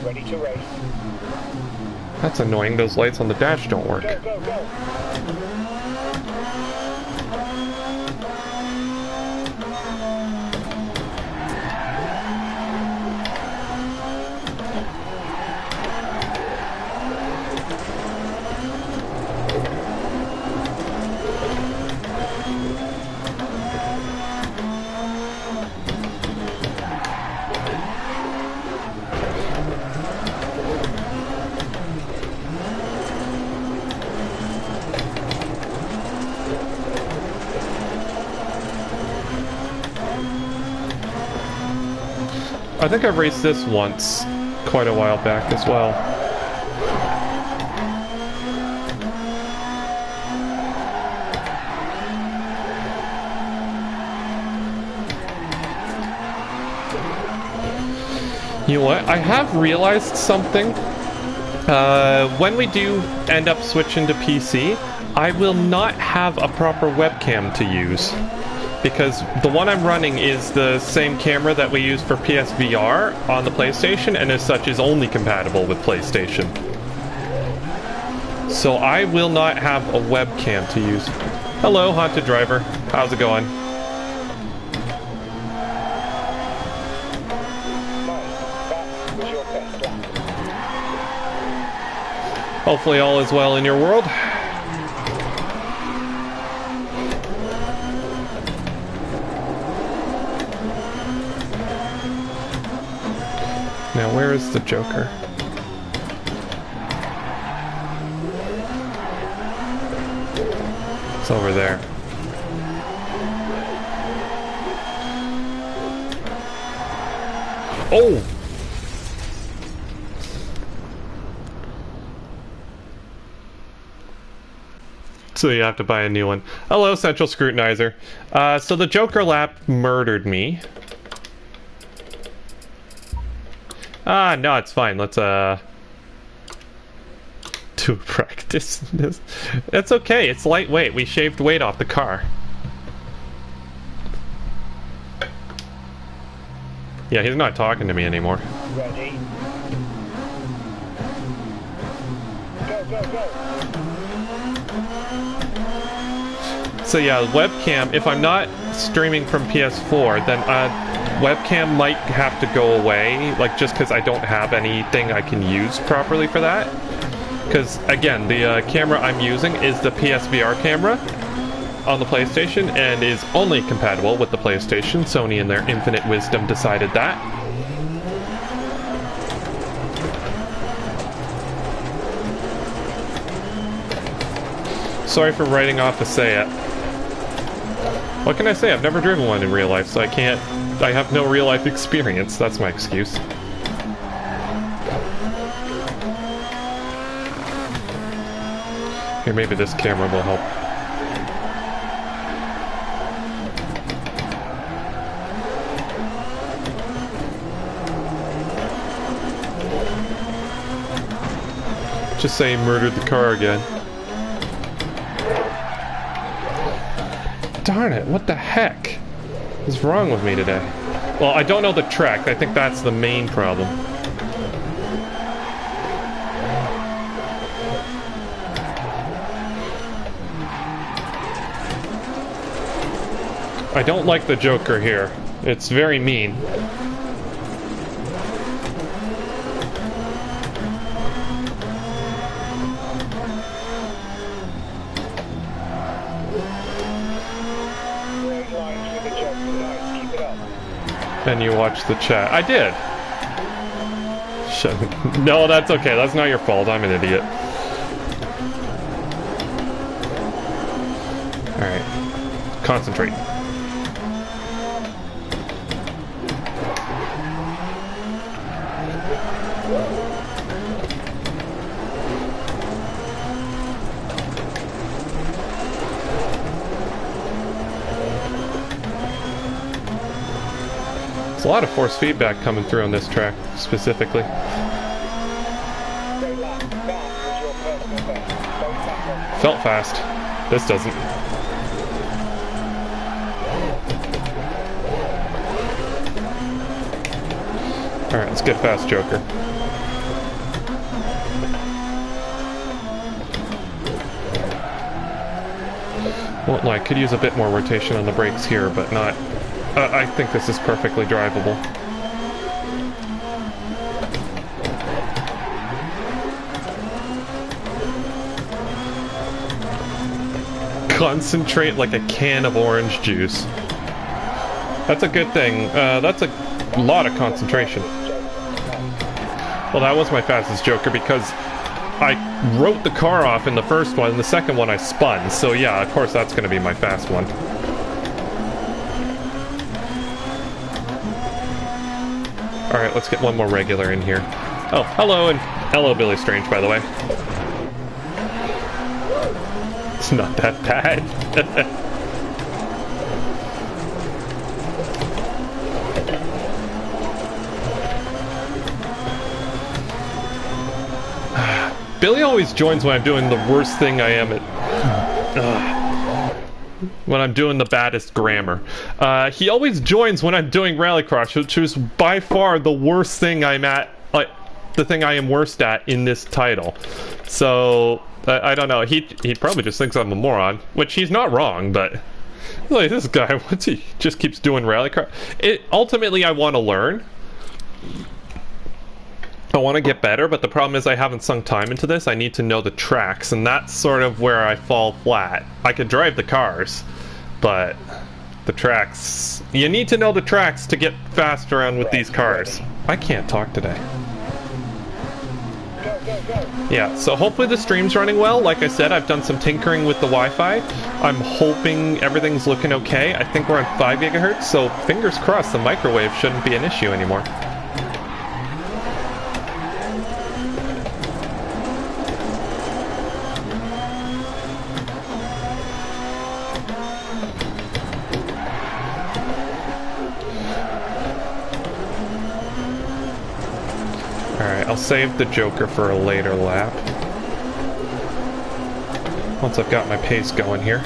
Ready to race. That's annoying, those lights on the dash don't work. Go, go, go. I think I've raced this once, quite a while back as well. You know what? I have realized something. When we do end up switching to PC, I will not have a proper webcam to use. Because the one I'm running is the same camera that we use for PSVR on the PlayStation, and as such is only compatible with PlayStation. So I will not have a webcam to use. Hello, Haunted Driver. How's it going? That was your best lap. Hopefully all is well in your world. Now, where is the Joker? It's over there. Oh! So you have to buy a new one. Hello, Central Scrutinizer. So the Joker lap murdered me. Ah, no, it's fine. Let's, do a practice. It's okay. It's lightweight. We shaved weight off the car. Yeah, he's not talking to me anymore. Ready. Go, go, go. So yeah, webcam, if I'm not streaming from PS4, then, webcam might have to go away, like just because I don't have anything I can use properly for that. Because again, the camera I'm using is the PSVR camera on the PlayStation and is only compatible with the PlayStation. Sony in their infinite wisdom decided that. Sorry for writing off a Thea. What can I say? I've never driven one in real life, so I have no real life experience. That's my excuse. Here, maybe this camera will help. Just say murdered the car again. Darn it, what the heck is wrong with me today? Well, I don't know the track. I think that's the main problem. I don't like the Joker here. It's very mean. And you watch the chat. I did. Shut. No, that's okay. That's not your fault. I'm an idiot. Alright. Concentrate. There's a lot of force feedback coming through on this track, specifically. Felt fast. This doesn't. Alright, let's get fast, Joker. Won't lie, could use a bit more rotation on the brakes here, but not... I think this is perfectly drivable. Concentrate like a can of orange juice. That's a good thing. That's a lot of concentration. Well, that was my fastest Joker because I wrote the car off in the first one, and the second one I spun. So yeah, of course that's going to be my fast one. Alright, let's get one more regular in here. Oh, hello, and hello, Billy Strange, by the way. It's not that bad. Billy always joins when I'm doing the worst thing I am at... when I'm doing the baddest grammar. He always joins when I'm doing Rallycross, which is by far the worst thing I'm at, like, the thing I am worst at in this title. So, I don't know, he probably just thinks I'm a moron, which he's not wrong, but... Like, this guy, what's he, just keeps doing Rallycross? Ultimately, I want to learn. I want to get better, but the problem is I haven't sunk time into this. I need to know the tracks, and that's sort of where I fall flat. I could drive the cars, but the tracks... You need to know the tracks to get fast around with these cars. I can't talk today. Yeah, so hopefully the stream's running well. Like I said, I've done some tinkering with the Wi-Fi. I'm hoping everything's looking okay. I think we're on 5 gigahertz, so fingers crossed the microwave shouldn't be an issue anymore. Alright, I'll save the Joker for a later lap. Once I've got my pace going here.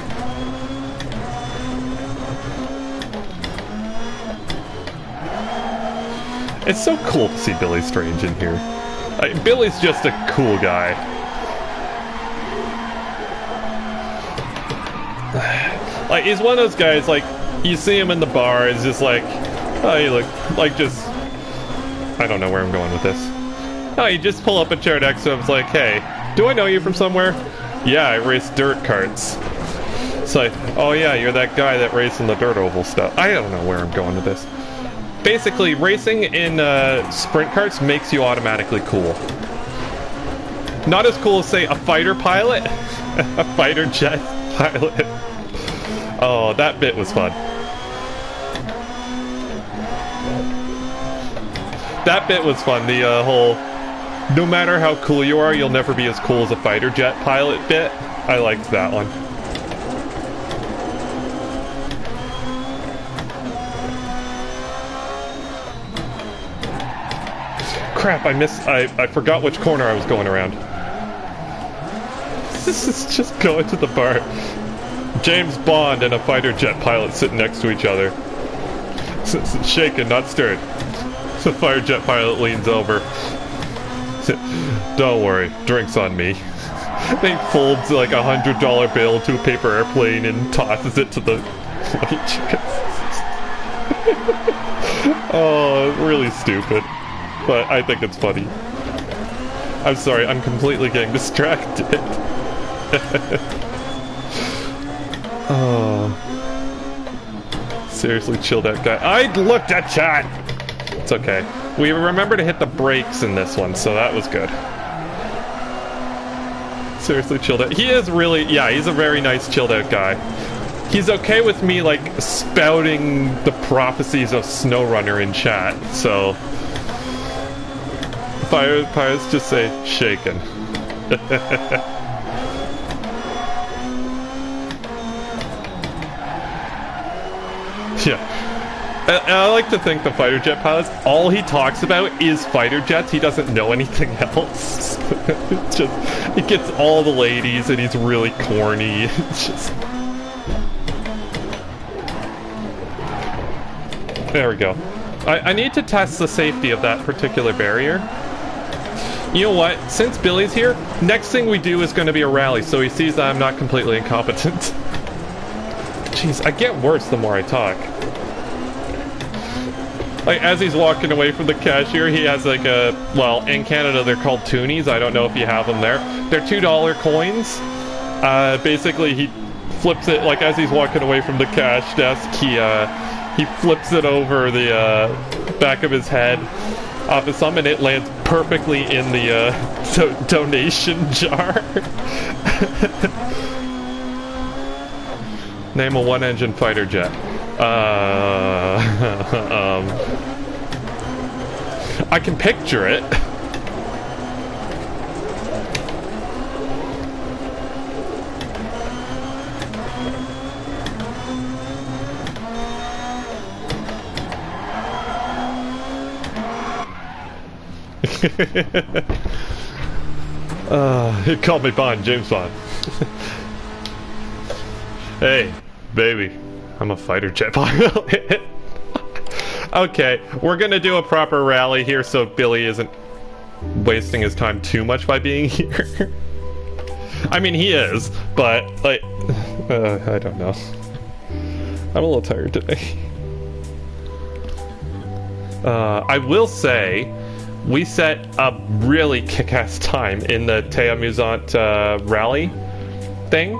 It's so cool to see Billy Strange in here. Billy's just a cool guy. Like, he's one of those guys, like, you see him in the bar, it's just like, oh, you look, like, just... I don't know where I'm going with this. Oh, you just pull up a chair next to him, it's like, hey, do I know you from somewhere? Yeah, I race dirt carts. It's like, oh yeah, you're that guy that raced in the dirt oval stuff. I don't know where I'm going with this. Basically, racing in sprint carts makes you automatically cool. Not as cool as, say, a fighter pilot. A fighter jet pilot. Oh, that bit was fun. That bit was fun, the whole... No matter how cool you are, you'll never be as cool as a fighter jet pilot bit. I liked that one. Crap, I forgot which corner I was going around. This is just going to the bar. James Bond and a fighter jet pilot sitting next to each other. Shaken, not stirred. The fighter jet pilot leans over. Don't worry, drinks on me. They folds like $100 bill to a paper airplane and tosses it to the Oh, really stupid. But I think it's funny. I'm sorry, I'm completely getting distracted. Oh. Seriously, chill that guy. I looked at chat! It's okay. We remember to hit the brakes in this one, so that was good. Seriously, chilled out. He is really, yeah, he's a very nice chilled out guy. He's okay with me, like, spouting the prophecies of SnowRunner in chat, so... Pirates just say, shaken. Yeah. I like to think the fighter jet pilots, all he talks about is fighter jets. He doesn't know anything else. It's just, he gets all the ladies and he's really corny. It's just... There we go. I need to test the safety of that particular barrier. You know what? Since Billy's here, next thing we do is going to be a rally, so he sees that I'm not completely incompetent. Jeez, I get worse the more I talk. Like, as he's walking away from the cashier, he has like a... Well, in Canada they're called toonies. I don't know if you have them there. They're $2 coins. Basically, he flips it, like, as he's walking away from the cash desk, he flips it over the back of his head off his thumb, and it lands perfectly in the donation jar. Name a one-engine fighter jet. I can picture it. He called me Bond, James Bond. Hey, baby, I'm a fighter jet pilot. Okay, we're gonna do a proper rally here so Billy isn't wasting his time too much by being here. I mean, he is, but, like, I don't know. I'm a little tired today. I will say, we set a really kick-ass time in the Theamusante rally thing.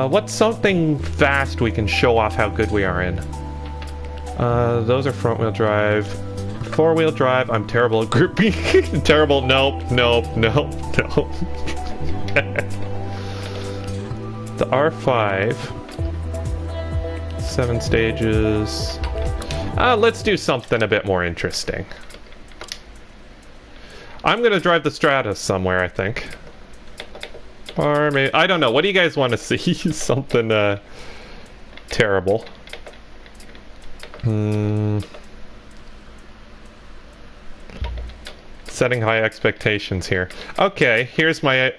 What's something fast we can show off how good we are in? Those are front-wheel drive. Four-wheel drive, I'm terrible at grouping. Terrible, nope. The R5. 7 stages. Let's do something a bit more interesting. I'm gonna drive the Stratus somewhere, I think. Or maybe, I don't know. What do you guys want to see? Something, terrible. Setting high expectations here. Okay, here's my,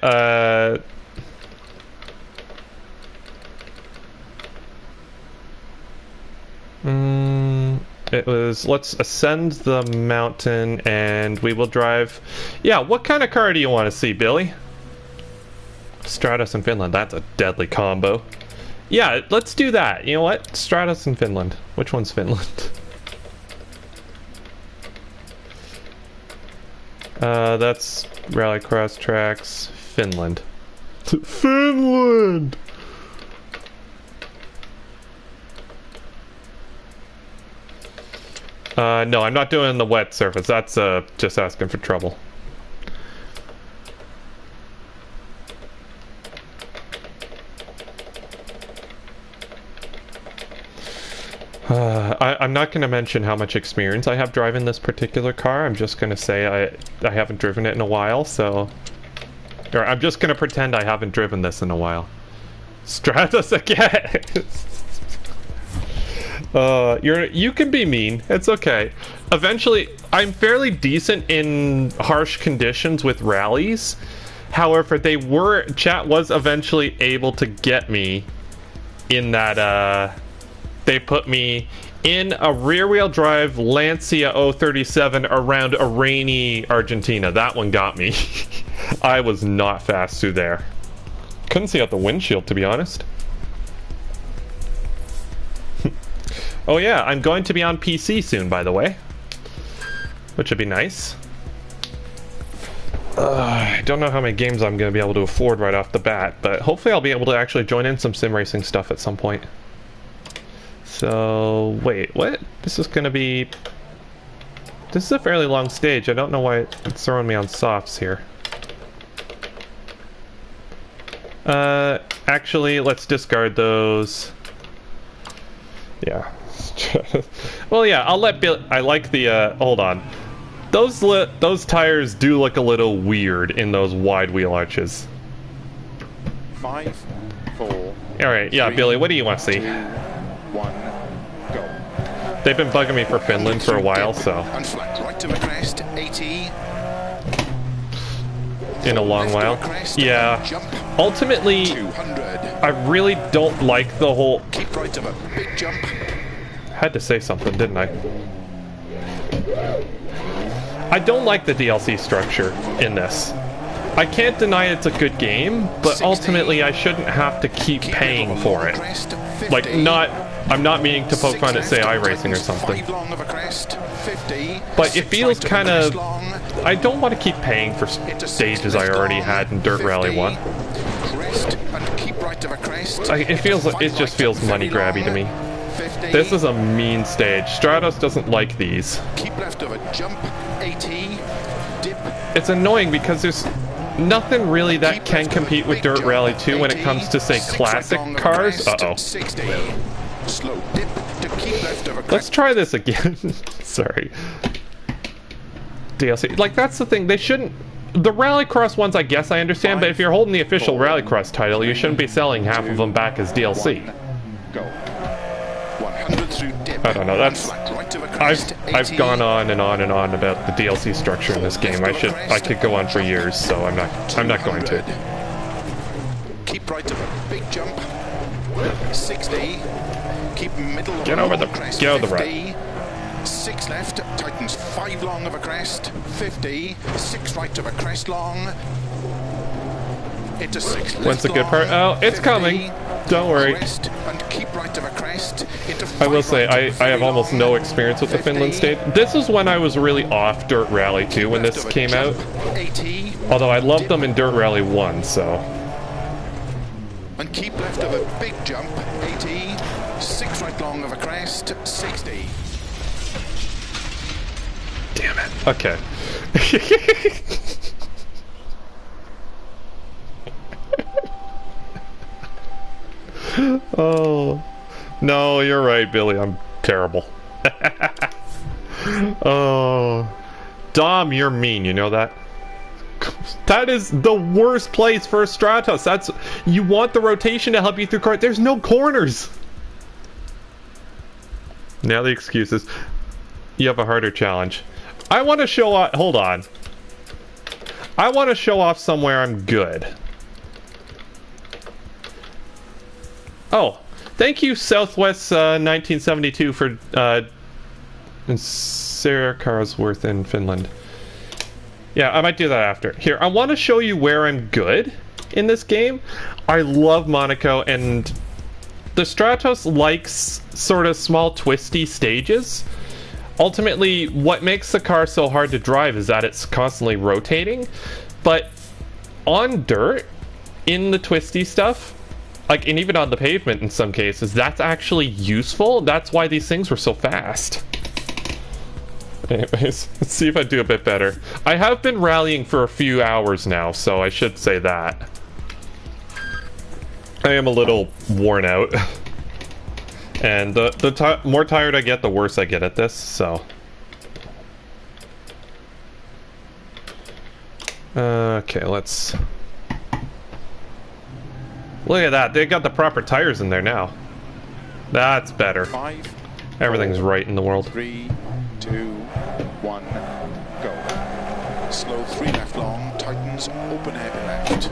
it was, let's ascend the mountain and we will drive... Yeah, what kind of car do you want to see, Billy? Stratus in Finland, that's a deadly combo. Yeah, let's do that. You know what? Stratus in Finland. Which one's Finland? That's Rallycross Tracks, Finland. Finland! No, I'm not doing the wet surface. That's, just asking for trouble. I'm not going to mention how much experience I have driving this particular car. I'm just going to say I haven't driven it in a while, so... Or I'm just going to pretend I haven't driven this in a while. Stratus again! You can be mean. It's okay. Eventually, I'm fairly decent in harsh conditions with rallies. However, chat was eventually able to get me in that, they put me in a rear-wheel drive Lancia 037 around a rainy Argentina. That one got me. I was not fast through there. Couldn't see out the windshield, to be honest. Oh yeah, I'm going to be on PC soon, by the way. Which would be nice. I don't know how many games I'm going to be able to afford right off the bat, but hopefully I'll be able to actually join in some sim racing stuff at some point. So, wait, what? This is going to be... This is a fairly long stage. I don't know why it's throwing me on softs here. Actually, let's discard those. Yeah. Well, yeah, I'll let Bill... I like the, hold on. Those tires do look a little weird in those wide wheel arches. 5, 4... Alright, yeah, 3, Billy, what do you want to see? 2, 1, go. They've been bugging me for Finland for a while, so... And flat right of a crest, 80. In a long while. Yeah. Ultimately, 200. I really don't like the whole... Keep right of a big jump. Had to say something, didn't I? I don't like the DLC structure in this. I can't deny it's a good game, but ultimately I shouldn't have to keep paying for it. Like, I'm not meaning to poke fun at, say, iRacing or something. But it feels kind of... I don't want to keep paying for stages I already had in Dirt Rally 1. It just feels money grabby to me. This is a mean stage. Stratos doesn't like these. Keep left of a jump, 80. Dip. It's annoying because there's nothing really that can compete with Dirt Rally 2 when it comes to, say, classic cars. Uh-oh. Slow dip to keep left of a crest. Let's try this again. Sorry. DLC. Like, that's the thing. They shouldn't... The Rallycross ones, I guess I understand, but if you're holding the official Rallycross title, you shouldn't be selling half of them back as DLC. Go. 100 through dip. I don't know. That's... I've gone on and on and on about the DLC structure in this game. I could go on for years, so I'm not going to. Keep right of a big jump. 60. Keep middle of Get over the crest. get over the right. 6 left, tightens 5 long of a crest. 50. 6 right of a crest long. Into 6 left. When's the good part? Oh, it's 50, coming. Don't worry. And keep right of a crest. Into I will 5 say, right I have almost no experience with the 50. Finland stage. This is when I was really off Dirt Rally 2 when this came out. 80. Although I loved them in Dirt Rally 1, so... And keep left of a big jump, 80. 6 right long of a crest, 60. Damn it. Okay. Oh. No, you're right, Billy. I'm terrible. Oh. Dom, you're mean, you know that? That is the worst place for a Stratos. That's... You want the rotation to help you through corners. There's no corners. Now the excuses. You have a harder challenge. I want to show off... Hold on. I want to show off somewhere I'm good. Oh. Thank you, Southwest 1972, for Sarah Carlsworth in Finland. Yeah, I might do that after. Here, I want to show you where I'm good in this game. I love Monaco, and the Stratos likes sort of small twisty stages. Ultimately, what makes the car so hard to drive is that it's constantly rotating. But on dirt, in the twisty stuff, like, and even on the pavement in some cases, that's actually useful. That's why these things were so fast. Anyways, let's see if I do a bit better. I have been rallying for a few hours now, so I should say that. I am a little worn out. And the more tired I get, the worse I get at this, so... Okay, let's... Look at that, they got the proper tires in there now. That's better. 5, Everything's right in the world. 3, 2, 1, go. Slow 3 left long, tightens, open hairpin left.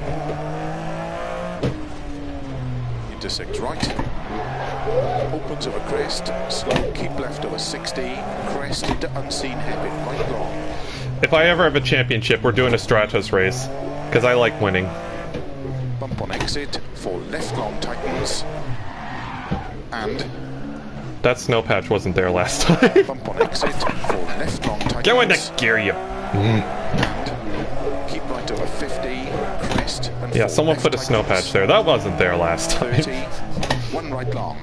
Into 6 right. Opens over crest, slow, keep left over 60, crest into unseen hairpin right long. If I ever have a championship, we're doing a Stratos race, because I like winning. Bump on exit, 4 left long tightens, and... That snow patch wasn't there last time. Bump on exit, 4 left long tightens. Go in the gear, you. And keep right over 50, crest, and Yeah, 4 someone left put a snow tightens. patch there. That wasn't there last time. 30, 1 right long.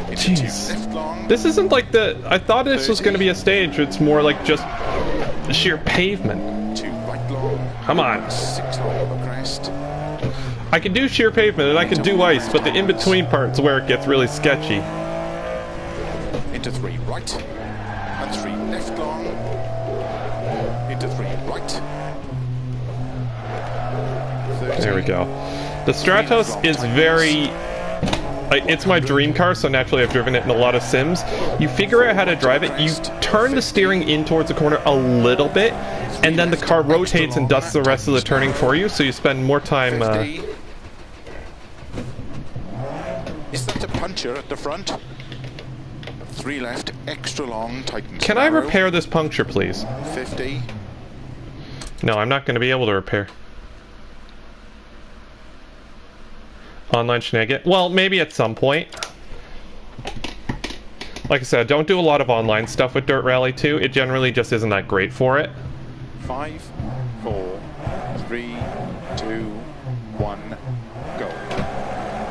Into Jeez. 2 left long. This isn't like the... I thought this was going to be a stage. It's more like just sheer pavement. 2 right long. Come on. 6 long over crest. I can do sheer pavement and I can do ice, but the in-between part's where it gets really sketchy. Into 3 right. And 3 left long. Into 3 right. 30. There we go. The Stratos is very it's my dream car, so naturally I've driven it in a lot of sims. You figure out how to drive it, you turn the steering in towards the corner a little bit, and then the car rotates and does the rest of the turning for you, so you spend more time... Is that a puncture at the front? 3 left, extra long, tightens. Can I repair this puncture, please? 50. No, I'm not going to be able to repair. Online shenanigan? Well, maybe at some point. Like I said, don't do a lot of online stuff with Dirt Rally 2. It generally just isn't that great for it. 5, 4, 3, 2, 1, go.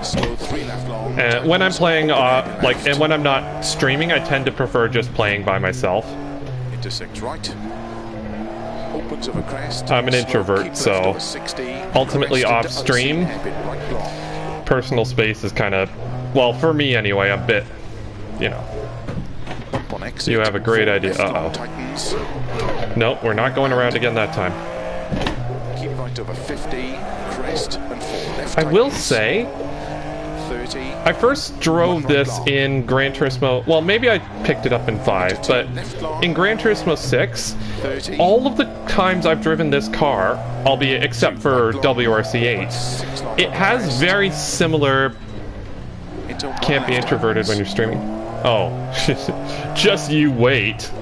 Slow 3 left long. And when I'm playing, and when I'm not streaming, I tend to prefer just playing by myself. Into 6 right. Opens of a crest. I'm an introvert, so ultimately off stream, personal space is kind of, well, for me anyway, a bit, you know. You have a great idea. Uh-oh. No, we're not going around again that time. Keep right over 50, crest and 4 left. I will say, 30. I first drove this in Gran Turismo, well, maybe I picked it up in 5, but in Gran Turismo 6, all of the times I've driven this car, albeit except for WRC8, it has very similar... Can't be introverted when you're streaming. Oh, just you wait.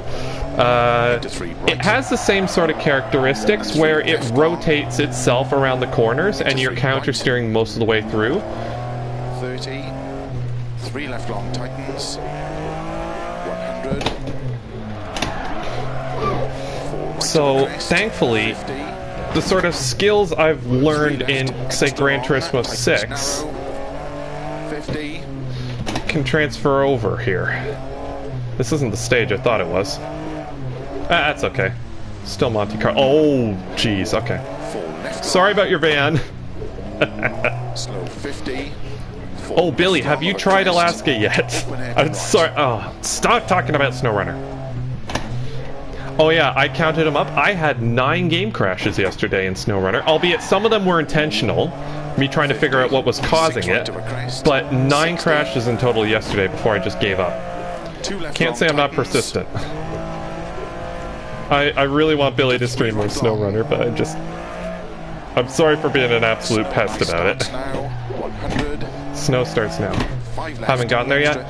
It has the same sort of characteristics where it rotates itself around the corners and you're counter steering most of the way through. 30, 3 left long tightens, 100. So, thankfully, the sort of skills I've learned in, say, Gran Turismo 6 can transfer over here. This isn't the stage I thought it was. That's okay. Still Monte Carlo. Oh, jeez, okay. Sorry about your van. Slow 50. Oh, Billy, have you tried Alaska yet? I'm sorry. Oh, stop talking about SnowRunner. Oh yeah, I counted them up. I had 9 game crashes yesterday in SnowRunner, albeit some of them were intentional, me trying to figure out what was causing it, but 9 crashes in total yesterday before I just gave up. Can't say I'm not persistent. I really want Billy to stream more SnowRunner, but I'm sorry for being an absolute pest about it. Snow starts now. Haven't gotten there yet?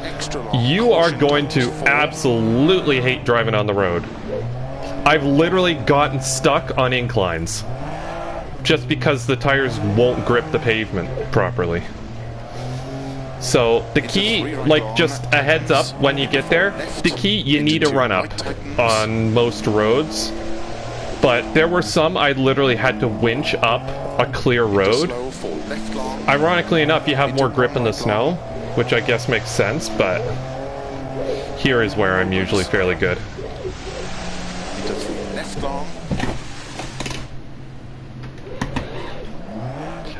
You are going to absolutely hate driving on the road. I've literally gotten stuck on inclines just because the tires won't grip the pavement properly. So the key, like, just a heads up when you get there, the key, you need to run up on most roads. But there were some I literally had to winch up a clear road. Ironically enough, you have more grip in the snow, which I guess makes sense, but here is where I'm usually fairly good.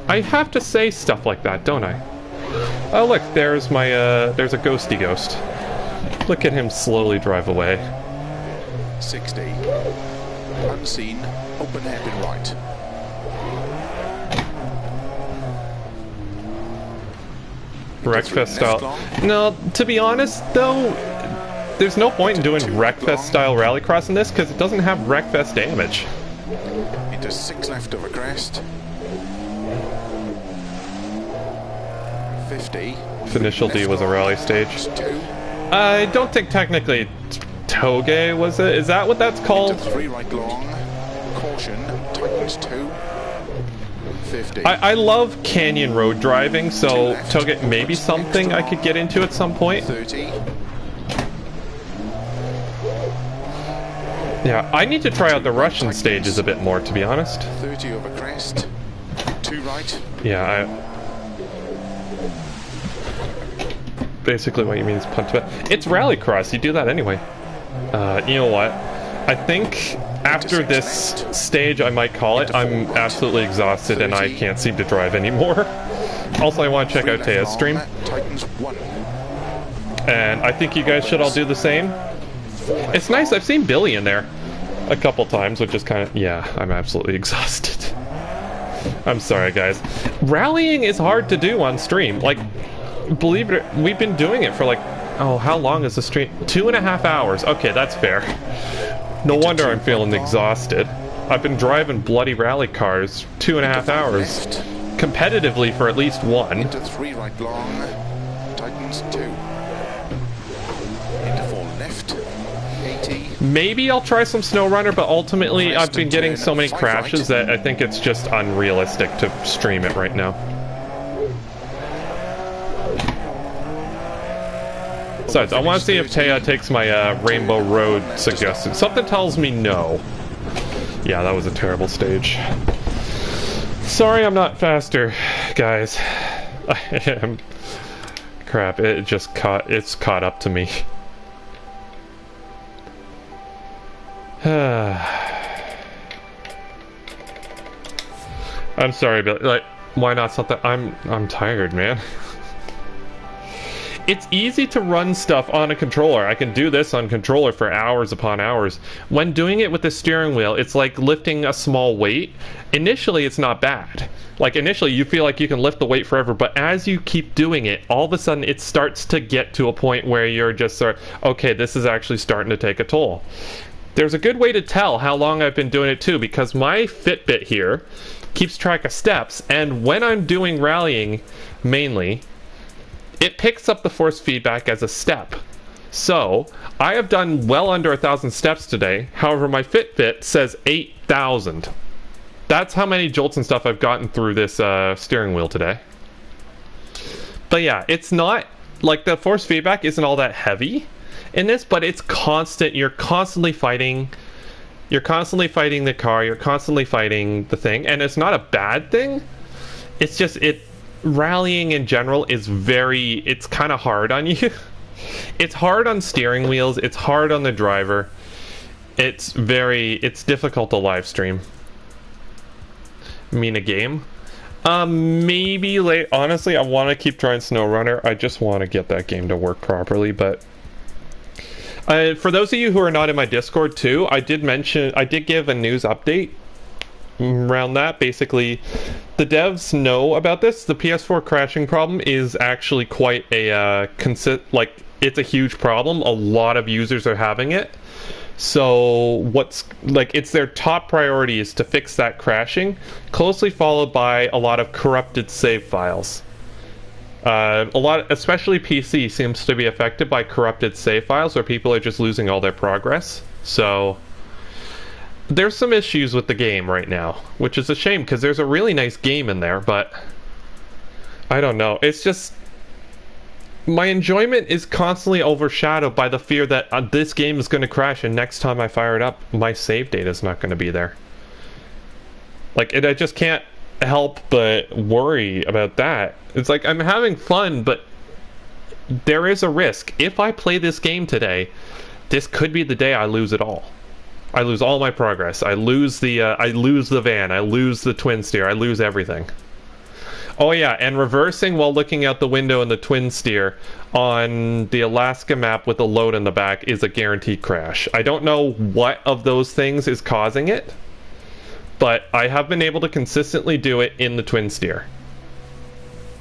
I have to say stuff like that, don't I? Oh look, there's my, there's a ghosty ghost. Look at him slowly drive away. 60. Unseen, open hairpin right. Wreckfest style. No, to be honest though, there's no point in doing Wreckfest style rallycross in this because it doesn't have Wreckfest damage. Into 6 left over crest. 50. Initial D was a rally stage. I don't think technically Toge was it. Is that what that's called? Into 3 right long. Caution. Tightens 2. 50. I love canyon road driving, so Toge may be something I could get into at some point. 30. Yeah, I need to try out the Russian stages a bit more, to be honest. 30 over crest. 2 right. Yeah, basically what you mean is punch back. It's rallycross, you do that anyway. You know what? I think after this stage, I might call it. I'm absolutely exhausted and I can't seem to drive anymore. Also, I want to check out Thea's stream. And I think you guys should all do the same. It's nice, I've seen Billy in there a couple times, which is kind of... Yeah, I'm absolutely exhausted. I'm sorry, guys. Rallying is hard to do on stream. Like, believe it, we've been doing it for like, oh, how long is the stream? 2.5 hours. Okay, that's fair. No wonder I'm feeling exhausted. I've been driving bloody rally cars 2.5 hours. Competitively for at least one. Into 3 right long, tightens 2. Into 4 left, 80. Maybe I'll try some SnowRunner, but ultimately I've been getting so many crashes that I think it's just unrealistic to stream it right now. Besides, I want to see if Thea takes my Rainbow Road suggestion. Something tells me no. Yeah, that was a terrible stage. Sorry I'm not faster, guys. I am. Crap, it's caught up to me. I'm sorry, but like, why not something? I'm tired, man. It's easy to run stuff on a controller. I can do this on controller for hours upon hours. When doing it with the steering wheel, it's like lifting a small weight. Initially, it's not bad. Like, initially, you feel like you can lift the weight forever, but as you keep doing it, all of a sudden, it starts to get to a point where you're just sort of, okay, this is actually starting to take a toll. There's a good way to tell how long I've been doing it, too, because my Fitbit here keeps track of steps, and when I'm doing rallying, mainly, it picks up the force feedback as a step. So, I have done well under 1,000 steps today. However, my Fitbit says 8,000. That's how many jolts and stuff I've gotten through this steering wheel today. But yeah, it's not, like, the force feedback isn't all that heavy in this, but it's constant. You're constantly fighting. You're constantly fighting the car. You're constantly fighting the thing. And it's not a bad thing. It's just, rallying in general is it's kind of hard on you. It's hard on steering wheels, it's hard on the driver. It's difficult to live stream. I mean, a game. Maybe late. Honestly, I want to keep trying SnowRunner. I just want to get that game to work properly, but for those of you who are not in my Discord too, I did give a news update around that. Basically, the devs know about this. The PS4 crashing problem is actually quite a it's a huge problem. A lot of users are having it. So it's their top priority is to fix that crashing, closely followed by a lot of corrupted save files. Especially PC seems to be affected by corrupted save files where people are just losing all their progress. So there's some issues with the game right now, which is a shame because there's a really nice game in there, but I don't know. It's just my enjoyment is constantly overshadowed by the fear that this game is going to crash and next time I fire it up, my save data is not going to be there. Like, I just can't help but worry about that. It's like I'm having fun, but there is a risk. If I play this game today, this could be the day I lose it all. I lose all my progress. I lose the van. I lose the twin steer. I lose everything. Oh yeah, and reversing while looking out the window in the twin steer on the Alaska map with a load in the back is a guaranteed crash. I don't know what of those things is causing it, but I have been able to consistently do it in the twin steer.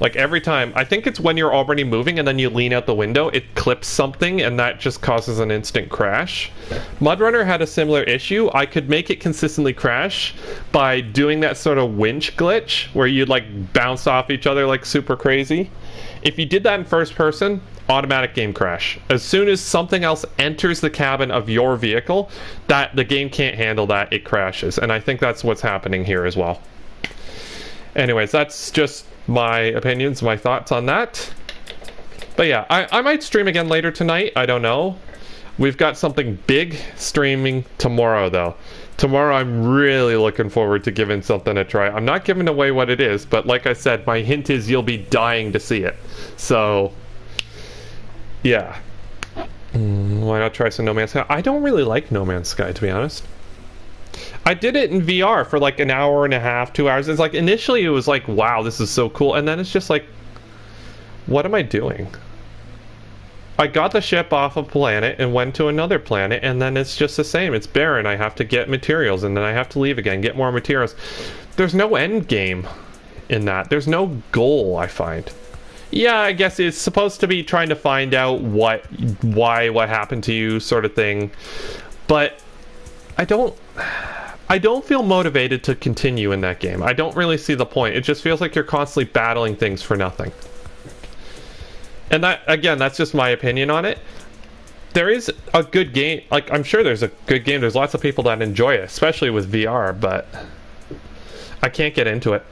Like every time, I think it's when you're already moving and then you lean out the window, it clips something and that just causes an instant crash. MudRunner had a similar issue. I could make it consistently crash by doing that sort of winch glitch where you'd like bounce off each other like super crazy. If you did that in first person, automatic game crash. As soon as something else enters the cabin of your vehicle, that the game can't handle that, it crashes. And I think that's what's happening here as well. Anyways, that's just my opinions, my thoughts on that. But yeah, I might stream again later tonight. I don't know. We've got something big streaming tomorrow, though. Tomorrow I'm really looking forward to giving something a try. I'm not giving away what it is, but like I said, my hint is you'll be dying to see it. So, yeah. Why not try some No Man's Sky? I don't really like No Man's Sky, to be honest. I did it in VR for like an hour and a half, 2 hours. It's like initially it was like, wow, this is so cool. And then it's just like, what am I doing? I got the ship off a planet and went to another planet, and then it's just the same. It's barren. I have to get materials, and then I have to leave again, get more materials. There's no end game in that. There's no goal, I find. Yeah, I guess it's supposed to be trying to find out what happened to you, sort of thing. But I don't feel motivated to continue in that game. I don't really see the point. It just feels like you're constantly battling things for nothing. And that, again, that's just my opinion on it. There is a good game. Like, I'm sure there's a good game. There's lots of people that enjoy it, especially with VR, but I can't get into it.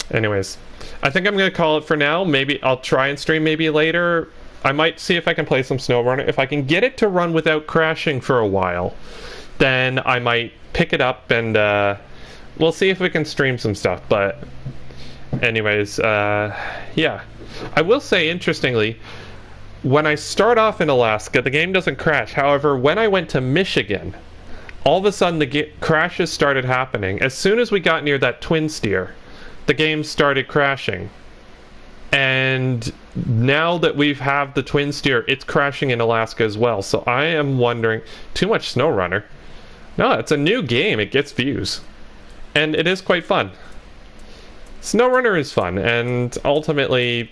Anyways, I think I'm going to call it for now. Maybe I'll try and stream maybe later. I might see if I can play some SnowRunner. If I can get it to run without crashing for a while, then I might pick it up and we'll see if we can stream some stuff. But anyways, yeah. I will say, interestingly, when I start off in Alaska, the game doesn't crash. However, when I went to Michigan, all of a sudden the crashes started happening. As soon as we got near that twin steer, the game started crashing. And now that we have the twin steer, it's crashing in Alaska as well. So I am wondering, too much SnowRunner? No, it's a new game. It gets views. And it is quite fun. SnowRunner is fun, and ultimately,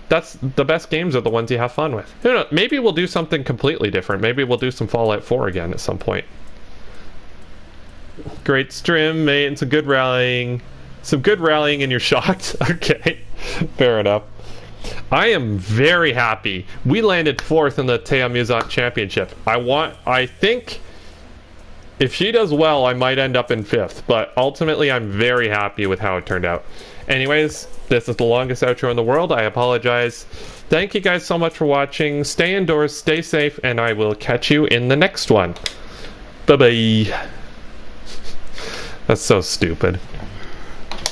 that's the best games are the ones you have fun with. Who knows? Maybe we'll do something completely different. Maybe we'll do some Fallout 4 again at some point. Great stream, mate, and some good rallying. Some good rallying and you're shocked? Okay, fair enough. I am very happy. We landed 4th in the Theamusante Championship. I think if she does well, I might end up in 5th, but ultimately I'm very happy with how it turned out. Anyways, this is the longest outro in the world. I apologize. Thank you guys so much for watching. Stay indoors, stay safe, and I will catch you in the next one. Bye-bye. That's so stupid.